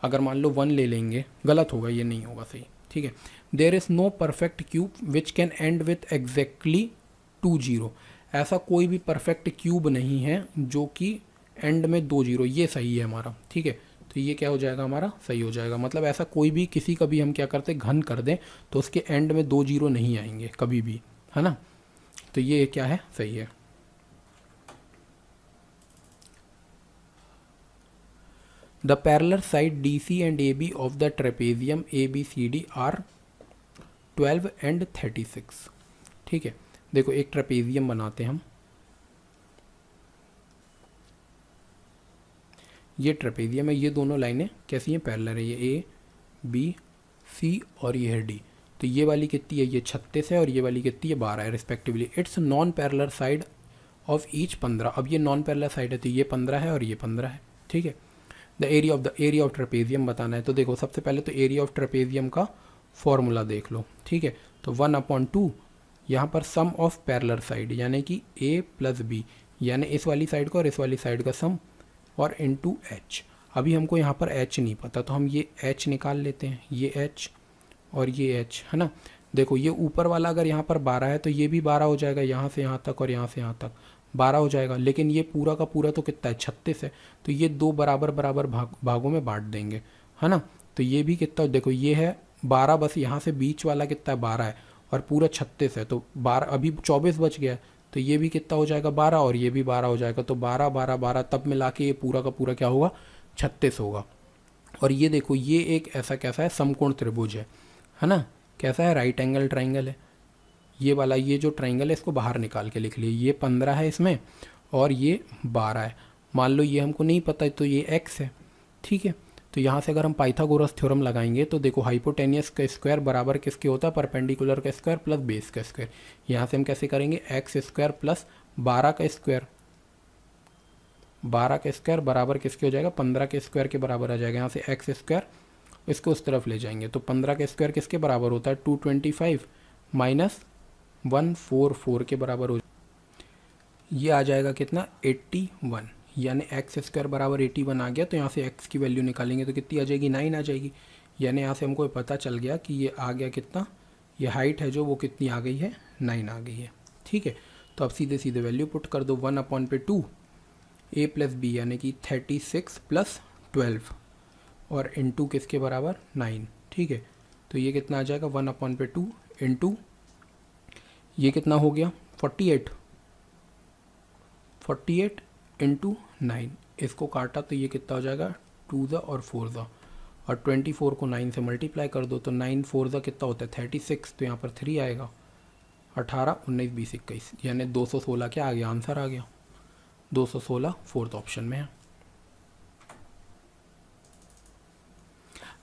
अगर मान लो 1 ले लेंगे, गलत होगा, ये नहीं होगा सही। ठीक है, there is no perfect cube which can end with exactly 2 0, ऐसा कोई भी परफेक्ट क्यूब नहीं है जो कि एंड में 2 0, ये सही है हमारा। ठीक है, तो ये क्या हो जाएगा हमारा सही हो जाएगा। मतलब ऐसा कोई भी किसी का भी हम क्या करते घन कर दें तो उसके एंड में 2 0 नहीं आएंगे कभी भी, है ना। तो ये क्या है सही है। The parallel side D C and A B of the trapezium A B C D are 12 and 36। ठीक है, देखो एक ट्रेपेजियम बनाते हैं हम, ये ट्रेपेजियम है, ये दोनों लाइनें कैसी हैं पैरेलल है, ये ए बी सी और ये है डी। तो ये वाली कितनी है, ये 36 है और ये वाली कितनी है 12 है respectively. It's non parallel side of each 15, अब ये नॉन पैरेलल साइड है तो ये 15 है और ये 15 है। ठीक है, द एरिया ऑफ ट्रेपेजियम बताना है, तो देखो सबसे पहले तो एरिया ऑफ ट्रेपेजियम का फॉर्मूला देख लो। ठीक है, तो 1/2 यहाँ पर सम ऑफ पैरेलल साइड, यानी कि ए प्लस बी, यानी इस वाली साइड का और इस वाली साइड का सम, और इनटू एच। अभी हमको यहाँ पर एच नहीं पता तो हम ये एच निकाल लेते हैं, ये एच और ये एच, है ना। देखो ये ऊपर वाला अगर यहाँ पर 12 है तो ये भी 12 हो जाएगा, यहाँ से यहाँ तक और यहाँ से यहाँ तक 12 हो जाएगा। लेकिन ये पूरा का पूरा तो कितना है 36 है, तो ये 2 बराबर बराबर भागों में बांट देंगे, है ना। तो ये भी कितना, देखो ये है 12, बस यहाँ से बीच वाला कितना है 12 है और पूरा 36 है, तो 12 अभी 24 बच गया, तो ये भी कितना हो जाएगा 12 और ये भी 12 हो जाएगा, तो 12 12 12 तब मिला के ये पूरा का पूरा क्या होगा 36 होगा। और ये देखो ये एक ऐसा कैसा है समकोण त्रिभुज है ना, कैसा है राइट एंगल ट्राइंगल है। ये वाला ये जो ट्राइंगल है इसको बाहर निकाल के लिख लिए, ये 15 है इसमें और ये 12 है। मान लो ये हमको नहीं पता तो ये x है। ठीक है, तो यहाँ से अगर हम पाइथागोरस थ्योरम लगाएंगे तो देखो हाइपोटेनियस का स्क्वायर बराबर किसके होता है परपेंडिकुलर का स्क्वायर प्लस बेस का स्क्वायर। यहाँ से हम कैसे करेंगे x स्क्वायर प्लस 12 का स्क्वायर 12 का स्क्वायर बराबर किसके हो जाएगा, 15 के स्क्वायर के बराबर आ जाएगा। यहाँ से एक्स स्क्वायर इसको उस तरफ ले जाएंगे तो 15 का स्क्वायर किसके बराबर होता है, 225 माइनस 144 के बराबर हो, ये आ जाएगा कितना, 81। यानी एक्स स्क्वायर बराबर 81 आ गया। तो यहाँ से एक्स की वैल्यू निकालेंगे तो कितनी आ जाएगी, 9 आ जाएगी। यानी यहाँ से हमको पता चल गया कि ये आ गया कितना, ये हाइट है जो वो कितनी आ गई है, 9 आ गई है। ठीक है, तो अब सीधे सीधे वैल्यू पुट कर दो, 1/2 a प्लस बी यानी कि 36 + 12 और इंटू किसके बराबर, 9। ठीक है, तो ये कितना आ जाएगा, 1/2 इंटू ये कितना हो गया, 48 इंटू 9। इसको काटा तो ये कितना हो जाएगा, 2 और 4 और 24 को 9 से मल्टीप्लाई कर दो तो 9 4 कितना होता है, 36। तो यहाँ पर 3 आएगा, 18 19 20 21 यानी 216 क्या आ गया, आंसर आ गया 216 फोर्थ ऑप्शन में है।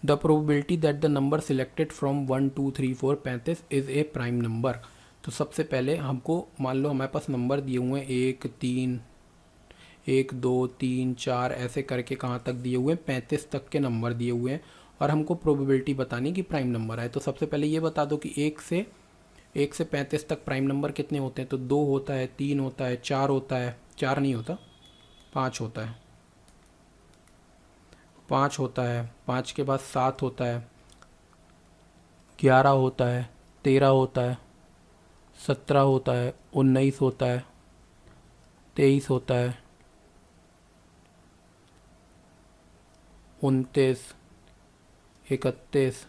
The probability that the number selected from 1 2 3 4 35 is a prime number. तो सबसे पहले हमको मान लो हमारे पास नंबर दिए हुए हैं 1 3 1 2 3 4 ऐसे करके कहाँ तक दिए हुए हैं, 35 तक के नंबर दिए हुए हैं और हमको प्रोबेबिलिटी बतानी कि प्राइम नंबर है। तो सबसे पहले ये बता दो कि 1 से 35 तक प्राइम नंबर कितने होते हैं। तो 2 होता है, 3 होता है, 4 होता है, 4 नहीं होता, 5 होता है, 5 होता है, 5 के बाद 7 होता है, 11 होता है, 13 होता है, 17 होता है, 19 होता है, 23 होता है, 29 31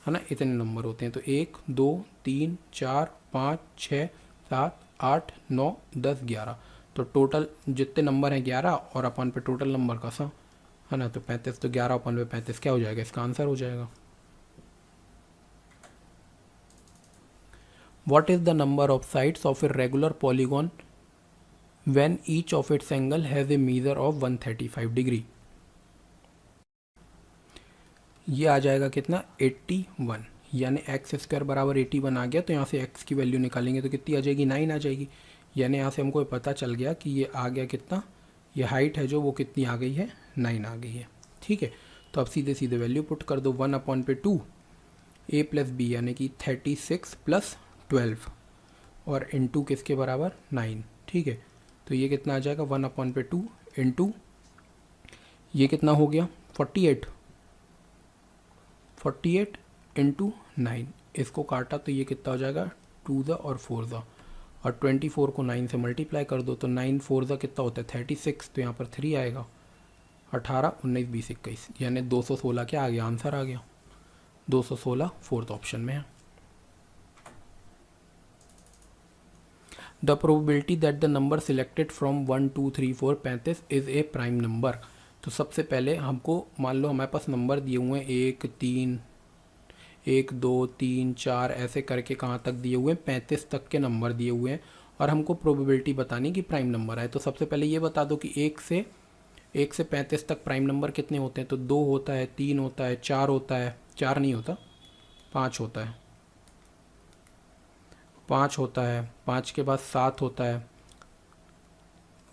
है ना, इतने नंबर होते हैं। तो 1 2 3 4 5 6 7 8 9 10 11 तो टोटल जितने नंबर हैं 11 और अपन पे टोटल नंबर का सम है ना, तो 35। तो 11 अपन पे 35 क्या हो जाएगा, इसका आंसर हो जाएगा। What is the number of sides of a regular polygon when each of its angle has a measure of 135 degree. ये आ जाएगा कितना, 81 यानी एक्स स्क्वायर बराबर 81 आ गया। तो यहाँ से एक्स की वैल्यू निकालेंगे तो कितनी आ जाएगी, 9 आ जाएगी। यानी यहाँ से हमको पता चल गया कि ये आ गया कितना, ये हाइट है जो वो कितनी आ गई है, 9 आ गई है। ठीक है, तो अब सीधे सीधे वैल्यू पुट कर दो, 1/2 a प्लस बी यानी कि 36 + 12 और इंटू किसके बराबर, 9। ठीक है, तो ये कितना आ जाएगा, 1/2 इंटू ये कितना हो गया, 48 इंटू 9। इसको काटा तो ये कितना हो जाएगा, 2 और 4 और 24 को 9 से मल्टीप्लाई कर दो तो 9 4 कितना होता है, 36। तो यहाँ पर 3 आएगा, 18 19 20 21 यानी 216 क्या आ गया, आंसर आ गया 216 फोर्थ ऑप्शन में है। The probability that the number selected from 1 2 3 4 35 is a prime number. तो सबसे पहले हमको मान लो हमारे पास नंबर दिए हुए हैं 1 3 1 2 3 4 ऐसे करके कहाँ तक दिए हुए हैं, 35 तक के नंबर दिए हुए हैं और हमको प्रोबेबिलिटी बतानी कि प्राइम नंबर है। तो सबसे पहले ये बता दो कि 1 से 35 तक प्राइम नंबर कितने होते हैं। तो 2 होता है, 3 होता है, 4 होता है, 4 नहीं होता, 5 होता है, 5 होता है, 5 के बाद 7 होता है,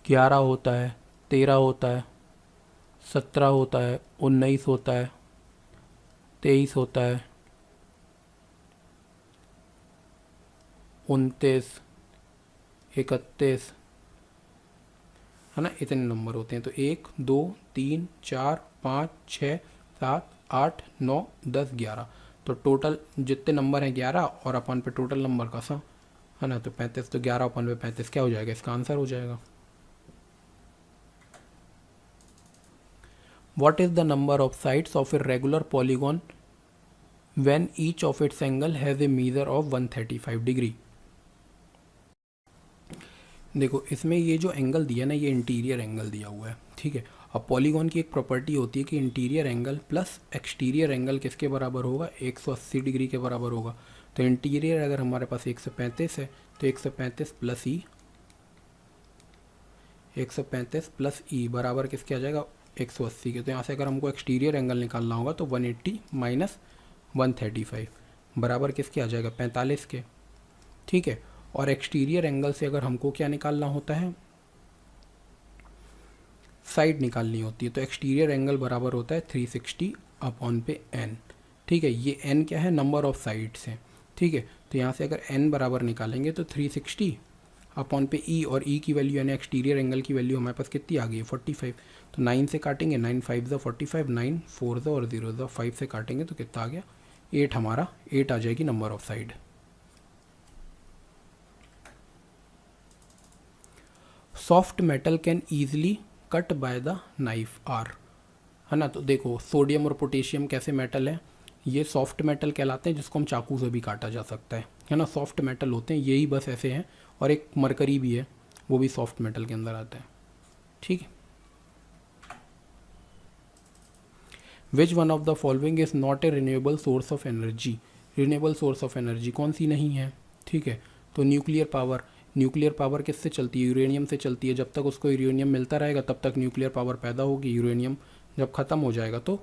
11 होता है, 13 होता है, 17 होता है, 19 होता है, 23 होता है, 29 31 है ना, इतने नंबर होते हैं। तो 1 2 3 4 5 6 7 8 9 10 11 तो टोटल जितने नंबर हैं 11 और अपन पे टोटल नंबर का सम है ना, तो 35। तो 11 अपन पे 35 क्या हो जाएगा, इसका आंसर हो जाएगा। What is the number of sides of a regular polygon when each of its angle has a measure of 135 degree. देखो इसमें ये जो एंगल दिया ना, ये इंटीरियर एंगल दिया हुआ है। ठीक है, अब पॉलीगॉन की एक प्रॉपर्टी होती है कि interior angle plus exterior angle किसके बराबर होगा, 180 डिग्री के बराबर होगा। तो इंटीरियर अगर हमारे पास 135 है तो 135 प्लस ई 135 प्लस ई बराबर किसके आ जाएगा, 180 के। तो यहाँ से अगर हमको एक्सटीरियर एंगल निकालना होगा तो 180 माइनस 135 बराबर किसके आ जाएगा, 45 के। ठीक है, और एक्सटीरियर एंगल से अगर हमको क्या निकालना होता है, साइड निकालनी होती है, तो एक्सटीरियर एंगल बराबर होता है 360 अपॉन पे n। ठीक है, ये n क्या है, नंबर ऑफ साइड्स है। ठीक है, तो यहाँ से अगर n बराबर निकालेंगे तो 360 अपॉन पे e, और e की वैल्यू यानी एक्सटीरियर एंगल की वैल्यू हमारे पास कितनी आ गई है 45। तो 9 से काटेंगे, 9 5 ज़ा 45, 9 4 ज़ा और 0 ज़ा 5 से काटेंगे तो कितना आ गया 8, हमारा 8 आ जाएगी number of side. Soft metal can easily cut by the knife are, है ना। तो देखो सोडियम और पोटेशियम कैसे मेटल है, ये सॉफ्ट मेटल कहलाते हैं जिसको हम चाकू से भी काटा जा सकता है ना। सॉफ्ट मेटल होते हैं यही बस ऐसे हैं, और एक मरकरी भी है वो भी सॉफ्ट मेटल के अंदर आता है। ठीक है, which one of the following is not a renewable source of energy. Renewable source of energy कौन सी नहीं है। ठीक है, तो न्यूक्लियर पावर। न्यूक्लियर पावर किससे चलती है, यूरेनियम से चलती है। जब तक उसको यूरेनियम मिलता रहेगा तब तक न्यूक्लियर पावर पैदा होगी। यूरेनियम जब ख़त्म हो जाएगा तो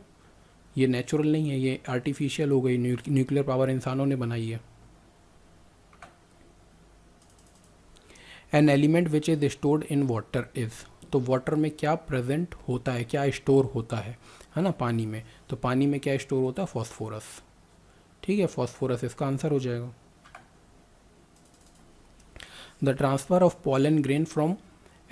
ये नेचुरल नहीं है, ये आर्टिफिशियल हो गई। न्यूक्लियर पावर इंसानों ने बनाई है। An element which is stored in water is, तो वाटर में क्या प्रेजेंट होता है, क्या स्टोर होता है ना, पानी में। तो पानी में क्या स्टोर होता है, फॉस्फोरस। ठीक है, फॉस्फोरस इसका आंसर हो जाएगा। The transfer of pollen grain from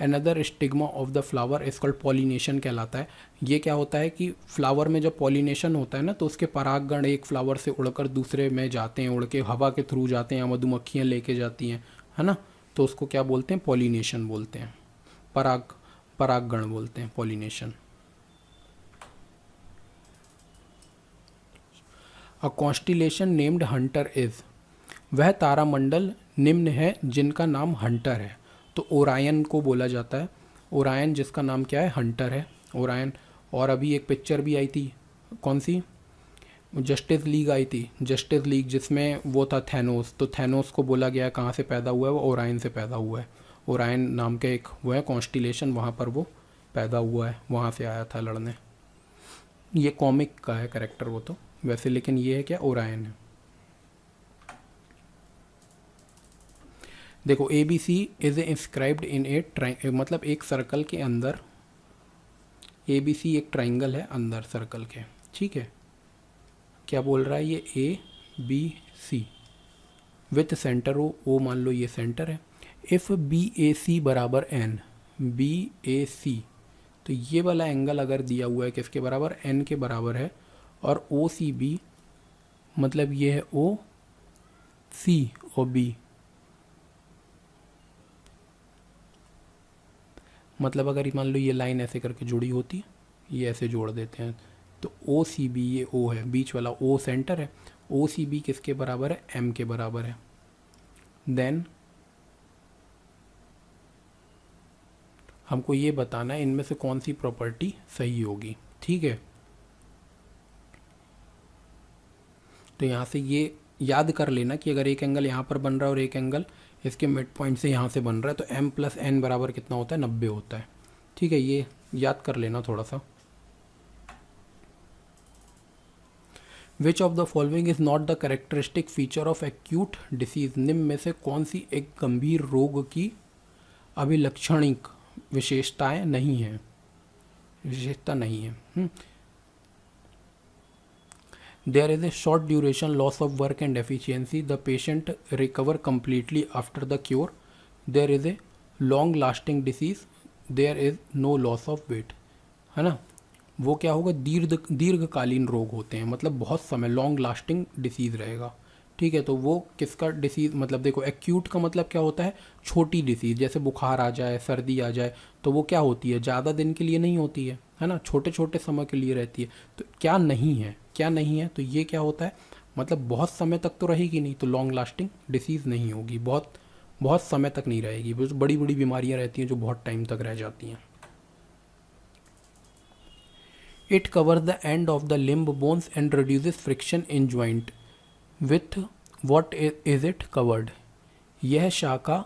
another stigma of the flower is called pollination कहलाता है। ये क्या होता है कि फ्लावर में जब पॉलिनेशन होता है ना, तो उसके परागगण एक फ्लावर से उड़कर दूसरे में जाते हैं, उड़ के हवा के थ्रू जाते हैं, मधुमक्खियाँ लेके जाती हैं, है ना। तो उसको क्या बोलते हैं, पॉलिनेशन बोलते हैं, परागगण बोलते हैं, pollination. A constellation named Hunter is, वह तारामंडल निम्न है जिनका नाम हंटर है। तो ओरायन को बोला जाता है, ओरायन जिसका नाम क्या है, हंटर है, ओरायन। और अभी एक पिक्चर भी आई थी, कौन सी, जस्टिस लीग आई थी, जस्टिस लीग, जिसमें वो था थैनोस। तो थैनोस को बोला गया कहाँ से पैदा हुआ है, वो ओरायन से पैदा हुआ है। ओरायन नाम के एक वो है कॉन्स्टिलेशन, वहाँ पर वो पैदा हुआ है, वहाँ से आया था लड़ने। ये कॉमिक का है कैरेक्टर वो तो वैसे, लेकिन ये है क्या, ओरायन है। देखो A B C is inscribed in a मतलब एक सर्कल के अंदर, ए बी सी एक ट्राइंगल है अंदर सर्कल के। ठीक है, क्या बोल रहा है ये, A B C with centre O मान लो ये सेंटर है। इफ़ बी ए सी बराबर एन, बी ए सी, तो ये वाला एंगल अगर दिया हुआ है किसके बराबर, एन के बराबर है, और ओ सी बी मतलब ये है ओ सी और बी, मतलब अगर मान लो ये लाइन ऐसे करके जुड़ी होती, ये ऐसे जोड़ देते हैं, तो ओ सी बी, ये ओ है बीच वाला, ओ सेंटर है, ओ सी बी किसके बराबर है, एम के बराबर है। देन हमको ये बताना है इनमें से कौन सी प्रॉपर्टी सही होगी। ठीक है, तो यहाँ से ये याद कर लेना कि अगर एक एंगल यहाँ पर बन रहा है और एक एंगल इसके मिड पॉइंट से यहाँ से बन रहा है, तो m प्लस n बराबर कितना होता है, 90 होता है। ठीक है, ये याद कर लेना थोड़ा सा। विच of the following is not the characteristic feature of acute disease, निम्न में से कौन सी एक गंभीर रोग की अभिलक्षणिक विशेषताएं नहीं है, विशेषता नहीं है। There is a short duration loss of work and efficiency. The patient recover completely after the cure. There is a long lasting disease. There is no loss of weight. है ना, वो क्या होगा, दीर्घकालीन रोग होते हैं, मतलब बहुत समय, लॉन्ग लास्टिंग डिसीज़ रहेगा। ठीक है, तो वो किसका डिसीज़, मतलब देखो एक्यूट का मतलब क्या होता है, छोटी डिसीज़, जैसे बुखार आ जाए, सर्दी आ जाए, तो वो क्या होती है, ज़्यादा दिन के लिए नहीं होती है ना, छोटे छोटे समय के लिए रहती है। तो क्या नहीं है, क्या नहीं है, तो ये क्या होता है, मतलब बहुत समय तक तो रहेगी नहीं, तो लॉन्ग लास्टिंग डिसीज़ नहीं होगी, बहुत समय तक नहीं रहेगी। बड़ी बड़ी बीमारियां रहती हैं जो बहुत टाइम तक रह जाती हैं। It cover the end of the limb bones and reduces friction in joint with what is it covered, यह शाखा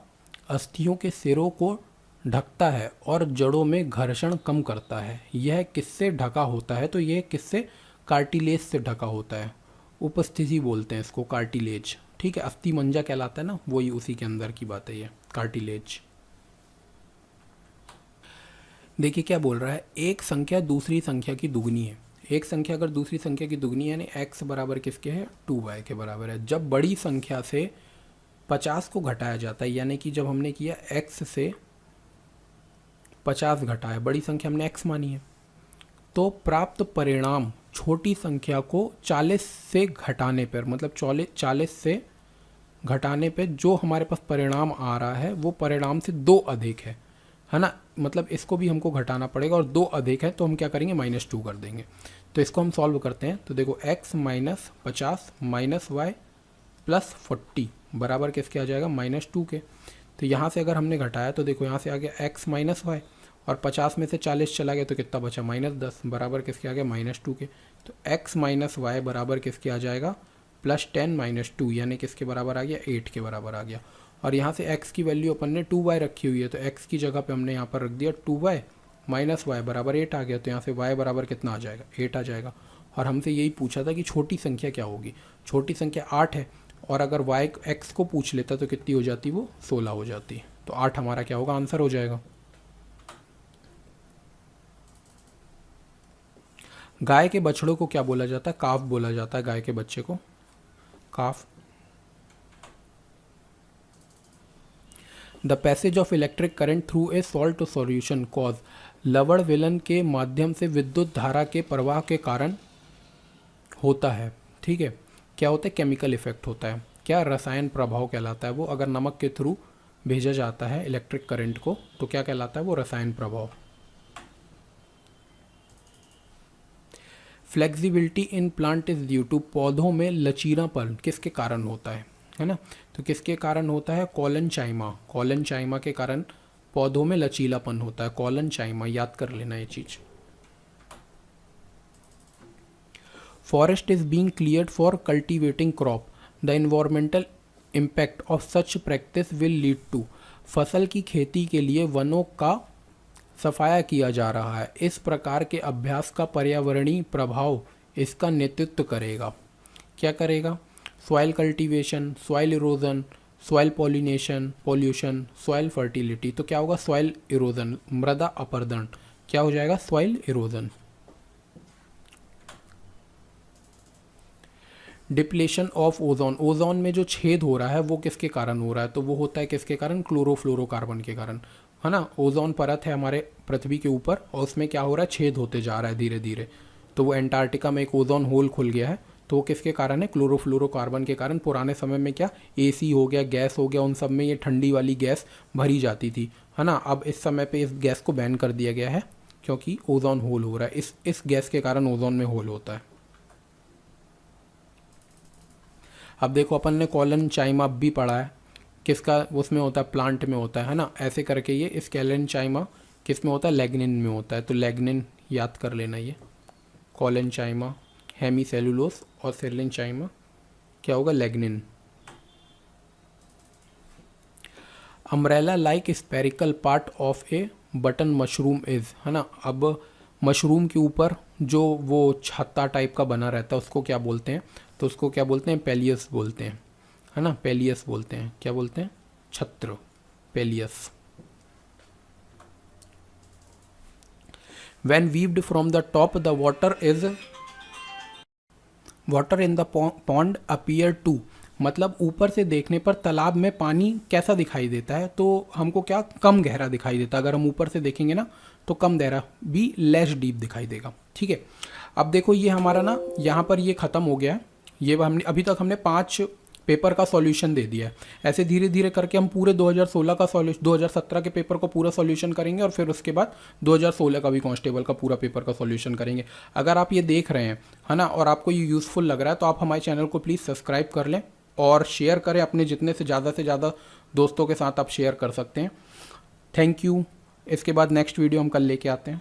अस्थियों के सिरों को ढकता है और जड़ों में घर्षण कम करता है। यह किससे ढका होता है, तो यह किससे, कार्टिलेज से ढका होता है। उपस्थिति बोलते हैं इसको, कार्टिलेज। ठीक है, अस्थि मंजा कहलाता है ना, वही उसी के अंदर की बात है ये, कार्टिलेज। देखिए क्या बोल रहा है, एक संख्या दूसरी संख्या की दुगनी है। एक संख्या अगर दूसरी संख्या की दुगनी है यानी x बराबर किसके है, 2y के बराबर है। जब बड़ी संख्या से 50 को घटाया जाता है, यानी कि जब हमने किया x से 50 घटाया, बड़ी संख्या हमने x मानी है, तो प्राप्त परिणाम छोटी संख्या को 40 से घटाने पर, मतलब 40 से घटाने पे जो हमारे पास परिणाम आ रहा है वो परिणाम से 2 अधिक है ना। मतलब इसको भी हमको घटाना पड़ेगा और 2 अधिक है तो हम क्या करेंगे, -2 कर देंगे। तो इसको हम सॉल्व करते हैं। तो देखो x minus 50 minus y plus 40 बराबर किसके आ जाएगा, -2 के। तो यहाँ से अगर हमने घटाया तो देखो यहाँ से आ गया x माइनस वाई और 50 में से 40 चला गया तो कितना बचा, -10 बराबर किसके आ गया, -2 के। तो x माइनस वाई बराबर किसके आ जाएगा, +10 - 2 यानी किसके बराबर आ गया, 8 के बराबर आ गया। और यहाँ से x की वैल्यू अपन ने 2y रखी हुई है तो x की जगह पे हमने यहाँ पर रख दिया 2y माइनस वाई बराबर 8 आ गया। तो यहाँ से y बराबर कितना आ जाएगा, 8 आ जाएगा। और हमसे यही पूछा था कि छोटी संख्या क्या होगी, छोटी संख्या 8 है और अगर y x को पूछ लेता तो कितनी हो जाती, वो 16 हो जाती। तो 8 हमारा क्या होगा, आंसर हो जाएगा। गाय के बछड़ों को क्या बोला जाता है, काफ बोला जाता है गाय के बच्चे को, calf. The passage of electric current through a salt solution cause, लवण विलयन के माध्यम से विद्युत धारा के प्रवाह के कारण होता है। ठीक है, क्या होता है, केमिकल इफेक्ट होता है। क्या, रसायन प्रभाव कहलाता है वो। अगर नमक के थ्रू भेजा जाता है इलेक्ट्रिक करंट को तो क्या कहलाता है वो, रसायन प्रभाव। Flexibility in plant is due to, पौधों में लचीलापन किसके कारण होता है ना। तो किसके कारण होता है, कॉलनचाइमा, कॉलनचाइमा के कारण पौधों में लचीलापन होता है, कॉलनचाइमा, याद कर लेना ये चीज। Forest is being cleared for cultivating crop, the environmental impact of such practice will lead to, फसल की खेती के लिए वनों का सफाया किया जा रहा है, इस प्रकार के अभ्यास का पर्यावरणीय प्रभाव इसका नेतृत्व करेगा। क्या करेगा, soil cultivation, soil erosion, soil pollution, soil fertility. तो क्या होगा, सॉइल इरोजन, मृदा अपरदन। क्या हो जाएगा, soil erosion. Depletion of ozone, ozone में जो छेद हो रहा है वो किसके कारण हो रहा है, तो वो होता है किसके कारण, क्लोरोफ्लोरोकार्बन के कारण, है ना। ओजोन परत है हमारे पृथ्वी के ऊपर और उसमें क्या हो रहा है, छेद होते जा रहा है धीरे धीरे। तो वो एंटार्क्टिका में एक ओजोन होल खुल गया है, तो वो किसके कारण है, क्लोरोफ्लोरोकार्बन के कारण। पुराने समय में क्या, एसी हो गया, गैस हो गया, उन सब में ये ठंडी वाली गैस भरी जाती थी, है ना। अब इस समय पे इस गैस को बैन कर दिया गया है क्योंकि ओजोन होल हो रहा है, इस गैस के कारण ओजोन में होल होता है। अब देखो अपन ने कॉलनचाइमा भी पढ़ा है, किसका उसमें होता है, प्लांट में होता है ना। ऐसे करके ये इस कॉलनचाइमा किस में होता है, लैग्निन में होता है। तो लैग्निन याद कर लेना, ये कॉलनचाइमा, हेमीसेलुलोस और सेलेनचाइमा क्या होगा, lignin. Umbrella like spherical part of a button mushroom is, है ना। अब मशरूम के ऊपर जो वो छत्ता टाइप का बना रहता है उसको क्या बोलते हैं, तो उसको क्या बोलते हैं, पेलियस बोलते हैं, है ना। पेलियस बोलते हैं, क्या बोलते हैं, छत्र, पेलियस। When weaved from the top, the water in the pond appear to, मतलब ऊपर से देखने पर तालाब में पानी कैसा दिखाई देता है, तो हमको क्या, कम गहरा दिखाई देता है। अगर हम ऊपर से देखेंगे ना तो कम गहरा, भी लेस डीप दिखाई देगा। ठीक है, अब देखो ये हमारा ना यहाँ पर ये ख़त्म हो गया है। ये हमने अभी तक हमने 5 पेपर का सॉल्यूशन दे दिया है। ऐसे धीरे धीरे करके हम पूरे 2016 का सॉल्यूशन, 2017 के पेपर को पूरा सॉल्यूशन करेंगे और फिर उसके बाद 2016 का भी कांस्टेबल का पूरा पेपर का सॉल्यूशन करेंगे। अगर आप ये देख रहे हैं, है ना, और आपको ये यूज़फुल लग रहा है तो आप हमारे चैनल को प्लीज़ सब्सक्राइब कर लें और शेयर करें अपने जितने से ज़्यादा दोस्तों के साथ आप शेयर कर सकते हैं। Thank you. इसके बाद नेक्स्ट वीडियो हम कल लेके आते हैं।